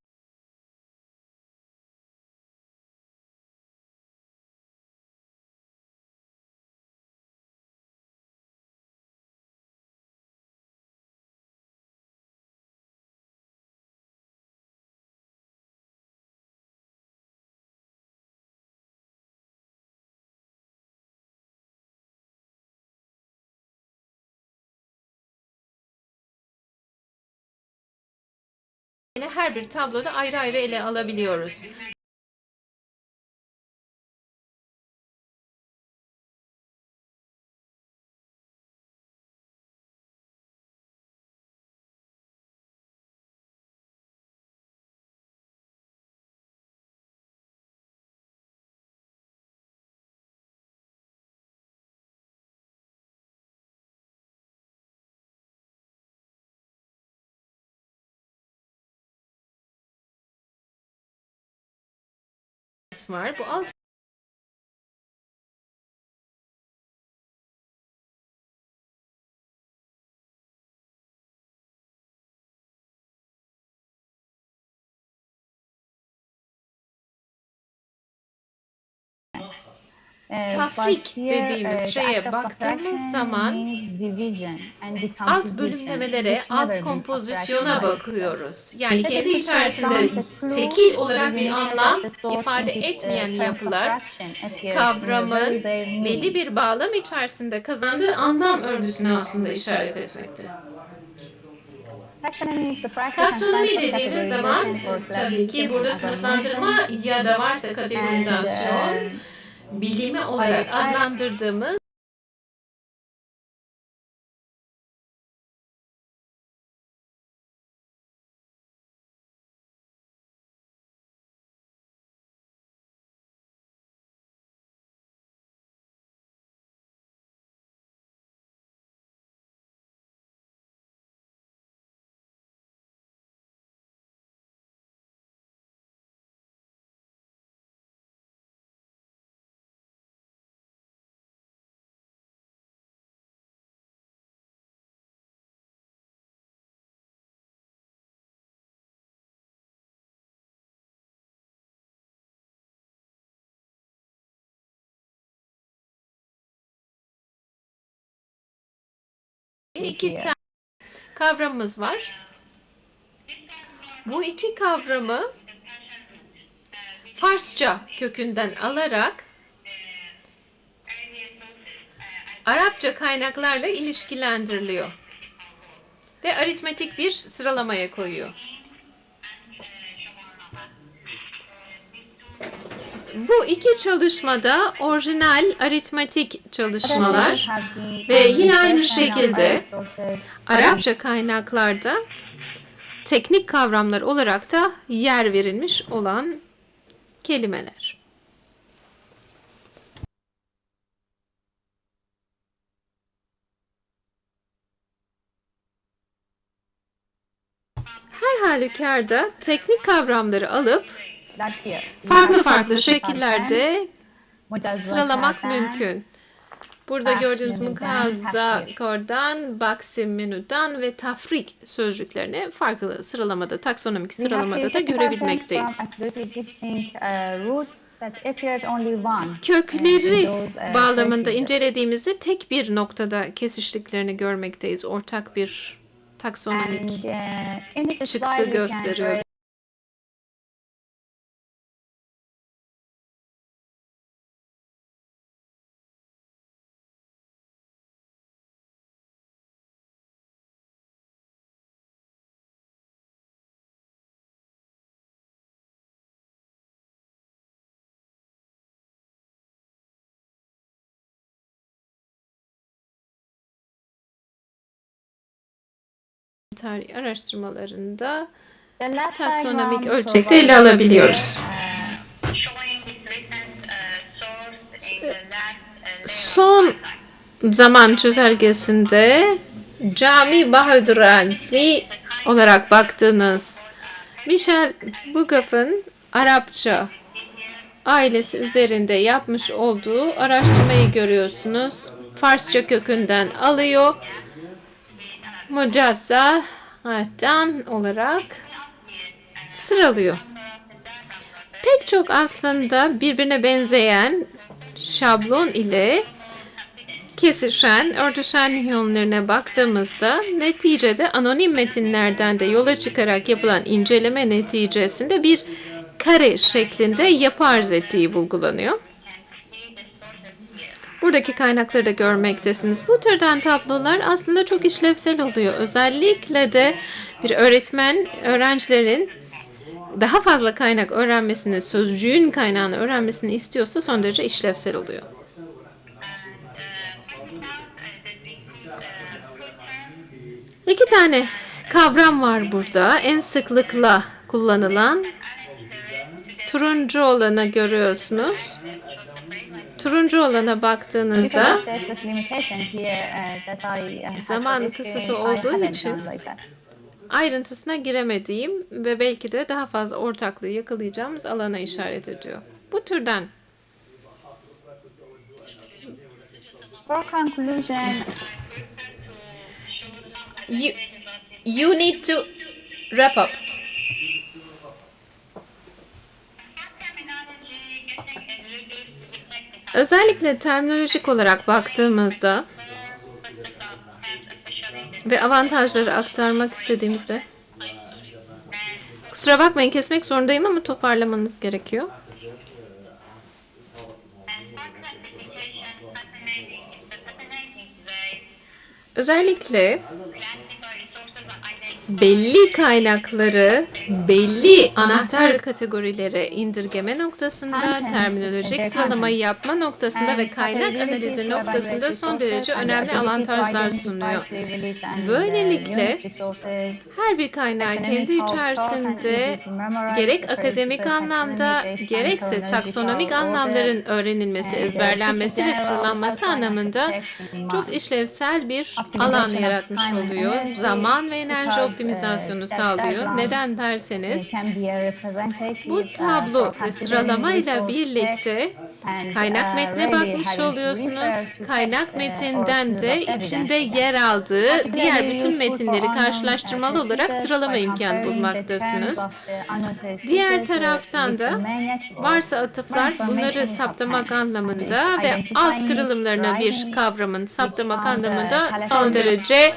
her bir tabloda ayrı ayrı ele alabiliyoruz. Var. Bu alt tafrik dediğimiz şeye baktığımız zaman alt bölümlemelere, alt kompozisyona bakıyoruz. Yani kendi içerisinde tekil olarak bir anlam ifade etmeyen yapılar, kavramın belli bir bağlam içerisinde kazandığı anlam örgüsüne aslında işaret etmekte. Taksonomi dediğimiz zaman tabii ki burada sınıflandırma ya da varsa kategorizasyon, bilimi olarak adlandırdığımız iki tane kavramımız var. Bu iki kavramı Farsça kökünden alarak Arapça kaynaklarla ilişkilendiriliyor ve aritmetik bir sıralamaya koyuyor. Bu iki çalışmada orijinal aritmetik çalışmalar ve yine aynı şekilde Arapça kaynaklarda teknik kavramlar olarak da yer verilmiş olan kelimeler. Her halükarda teknik kavramları alıp farklı farklı şekillerde sıralamak mümkün. Burada gördüğünüz mukaza kordan, baksim menüden ve tafrik sözcüklerini farklı sıralamada, taksonomik sıralamada da görebilmekteyiz. Kökleri bağlamında incelediğimizde tek bir noktada kesiştiklerini görmekteyiz. Ortak bir taksonomik çıktı gösteriyor. Tarih araştırmalarında taksonomik ölçekte ele alabiliyoruz. Son zaman çözelgesinde Cami Bahadurazi olarak baktığınız Michel Bougaff'ın Arapça ailesi üzerinde yapmış olduğu araştırmayı görüyorsunuz. Farsça kökünden alıyor. Mucazza olarak sıralıyor. Pek çok aslında birbirine benzeyen şablon ile kesişen, örtüşen yönlerine baktığımızda neticede anonim metinlerden de yola çıkarak yapılan inceleme neticesinde bir kare şeklinde yapı arz ettiği bulgulanıyor. Buradaki kaynakları da görmektesiniz. Bu türden tablolar aslında çok işlevsel oluyor. Özellikle de bir öğretmen öğrencilerin daha fazla kaynak öğrenmesini, sözcüğün kaynağını öğrenmesini istiyorsa son derece işlevsel oluyor. İki tane kavram var burada. En sıklıkla kullanılan turuncu olanı görüyorsunuz. Turuncu olana baktığınızda zaman kısıtı olduğu için ayrıntısına giremediğim ve belki de daha fazla ortaklığı yakalayacağımız alana işaret ediyor. Bu türden For conclusion, you need to wrap up. Özellikle terminolojik olarak baktığımızda ve avantajları aktarmak istediğimizde, kusura bakmayın kesmek zorundayım ama toparlamanız gerekiyor. Özellikle belli kaynakları belli anahtar kategorilere indirgeme noktasında, terminolojik sıralamayı yapma noktasında ve kaynak analizi noktasında son derece önemli avantajlar sunuyor. Böylelikle her bir kaynağı kendi içerisinde gerek akademik anlamda gerekse taksonomik anlamların öğrenilmesi, ezberlenmesi ve sıralanması anlamında çok işlevsel bir alan yaratmış oluyor. Zaman ve enerji optimizasyonu sağlıyor. Neden derseniz bu tablo ve sıralamayla birlikte kaynak metne bakmış oluyorsunuz. Kaynak metinden de içinde yer aldığı diğer bütün metinleri karşılaştırmalı olarak sıralama imkanı bulmaktasınız. Diğer taraftan da varsa atıflar bunları saptamak anlamında ve alt kırılımlarına bir kavramın saptamak anlamında son derece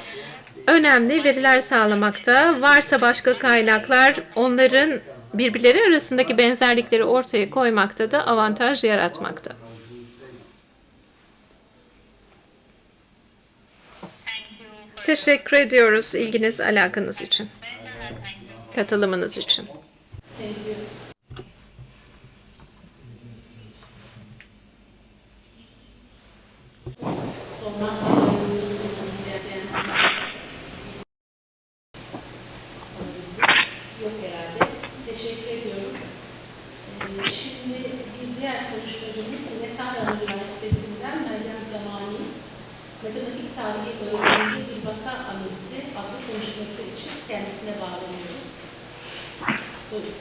önemli veriler sağlamakta. Varsa başka kaynaklar onların birbirleri arasındaki benzerlikleri ortaya koymakta da avantaj yaratmakta. Teşekkür ediyoruz ilginiz, alakanız için, katılımınız için. Yok herhalde. Teşekkür ediyorum. Şimdi bir diğer konuşmacımız Üniversitesi'nden Meryem Zamani, matematik tarihi öğrendiği bir vaka analizi adlı konuşması için kendisine bağlanıyoruz. Buyurun.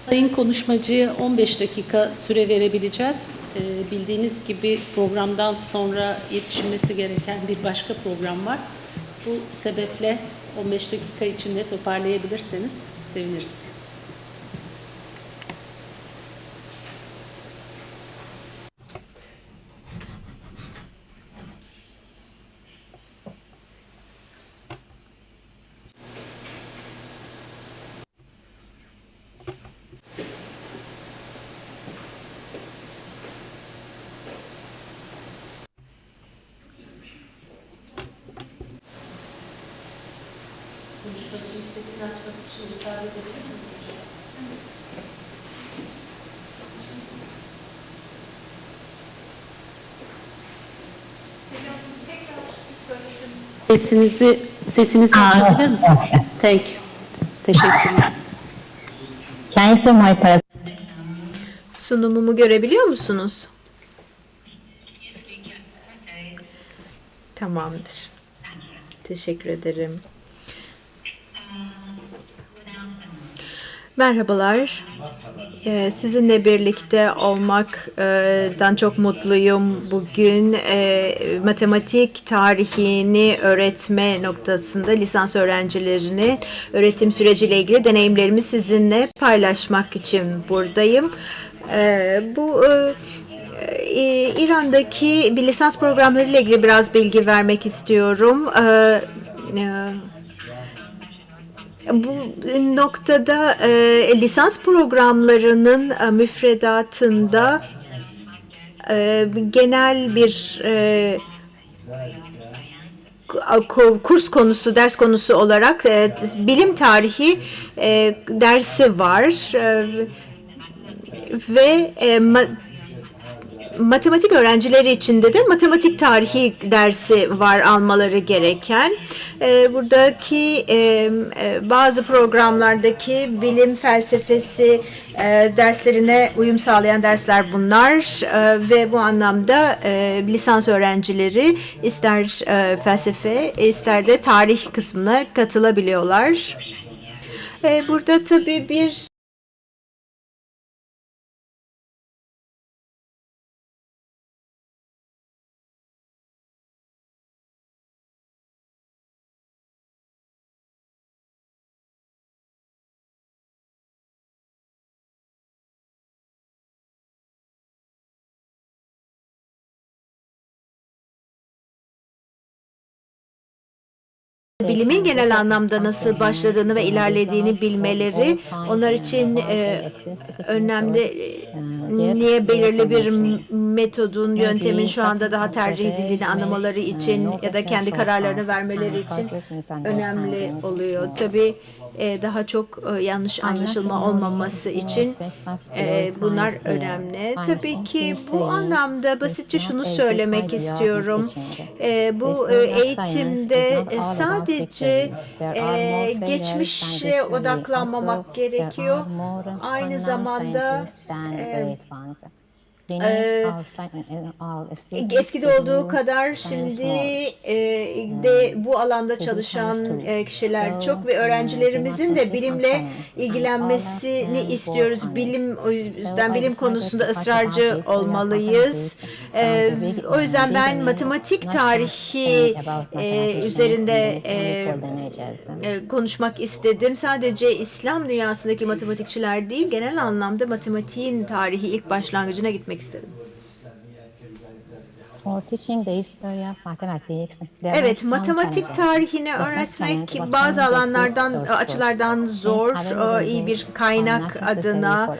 Sayın konuşmacıya 15 dakika süre verebileceğiz. Bildiğiniz gibi programdan sonra yetişilmesi gereken bir başka program var. Bu sebeple 15 dakika içinde toparlayabilirseniz seviniriz. Konuşmacının sesini açması için müsaade edebilir misiniz? Sesinizi açabilir misiniz? Thank you. Teşekkürler. can you see my presentation? Sunumumu görebiliyor musunuz? Tamamdır. Teşekkür ederim. Merhabalar. Sizinle birlikte olmaktan çok mutluyum bugün. Matematik tarihini öğretme noktasında lisans öğrencilerine öğretim süreciyle ilgili deneyimlerimi sizinle paylaşmak için buradayım. Bu İran'daki bir lisans programlarıyla ilgili biraz bilgi vermek istiyorum. Bu noktada lisans programlarının müfredatında genel bir kurs konusu, ders konusu olarak bilim tarihi dersi var ve matematik öğrencileri için de matematik tarihi dersi var almaları gereken. Buradaki bazı programlardaki bilim felsefesi derslerine uyum sağlayan dersler bunlar ve bu anlamda lisans öğrencileri ister felsefe ister de tarih kısmına katılabiliyorlar. Burada tabii bir bilimin genel anlamda nasıl başladığını ve ilerlediğini bilmeleri onlar için önemli. Niye belirli bir metodun, yöntemin şu anda daha tercih edildiğini anlamaları için ya da kendi kararlarını vermeleri için önemli oluyor. Tabii daha çok yanlış anlaşılma olmaması için bunlar önemli. Tabii ki bu anlamda basitçe şunu söylemek istiyorum. Bu eğitimde sadece geçmişe odaklanmamak gerekiyor. Aynı zamanda eskide olduğu kadar şimdi de bu alanda çalışan kişiler çok ve öğrencilerimizin de bilimle ilgilenmesini istiyoruz. O yüzden bilim konusunda ısrarcı olmalıyız. O yüzden ben matematik tarihi üzerinde konuşmak istedim. Sadece İslam dünyasındaki matematikçiler değil, genel anlamda matematiğin tarihi ilk başlangıcına gitmek istedim. Evet, matematik tarihini öğretmek bazı açılardan zor, iyi bir kaynak adına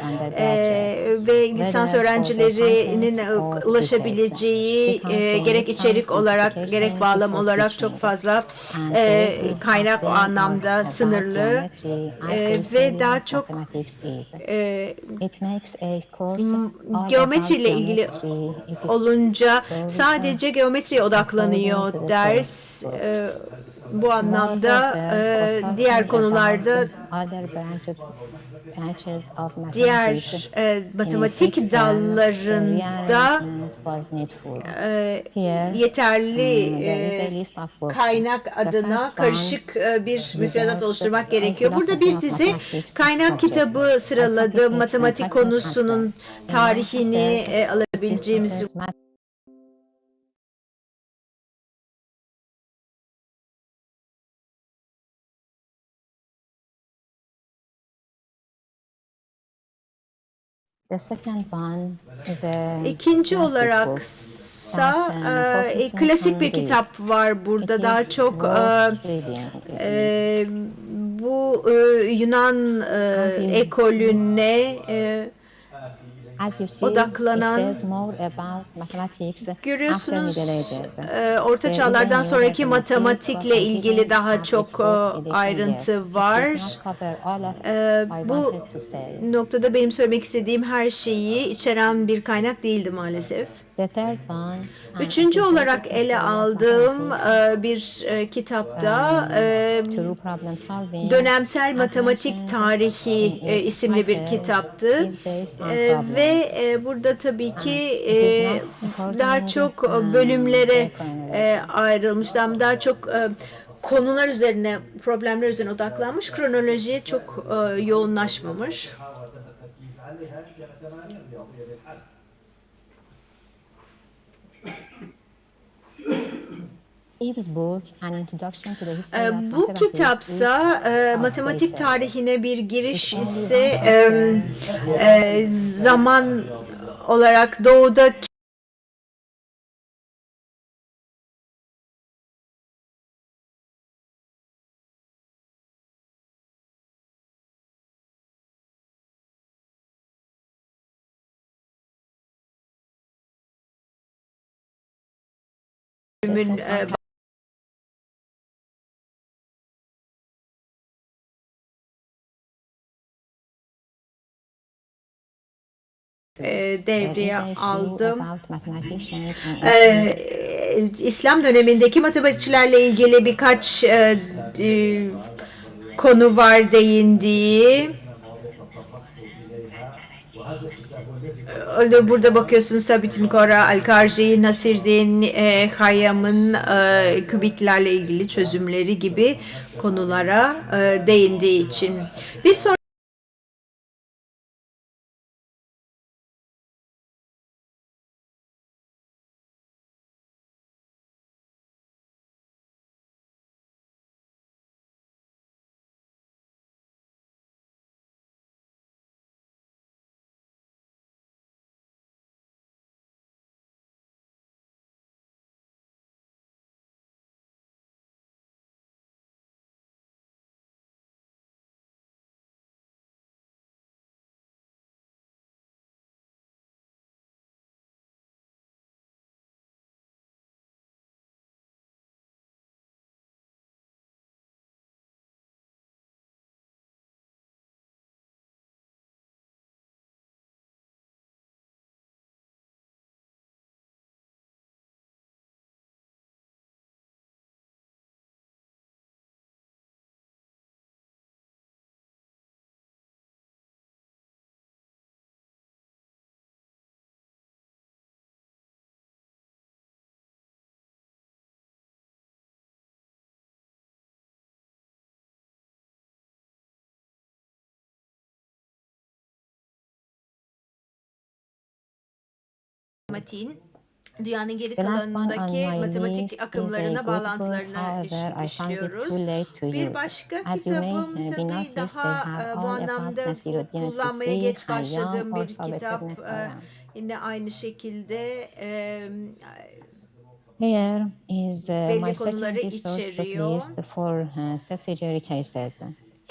ve lisans öğrencilerinin ulaşabileceği gerek içerik olarak gerek bağlam olarak çok fazla kaynak o anlamda sınırlı ve daha çok geometriyle ilgili olunca sadece geometriye odaklanıyor ders. Bu anlamda diğer konularda diğer matematik dallarında yeterli kaynak adına karışık bir müfredat oluşturmak gerekiyor. Burada bir dizi kaynak kitabı sıraladım. Matematik konusunun tarihini alabileceğimiz. İkinci olaraksa klasik bir kitap var burada. Daha çok bu Yunan ekolüne odaklanan, görüyorsunuz orta çağlardan sonraki matematikle ilgili daha çok ayrıntı var. Bu noktada benim söylemek istediğim her şeyi içeren bir kaynak değildi maalesef. Üçüncü olarak ele aldığım bir kitapta Dönemsel Matematik Tarihi isimli bir kitaptı ve burada tabii ki daha çok bölümlere ayrılmıştım. Daha çok konular üzerine, problemler üzerine odaklanmış, kronolojiye çok yoğunlaşmamış. Bu kitapsa matematik tarihine bir giriş ise zaman olarak doğuda devreye aldım. İslam dönemindeki matematikçilerle ilgili birkaç konu var değindiği. Burada bakıyorsunuz tabii Timkora, Al-Karci, Nasirdin, Hayyam'ın kübitlerle ilgili çözümleri gibi konulara değindiği için. Bir sonraki matematiğin dünyanın geri kalanındaki matematik akımlarına bağlantılarını işliyoruz. Bir başka kitabım tabii daha bu anlamda kullanmaya geç başladığım bir kitap. Yine aynı şekilde Here is belli my konuları second resource book içeriyor. list for subsidiary cases.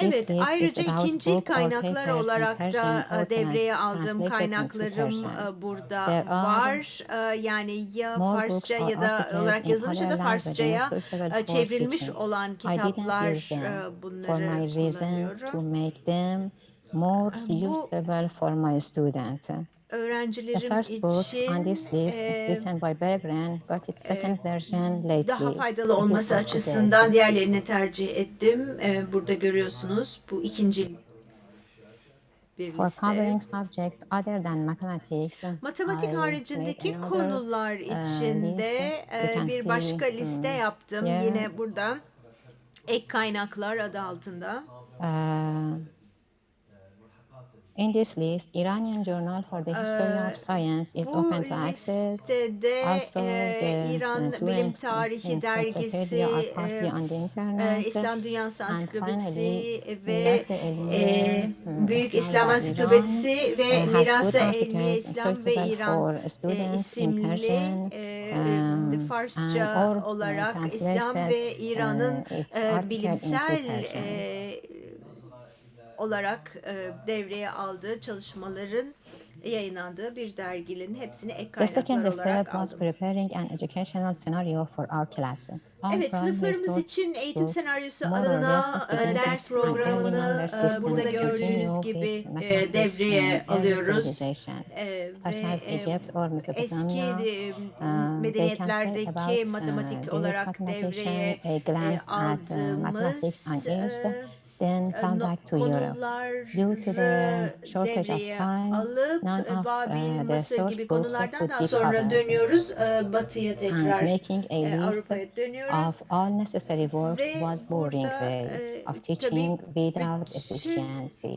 Evet, ayrıca ikincil kaynaklar olarak da devreye aldığım kaynaklarım burada var. Yani ya Farsça ya da olarak yazılmış ya da Farsçaya çevrilmiş olan kitaplar bunları kullanıyorum. More Bu usable for my student. The öğrencilerim first book on için this list, written by Bebren, got its second version daha lately. faydalı It is olması up to date. açısından diğerlerini tercih ettim. Burada görüyorsunuz bu ikinci bir For liste. covering subjects other than mathematics, Matematik I haricindeki made another konular içinde list. You can bir başka see liste yaptım. here. Yine burada ek kaynaklar adı altında. In this list, Iranian Journal for the History of Science is Bu open to access. listede Also, İran the Bilim Twins Tarihi Dergisi, Encyclopedia are partly on the internet. İslam Dünyası And Ansiklopedisi finally, ve Mirası Elmiye, Büyük İslam İslam ve Ansiklopedisi ve has Mirası good Elmiye articles İslam ve suitable İran for students in isimli Persian, Farsça or olarak İslam translated ve İran'ın its article bilimsel into Persian. olarak devreye aldığı çalışmaların yayınlandığı bir derginin hepsini ek The second kaynaklar step olarak was aldım. preparing an educational scenario for our class. Evet, sınıflarımız için eğitim senaryosu adına ders programını burada gördüğünüz gibi devreye alıyoruz. Ve eski medeniyetlerdeki matematik olarak devreye aldığımız then come back to Europe. Due to the shortage of devreye time, alıp none of Babil, the Mısır source gibi books konulardan could daha be sonra covered. dönüyoruz. Batıya And tekrar making a list Avrupa'ya dönüyoruz. of all necessary works Ve was boring burada way of tabii teaching without bütün efficiency.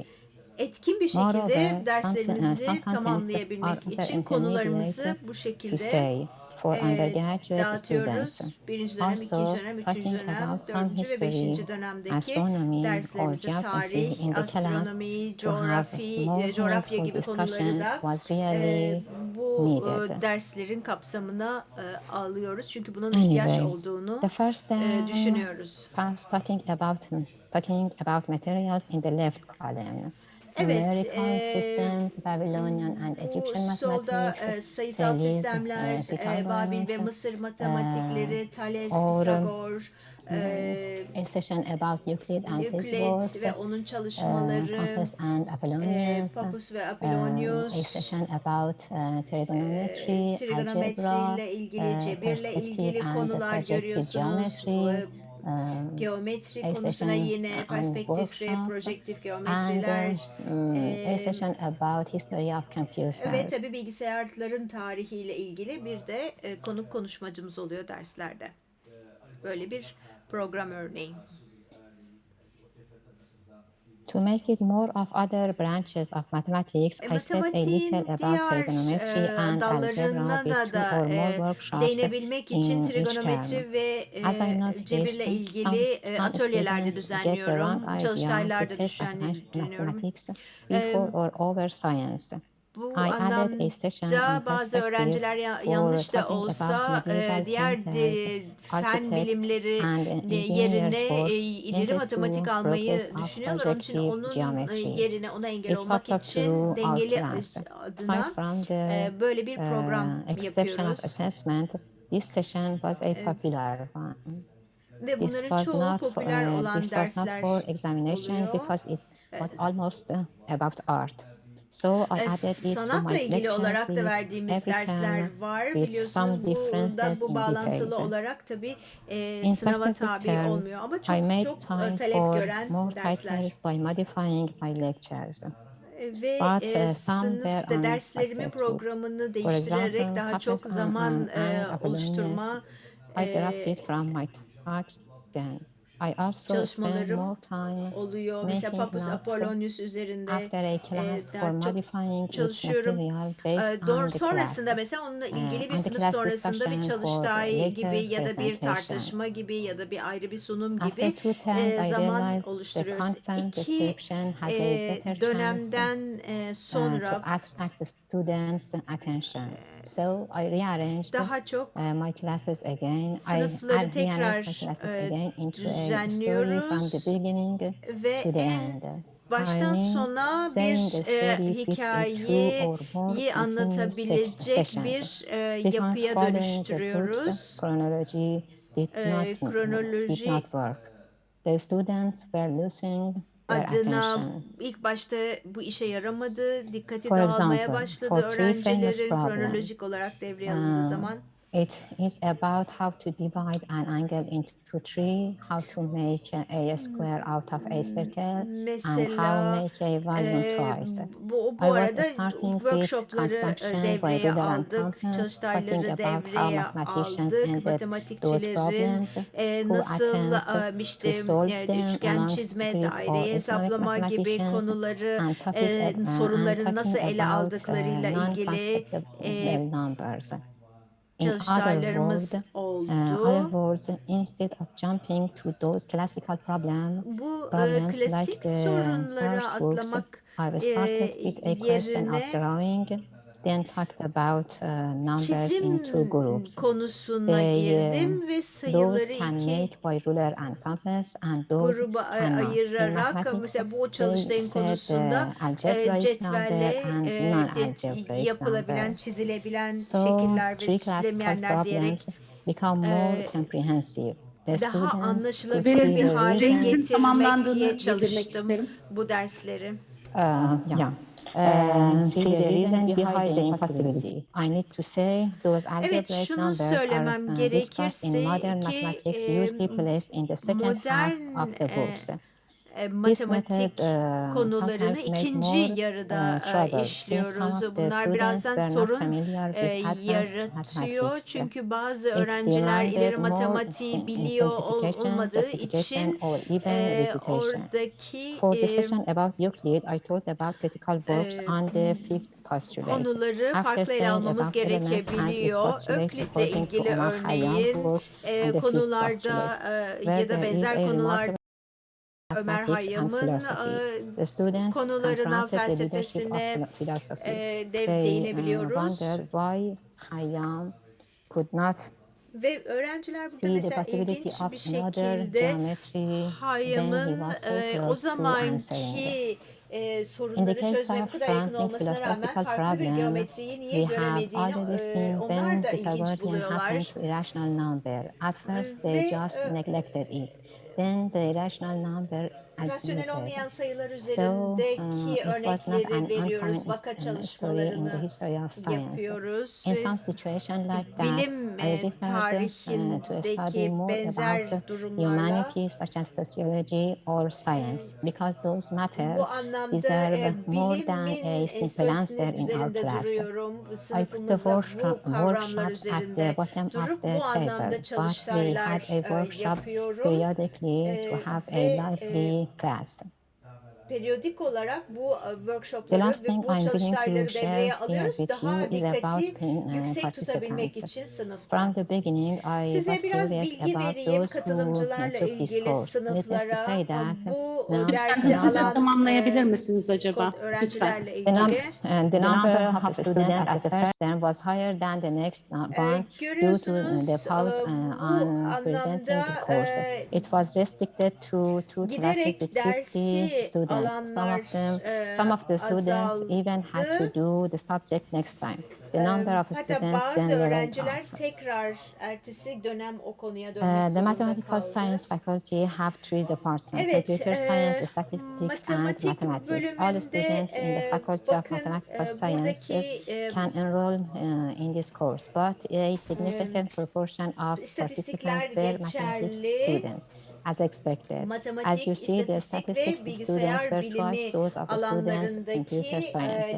etkin bir Moreover, şekilde derslerimizi some contents tamamlayabilmek are için konularımızı bu to şekilde say for undergraduate students. dağıtıyoruz. Birinci dönem, ikinci Also, dönem, üçüncü talking dönem, about some dördüncü ve history, beşinci dönemdeki astronomy, or derslerimizi geography in tarih, the class astronomi, to have more coğrafya meaningful gibi konuları discussion da was really bu needed. derslerin kapsamına alıyoruz. Çünkü bunun ihtiyaç Anyway, olduğunu the first düşünüyoruz. was talking about materials in the left column. Evet, Numerical systems, Babylonian and Egyptian bu solda mathematics, sayısal Thales, sistemler, Babil ve Mısır matematikleri, Thales, Pisagor, a session about Euclid and his works, Euclid ve onun çalışmaları, Pappus and Apollonius, Pappus ve a Apollonius, session about trigonometry, trigonometri algebra, ile ilgili, cebirle perspective ilgili and konular projective görüyorsunuz. geometry, Geometri a konusuna session yine on perspektif ve workshop, projektif and geometriler, a session about history of ve computers. tabii bilgisayarların tarihiyle ilgili bir de konuk konuşmacımız oluyor derslerde. Böyle bir program örneği. To make it more of other branches of mathematics, I said a Matematiğin little about diğer trigonometry and algebra dallarına with two da or more workshops değinebilmek için in each term. trigonometri ve As I noticed, cebirle ilgili some atölyelerde students get the düzenliyorum, wrong idea to çalıştaylarda take advanced düzenliyorum. mathematics before or over science. Bu I added a session on anlamda bazı öğrenciler perspective yanlış for da talking olsa about medieval diğer painters, fen architects, bilimleri and engineers yerine work ileri matematik into almayı progress of düşünüyorlar. Onun için projective onun geometry. yerine ona engel It olmak popped up için through our dengeli class. Aside adına from the böyle bir program exception of yapıyoruz. assessment, this session was a popular one. Ve This bunların was çoğu not popüler olan this was not dersler for examination oluyor. because it was almost about art. So I added it to Sanatla my ilgili lectures olarak da list verdiğimiz every dersler term var. with Biliyorsunuz some bundan differences bu in bağlantılı details. olarak tabii In sınava specific tabi term, olmuyor ama I çok made çok time talep for gören more dersler. titles by modifying my lectures. Ve But some were sınıfta derslerimin unsuccessful. programını For değiştirerek example, daha çok Pappus zaman and Apollonius, oluşturma I dropped it from my talks then. I also spent more time oluyor. Mesela making Pappus notes Apollonius üzerinde after a class for daha çok modifying each çalışıyorum. material based on the Sonrasında class. mesela onunla ilgili bir And the sınıf class sonrasında bir discussion for çalıştay gibi later ya da bir presentation. tartışma gibi ya da bir ayrı bir sunum After gibi 2 terms, I zaman realized the oluşturuyoruz. content İki description has a better chance dönemden to sonra attract the students' attention. So I rearranged daha çok my classes again. sınıfları I rearranged my tekrar classes again into a story from düzenliyoruz the beginning ve to the en end. baştan I mean, sona saying the story bir fits in 2 or more hikayeyi continuous anlatabilecek sessions. bir Because yapıya following the dönüştürüyoruz. books, chronology did Kronoloji not work. The students were losing their adına attention. ilk başta bu işe yaramadı. Dikkati For dağılmaya example, başladı. for three famous Öğrencilerin problems, kronolojik olarak devreye alındığı zaman. it is about how to divide an angle into three, how to make a square out of a circle, and how Mesela make a volume twice. bu I was arada starting with workshopları construction by devreye ruler and aldık, compass, çalıştayları talking about how devreye mathematicians aldık, ended those matematikçilerin problems, who nasıl attempt to işte solve them üçgen amongst çizme, Greek or daireyi Islamic hesaplama gibi mathematicians, konuları, and sorunları nasıl talking ele about aldıklarıyla ilgili non-conceptual numbers. In çalıştaylarımız oldu. other words, instead of jumping to those classical Bu problems like klasik the sorunlara source books, atlamak I started with a question of yerine drawing, then talked about numbers in two çizim groups. konusuna girdim ve Those sayıları can iki make by ruler and compass, and those gruba cannot. In ayırarak mathematics, mesela bu they çalıştayın said konusunda algebraic number cetvelle and non-algebraic yapılabilen, number. çizilebilen So şekiller ve three classical çizilemeyenler diyerek problems become more comprehensive. The daha students could anlaşılabilir see bir the hale reason. tamamlandığını getirmeye bildirmek çalıştım isterim. bu dersleri. See the reason behind the impossibility. I need to say those Evet, algebraic şunu numbers are söylemem discussed in gerekirse modern ki mathematics, usually placed in the second half modern of the books. matematik konularını ikinci yarıda işliyoruz. Bunlar birazdan sorun yaratıyor. Çünkü bazı öğrenciler ileri matematiği biliyor olmadığı için oradaki konuları farklı ele almamız gerekebiliyor. Öklit'le ilgili örneğin konularda ya da benzer konularda Ömer Hayyam'ın konularına, felsefesine değinebiliyoruz. Ve öğrenciler burada mesela ilginç bir şekilde Hayyam'ın o zamanki sorunları çözmeye bu kadar yakın olmasına rağmen farklı bir geometriyi niye göremediğini onlar da ilginç buluyorlar. Rasyonel olmayan sayılar üzerindeki örnekleri veriyoruz, vaka çalışmalarını yapıyoruz. Bilim tarihindeki benzer durumlarla bu anlamda bilimin sözünün üzerinde duruyorum. Sınıfımızda bu kavramlar üzerinde durup bu anlamda çalıştaylar yapıyorum. Ve periyodik olarak bu workshopları ve bu çalıştayları devreye alıyoruz. Daha dikkati yüksek tutabilmek için sınıfta. Size biraz bilgi vereyim katılımcılarla ilgili sınıflara. Bu dersi alan tamamlayabilir misiniz acaba? öğrencilerle ilgili. Görüyorsunuz bu anlamda giderek dersi alanlar azaldı. Hatta bazı öğrenciler tekrar ertesi dönem o konuya dönmek zorunda kaldı. Evet, matematik bölümünde bakın buradaki istatistikler geçerli. Matematik, istatistik ve bilgisayar bilimi alanlarındaki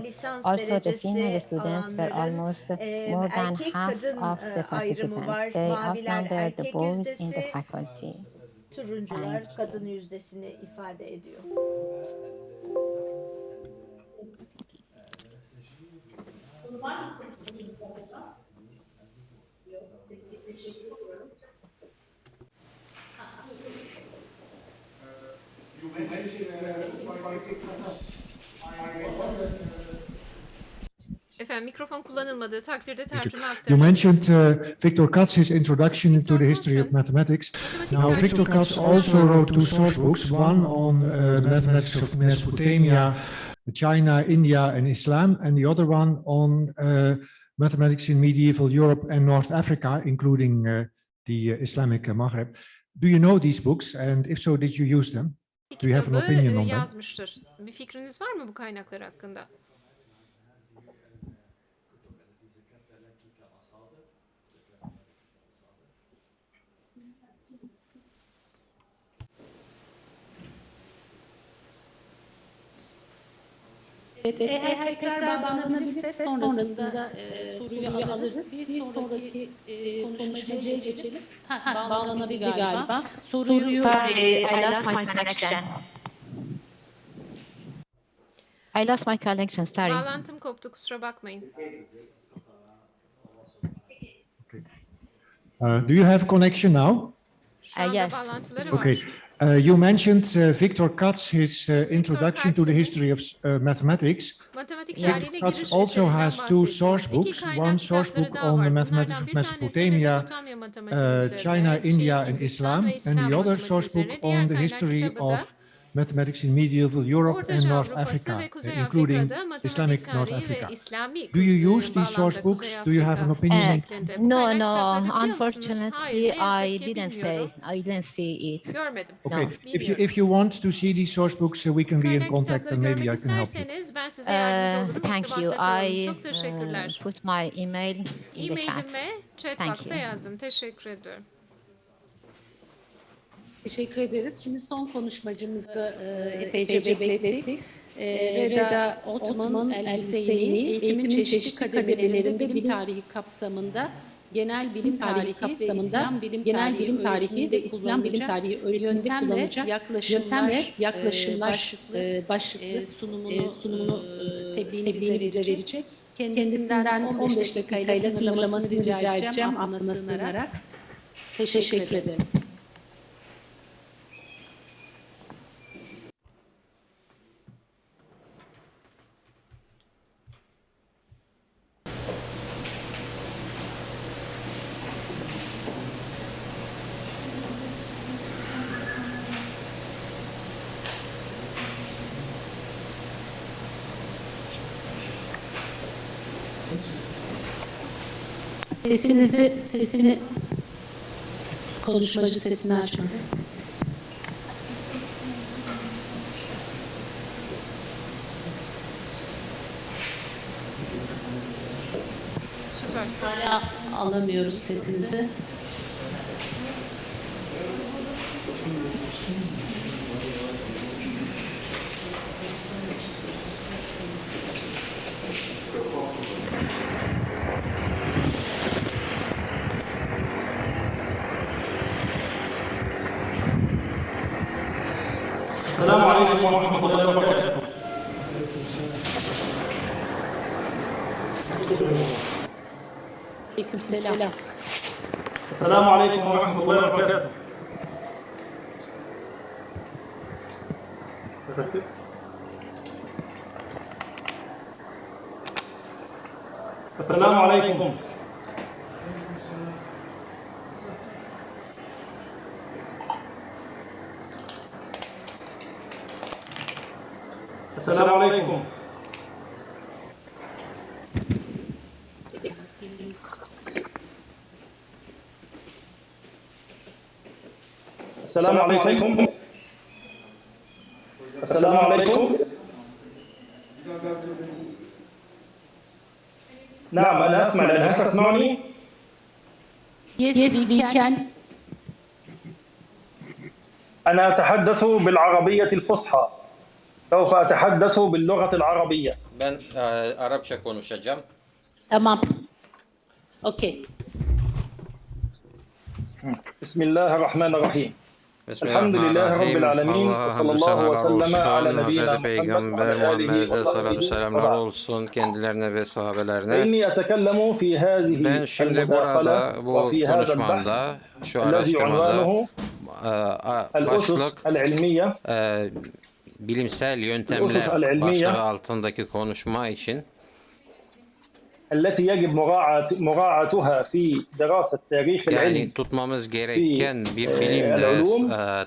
lisans derecesi alanların erkek kadın ayrımı var. Maviler erkek yüzdesi, turuncular kadın yüzdesini ifade ediyor. Efendim mikrofon kullanılmadığı takdirde tercüme You aktarılır. mentioned Victor Katz's introduction to the history of mathematics. Now, Victor Katz also wrote two source books, one on the mathematics of Mesopotamia, China, India, and Islam, and the other one on mathematics in medieval Europe and North Africa, including the Islamic Maghreb. Do you know these books? And if so, did you use them? Do you have an opinion on them? Yazmıştır. Bir fikriniz var mı bu kaynaklar hakkında? Evet, eğer tekrar bağlanabilirse sonrasında soruyu alırız. Bir sonraki konuşmacıya geçelim. Bağlanabildi galiba. Soruyu... Sorry, I lost my connection. I lost my connection, sorry. Bağlantım koptu, kusura bakmayın. Do you have connection now? Şu anda Yes. bağlantıları var. Okay. You mentioned Victor Katz, his introduction to the history of mathematics. Matematik Yeah. tarihine Katz giriş also eserinden has two bahsettiniz. source İki books. kaynak One source kitapları book daha on var. the Bunlardan mathematics of bir tanesi Mesopotamia, Mezopotamya matematiği üzerine, China, India, Çin, and Hindistan Islam, ve İslam and the other matematiği source book üzerine. Diğer on the kaynak history kitabı da of mathematics in medieval Europe and Ortaçağ North Avrupası Africa, ve Kuzey including Afrika'da matematik Islamic North tarihi Africa. ve İslami Do you use these bağlamda source books? Kuzey Do you have an Afrika opinion? şeklinde. Bu No, kaynak no, kitaplarını biliyor musunuz? unfortunately, Hayır, ne yazık I ki didn't bilmiyorum. I didn't see it. Görmedim. Okay. Bilmiyorum. If you want to see these source books, we can be in Kaynak contact kitapları and maybe I görmek can help you. isterseniz ben size yardımcı olurum. Thank you. İrtibatta kalalım. I Çok teşekkürler. put my email in the chat. E-mailime Thank chatbox'a you. yazdım. Teşekkür ediyorum. Teşekkür ederiz. Şimdi son konuşmacımızı epeyce beklettik. Reda Otman El-Hüseyni, eğitimin çeşitli kademelerinde bilim tarihi kapsamında genel bilim tarihi kapsamında genel bilim tarihi ve İslam bilim tarihi öğretiminde kullanılacak yaklaşımlar başlıklı sunumunu tebliğini bize verecek. Kendisinden 15 dakikayla sınırlamasını rica edeceğim aklına sığınarak. Teşekkür ederim. Konuşmacı sesini açmadı. Hala alamıyoruz sesinizi. السلام عليكم ورحمة الله وبركاته. Aleykümselam. السلام عليكم ورحمة الله وبركاته. السلام عليكم. السلام عليكم. السلام عليكم. السلام عليكم. نعم أنا أسمع الآن. هل تسمعني؟ Yes, we can. أنا أتحدث بالعربية الفصحى. سوف أتحدث باللغة العربية. Ben Arapça konuşacağım. Tamam. Okey. بسم الله الرحمن الرحيم. الحمد لله رب العالمين وصلى الله وسلم على نبينا محمد وعلى آله Salatu وصحبه selamlar olsun kendilerine ve sahabelerine. فإني أتكلم في هذه Ben şimdi burada bu وفي هذا البحث konuşmamda, şu الذي araştırmada عنوانه başlık الأسس العلمية bilimsel yöntemler başlığı altındaki konuşma için التي يجب مراعاتها في دراسة تاريخ العلم yani tutmamız gereken bir bilim العلوم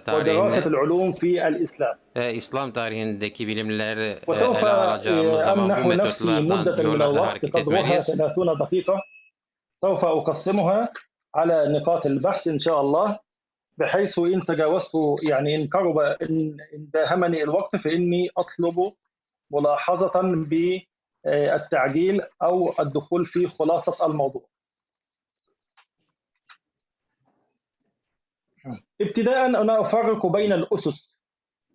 ودراسة tarihini العلوم في الإسلام. İslam tarihindeki bilimleri وسوف ele alacağımız zaman bu أمنح نفسي metotlardan مدة من yola الوقت hareket قدرها etmeliyiz. 30 دقيقة سوف أقسمها على نقاط البحث إن شاء الله بحيث إن تجاوزت يعني إن قرب إن داهمني الوقت فإني أطلب ملاحظة بالتعجيل أو الدخول في خلاصة الموضوع. ابتداء أنا أفرق بين الأسس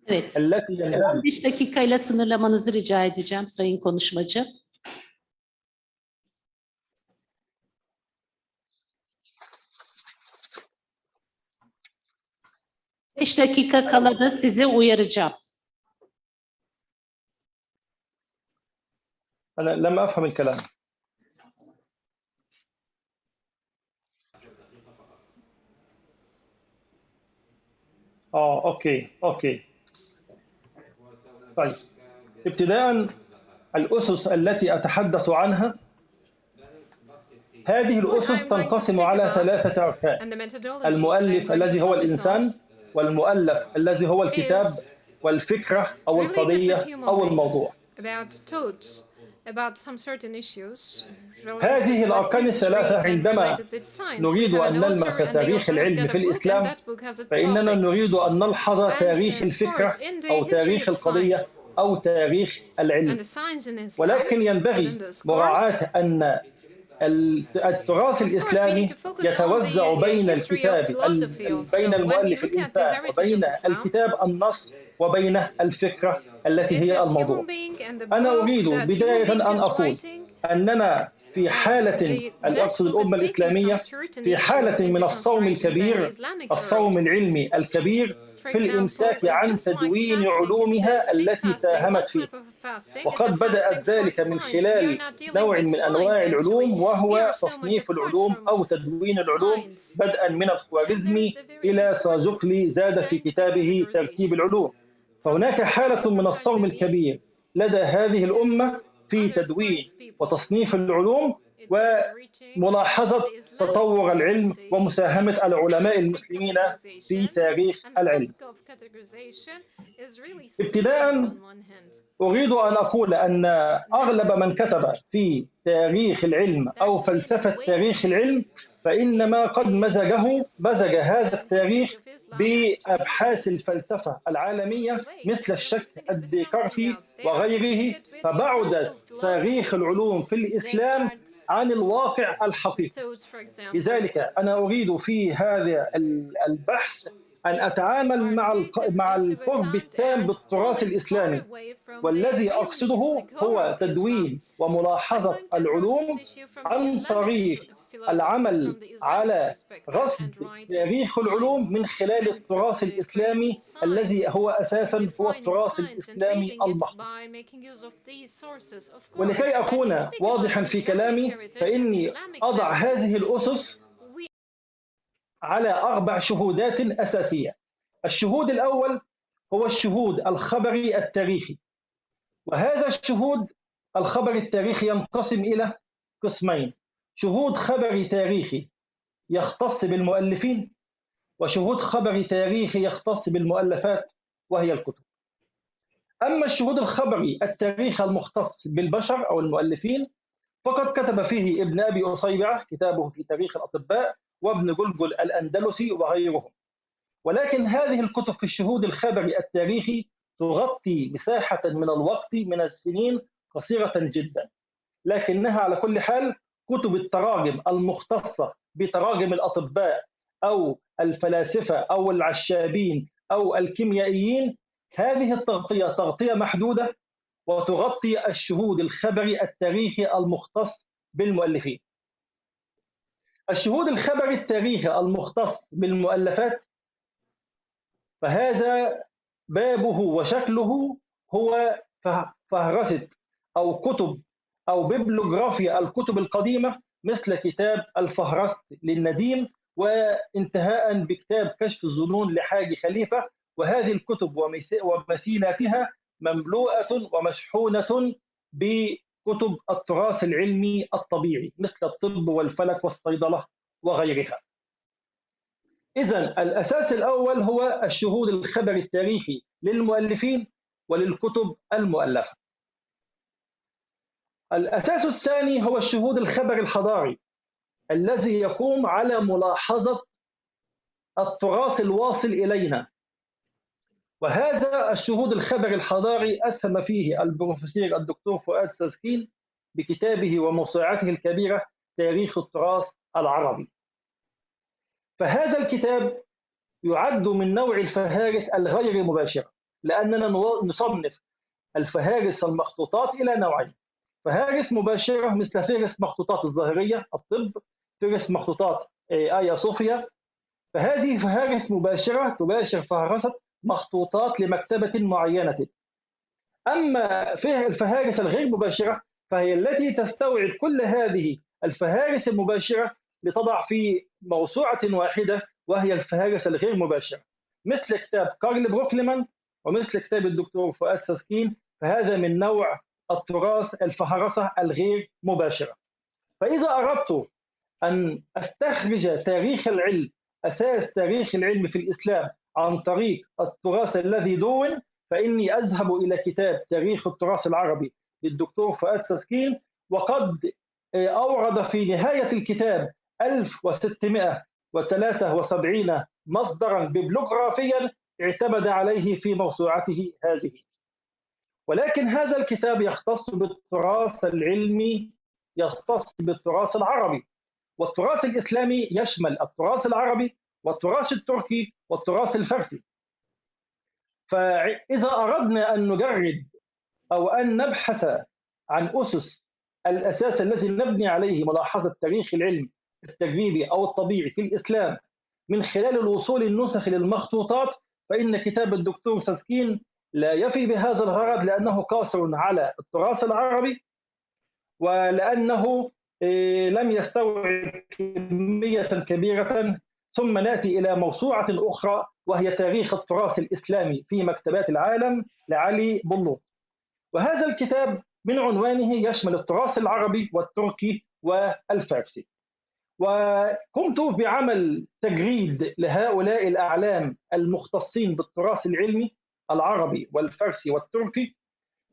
Evet. التي ينبغي 15 dakikayla sınırlamanızı rica edeceğim sayın konuşmacı. Beş dakika kala da sizi uyaracağım. أنا لم أفهم الكلام. أوكي. طيب ابتداء الأسس التي أتحدث عنها هذه الأسس تنقسم على 3 أركان. المؤلف الذي هو الإنسان والمؤلف الذي هو الكتاب والفكرة أو القضية أو الموضوع. هذه الأركان الثلاثة عندما نريد أن نلمس تاريخ العلم في الإسلام فإننا نريد أن نلحظ تاريخ الفكرة أو تاريخ القضية أو تاريخ العلم، ولكن ينبغي مراعاة أن التراث الإسلامي يتوزع بين الكتاب بين المؤلف الإنسان وبين الكتاب النص وبين الفكرة التي هي الموضوع. أنا أريد بداية أن أقول أننا في حالة، أقصد الأمة الإسلامية، في حالة من الصوم الكبير، الصوم العلمي الكبير في الإمساك عن تدوين علومها التي ساهمت فيه. وقد بدأت ذلك من خلال نوع من أنواع العلوم، وهو تصنيف العلوم أو تدوين العلوم، بدءا من الخوارزمي إلى سازوكلي زاد في كتابه ترتيب العلوم. فهناك حالة من الصوم الكبير لدى هذه الأمة في تدوين وتصنيف العلوم وملاحظة تطور العلم ومساهمة العلماء المسلمين في تاريخ العلم. ابتداء أريد أن أقول أن أغلب من كتب في تاريخ العلم أو فلسفة تاريخ العلم فإنما قد مزج هذا التاريخ بأبحاث الفلسفة العالمية مثل الشك الديكارتي وغيره، فبعد تاريخ العلوم في الإسلام عن الواقع الحقيقي. لذلك أنا أريد في هذا البحث أن أتعامل مع القرب التام بالتراث الإسلامي، والذي أقصده هو تدوين وملاحظة العلوم عن طريق العمل على رصد تاريخ العلوم من خلال التراث الإسلامي الذي هو أساساً هو التراث الإسلامي المحض. ولكي أكون واضحاً في كلامي فإني أضع هذه الأسس على 4 شهودات أساسية. الشهود الأول هو الشهود الخبري التاريخي، وهذا الشهود الخبري التاريخي ينقسم إلى قسمين: شهود خبري تاريخي يختص بالمؤلفين، وشهود خبري تاريخي يختص بالمؤلفات وهي الكتب. أما الشهود الخبري التاريخي المختص بالبشر أو المؤلفين فقد كتب فيه ابن أبي أصيبعة كتابه في تاريخ الأطباء، وابن جلجل الأندلسي وغيرهم. ولكن هذه الكتب في الشهود الخبري التاريخي تغطي مساحة من الوقت من السنين قصيرة جدا، لكنها على كل حال كتب التراجم المختصة بتراجم الأطباء أو الفلاسفة أو العشابين أو الكيميائيين، هذه التغطية تغطية محدودة وتغطي الشهود الخبري التاريخي المختص بالمؤلفين. الشهود الخبري التاريخي المختص بالمؤلفات فهذا بابه وشكله هو فهرسة أو كتب أو بيبلوغرافيا الكتب القديمة مثل كتاب الفهرست للنديم، وانتهاء بكتاب كشف الظنون لحاج خليفة. وهذه الكتب ومثيلاتها مملوءة ومشحونة بكتب التراث العلمي الطبيعي مثل الطب والفلك والصيدلة وغيرها. إذن الأساس الأول هو الشهود الخبري التاريخي للمؤلفين وللكتب المؤلفة. الأساس الثاني هو الشهود الخبري الحضاري الذي يقوم على ملاحظة التراث الواصل إلينا، وهذا الشهود الخبري الحضاري أسهم فيه البروفيسور الدكتور فؤاد سezgin بكتابه وموسوعته الكبيرة تاريخ التراث العربي. فهذا الكتاب يعد من نوع الفهارس الغير مباشرة، لأننا نصنف الفهارس المخطوطات إلى نوعين: فهارس مباشرة مثل فهرس مخطوطات الظاهرية الطب، فهرس مخطوطات آيا صوفيا. فهذه فهارس مباشرة تباشر فهرسة مخطوطات لمكتبة معينة. أما الفهارس الغير مباشرة فهي التي تستوعب كل هذه الفهارس المباشرة لتضع في موسوعة واحدة، وهي الفهارس الغير مباشرة، مثل كتاب كارل بروكلمان ومثل كتاب الدكتور فؤاد سezgin. فهذا من نوع التراث الفهرسة الغير مباشرة. فإذا أردت أن أستخرج تاريخ العلم، أساس تاريخ العلم في الإسلام عن طريق التراث الذي دون، فإني أذهب إلى كتاب تاريخ التراث العربي للدكتور فؤاد سezgin، وقد أورد في نهاية الكتاب 1673 مصدرا ببلوغرافيا اعتمد عليه في موسوعته هذه. ولكن هذا الكتاب يختص بالتراث العلمي يختص بالتراث العربي، والتراث الإسلامي يشمل التراث العربي والتراث التركي والتراث الفارسي. فإذا أردنا أن نجرد أو أن نبحث عن أسس الأساس الذي نبني عليه ملاحظة تاريخ العلم التجريبي أو الطبيعي في الإسلام من خلال الوصول النسخ للمخطوطات، فإن كتاب الدكتور سازكين لا يفي بهذا الغرض، لأنه قاصر على التراث العربي، ولأنه لم يستوعب كمية كبيرة. ثم نأتي إلى موسوعة أخرى وهي تاريخ التراث الإسلامي في مكتبات العالم لعلي بلوط، وهذا الكتاب من عنوانه يشمل التراث العربي والتركي والفارسي. وقمت بعمل تجريد لهؤلاء الأعلام المختصين بالتراث العلمي العربي والفارسي والتركي،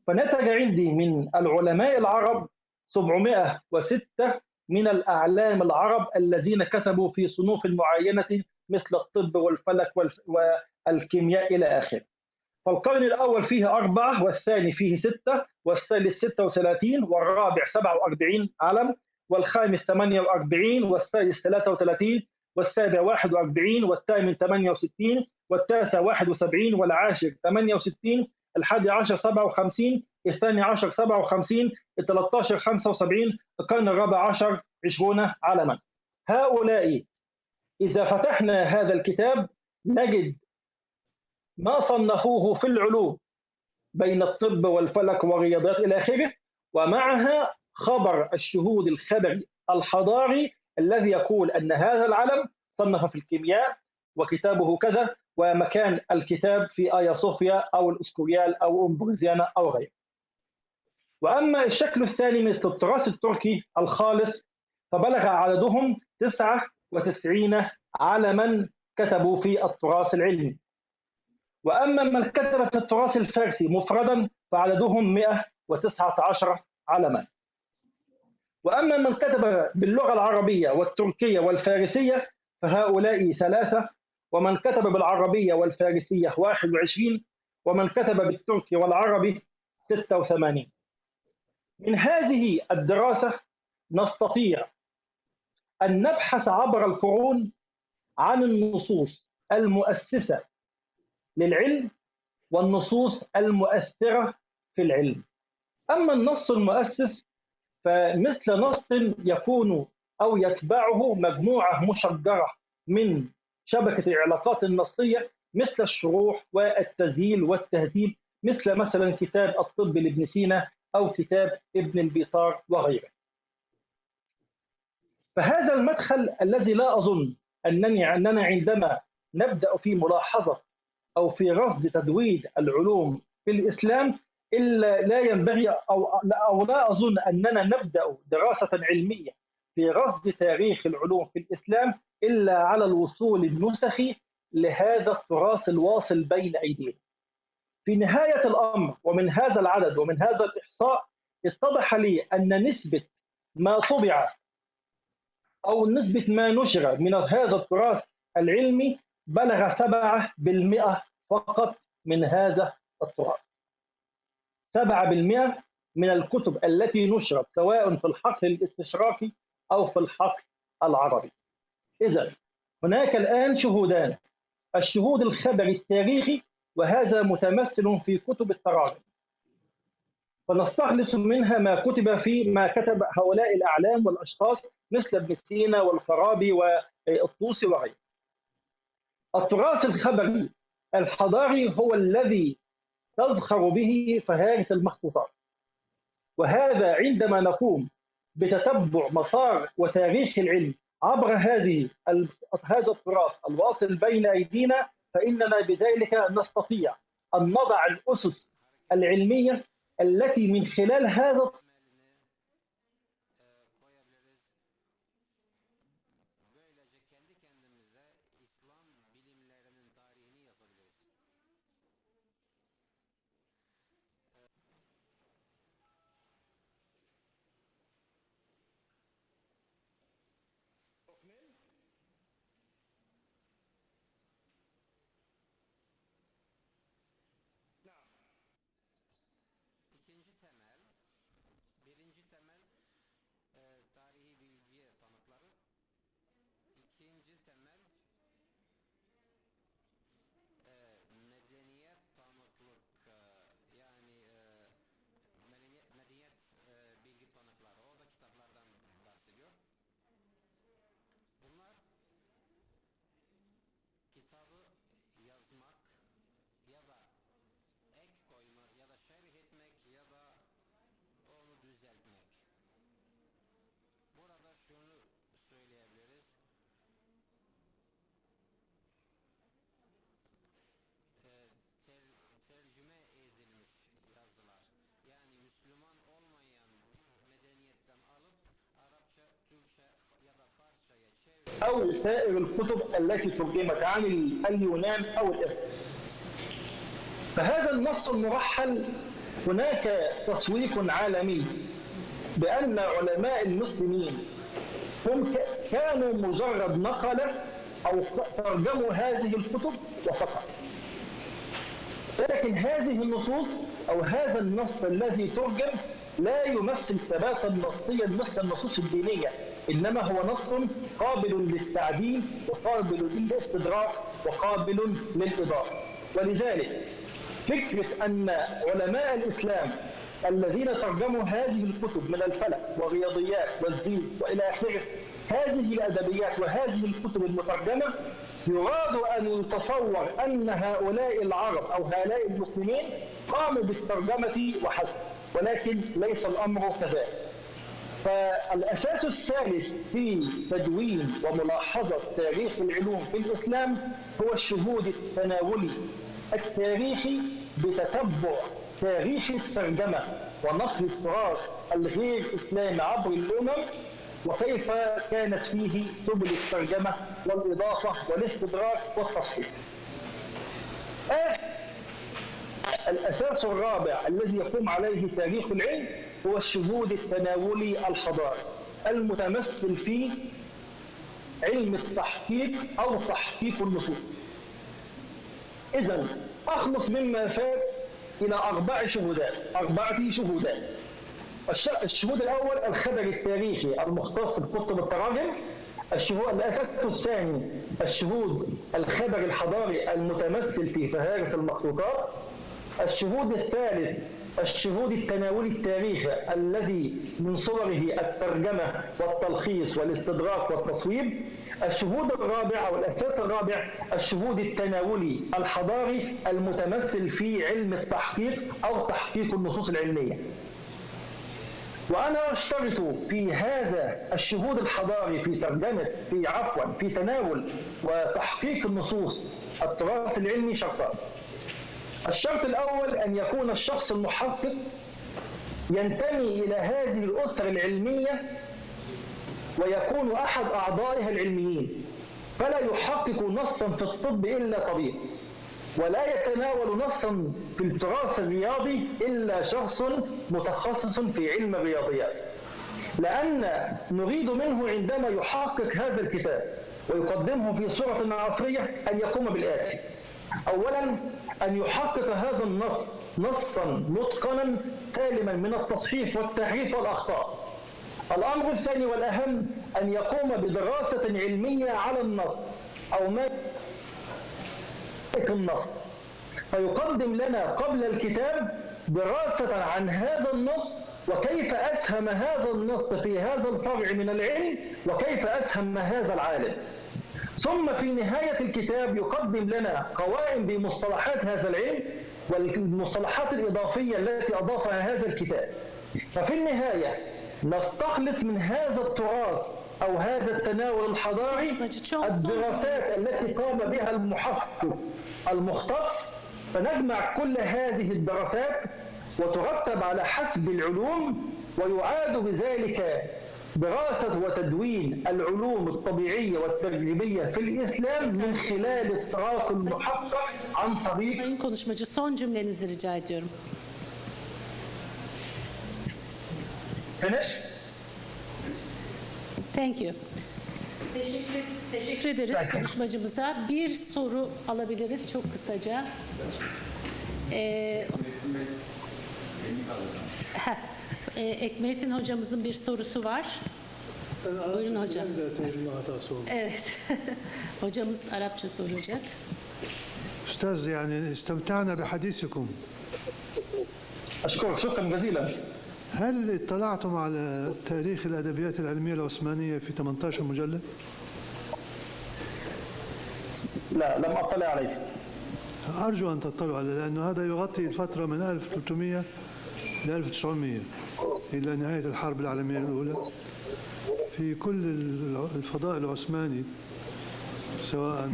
فنتج عندي من العلماء العرب 706 من الأعلام العرب الذين كتبوا في صنوف معينة مثل الطب والفلك والكيمياء إلى آخره. فالقرن الأول فيه 4، والثاني فيه 6، والثالث 36، والرابع 47 علم، والخامس 48، والسادس 33، والسابع 41، والثامن 68، والتاسع 71، والعاشر 68، الحادي عشر 57، الثاني عشر 57، ال13 75، القرن الرابع عشر 20 علما. هؤلاء إذا فتحنا هذا الكتاب نجد ما صنفوه في العلوم بين الطب والفلك والرياضيات إلى آخره، ومعها خبر الشهود الخبري الحضاري الذي يقول أن هذا العلم صنف في الكيمياء وكتابه كذا، ومكان الكتاب في آيا صوفيا أو الإسكوريال أو أمبروزيانا أو غيره. وأما الشكل الثاني مثل التراث التركي الخالص فبلغ عددهم 99 علما كتبوا في التراث العلمي. وأما من كتب في التراث الفارسي مفردا فعددهم 119 علما. وأما من كتب باللغة العربية والتركية والفارسية فهؤلاء 3، ومن كتب بالعربية والفارسية 21، ومن كتب بالتركي والعربي 86. من هذه الدراسة نستطيع أن نبحث عبر القرون عن النصوص المؤسسة للعلم والنصوص المؤثرة في العلم. أما النص المؤسس فمثل نص يكون أو يتبعه مجموعة مشجرة من شبكة العلاقات النصية مثل الشروح والتسهيل والتهذيب، مثلا كتاب الطب لابن سينا أو كتاب ابن البيطار وغيره. فهذا المدخل الذي لا أظن أننا عندما نبدأ في ملاحظة أو في رصد تدوين العلوم في الإسلام إلا لا ينبغي أو لا أظن أننا نبدأ دراسة علمية في رصد تاريخ العلوم في الإسلام إلا على الوصول النسخي لهذا التراث الواصل بين أيدينا. في نهاية الأمر ومن هذا العدد ومن هذا الإحصاء اتضح لي أن نسبة ما طبع أو نسبة ما نشر من هذا التراث العلمي بلغ 7% فقط من هذا التراث. 7% من الكتب التي نشرت سواء في الحقل الاستشراقي أو في الحقل العربي. إذن هناك الآن شهودان: الشهود الخبري التاريخي، وهذا متمثل في كتب التراجم، فنستخلص منها ما كتب في ما كتب هؤلاء الأعلام والأشخاص مثل ابن سينا والفارابي والطوسي وغيره. التراث الخبري الحضاري هو الذي تزخر به فهارس المخطوطات، وهذا عندما نقوم بتتبع مسار وتاريخ العلم عبر هذا التراث الواصل بين أيدينا، فإننا بذلك نستطيع أن نضع الأسس العلمية التي من خلال هذا أو سائر الكتب التي ترجمت عن اليونان أو الإسلام. فهذا النص المرحل هناك تسويق عالمي بأن علماء المسلمين هم كانوا مجرد نقلة أو ترجموا هذه الكتب وفقط. لكن هذه النصوص أو هذا النص الذي ترجم لا يمثل ثباتا نصيا مثل النصوص الدينية، إنما هو نص قابل للتعديل وقابل للاستدراك وقابل للإضافة. ولذلك فكرة أن علماء الإسلام الذين ترجموا هذه الكتب من الفلك والرياضيات والدين وإلى آخره، هذه الأدبيات وهذه الكتب المترجمة، يراد أن يتصور أن هؤلاء العرب أو هؤلاء المسلمين قاموا بالترجمة وحسب، ولكن ليس الأمر كذلك. فالأساس الثالث في تدوين وملاحظة تاريخ العلوم في الإسلام هو الشهود التناولي التاريخي بتتبع تاريخ الترجمة ونقل التراث الغير إسلامي عبر الأمم، وكيف كانت فيه سبل الترجمة والإضافة والاستدراك والتصحيح. الأساس الرابع الذي يقوم عليه تاريخ العلم هو الشهود التناولي الحضاري المتمثل في علم التحقيق أو تحقيق النصوص. إذن أخلص مما فات إلى 4 شهودات. الشهود الأول الخبر التاريخي المختص بكتب التراجم. الأساس الثاني الشهود الخبر الحضاري المتمثل في فهارس المخطوطات. الشهود الثالث الشهود التناولي التاريخي الذي من صوره الترجمة والتلخيص والاستدراك والتصويب. الشهود الرابع أو الأساس الرابع الشهود التناولي الحضاري المتمثل في علم التحقيق أو تحقيق النصوص العلمية. وأنا أشترط في هذا الشهود الحضاري في تناول وتحقيق النصوص التراث العلمي شرطان. الشرط الأول أن يكون الشخص المحقق ينتمي إلى هذه الأسر العلمية ويكون أحد أعضائها العلميين، فلا يحقق نصا في الطب إلا طبيب، ولا يتناول نصا في التراث الرياضي إلا شخص متخصص في علم الرياضيات، لأن نريد منه عندما يحقق هذا الكتاب ويقدمه في صورة عصرية أن يقوم بالآتي: أولا أن يحقق هذا النص نصا متقنا سالما من التصحيح والتحريف والأخطاء. الأمر الثاني والأهم أن يقوم بدراسة علمية على النص أو ما النص، فيقدم لنا قبل الكتاب دراسة عن هذا النص وكيف أسهم هذا النص في هذا الفرع من العلم وكيف أسهم هذا العالم. ثم في نهاية الكتاب يقدم لنا قوائم بمصطلحات هذا العلم والمصطلحات الإضافية التي أضافها هذا الكتاب. ففي النهاية نستخلص من هذا التراث أو هذا التناول الحضاري الدراسات التي قام بها المحقق المختص، فنجمع كل هذه الدراسات وترتب على حسب العلوم، ويعاد بذلك دراسة وتدوين العلوم الطبيعية والتجريبية في الإسلام من خلال التراث المحقق عن طريق. Sayın konuşmacı, son cümlenizi rica ediyorum. Finish? Thank you. Teşekkür ederiz konuşmacımıza. Bir soru alabiliriz çok kısaca. Ekmelettin hocamızın bir sorusu var. Buyurun hocam. Evet. Hocamız Arapça soracak. أستاذ يعني استمتعنا بحديثكم. أشكرك شكرا جزيلا. هل اطلعتم على تاريخ الأدبيات العلمية العثمانية في 18 مجلد؟ لا لم أطلع عليه. أرجو أن تطلعوا عليه لأنه هذا يغطي الفترة من 1300 ل 1900 إلى نهاية الحرب العالمية الأولى في كل الفضاء العثماني، سواء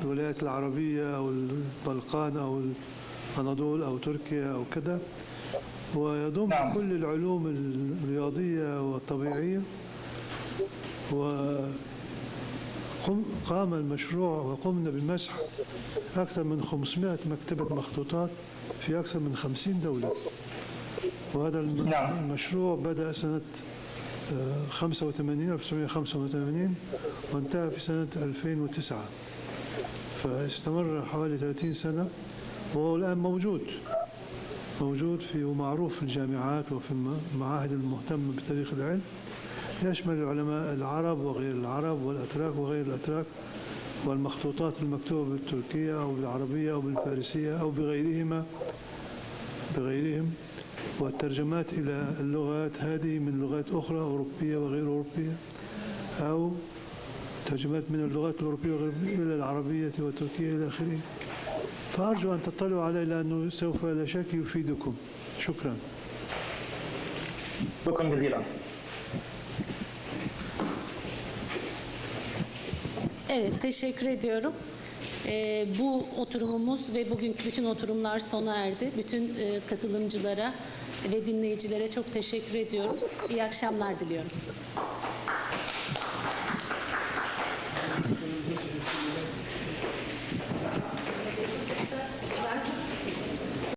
الولايات العربية أو البلقان أو الأناضول أو تركيا أو كذا، ويضم كل العلوم الرياضية والطبيعية قام المشروع وقمنا بمسح أكثر من 500 مكتبة مخطوطات في أكثر من 50 دولة. وهذا المشروع بدأ سنة 1985 وانتهى في سنة 2009، فاستمر حوالي 30 سنة، وهو الآن موجود في ومعروف في الجامعات وفي المعاهد المهتمة بتاريخ العلم، يشمل العلماء العرب وغير العرب والأتراك وغير الأتراك، والمخطوطات المكتوبة بالتركية أو بالعربية أو بالفارسية أو بغيرهم، والترجمات إلى اللغات هذه من لغات أخرى أوروبية وغير أوروبية، أو ترجمات من اللغات الأوروبية وغير إلى العربية والتركية إلى آخره. فأرجو أن تطلعوا عليه لأنه سوف لا شك يفيدكم. شكرا. شكرا جزيلا. Evet, teşekkür ediyorum. Bu oturumumuz ve bugünkü bütün oturumlar sona erdi. Bütün katılımcılara ve dinleyicilere çok teşekkür ediyorum. İyi akşamlar diliyorum.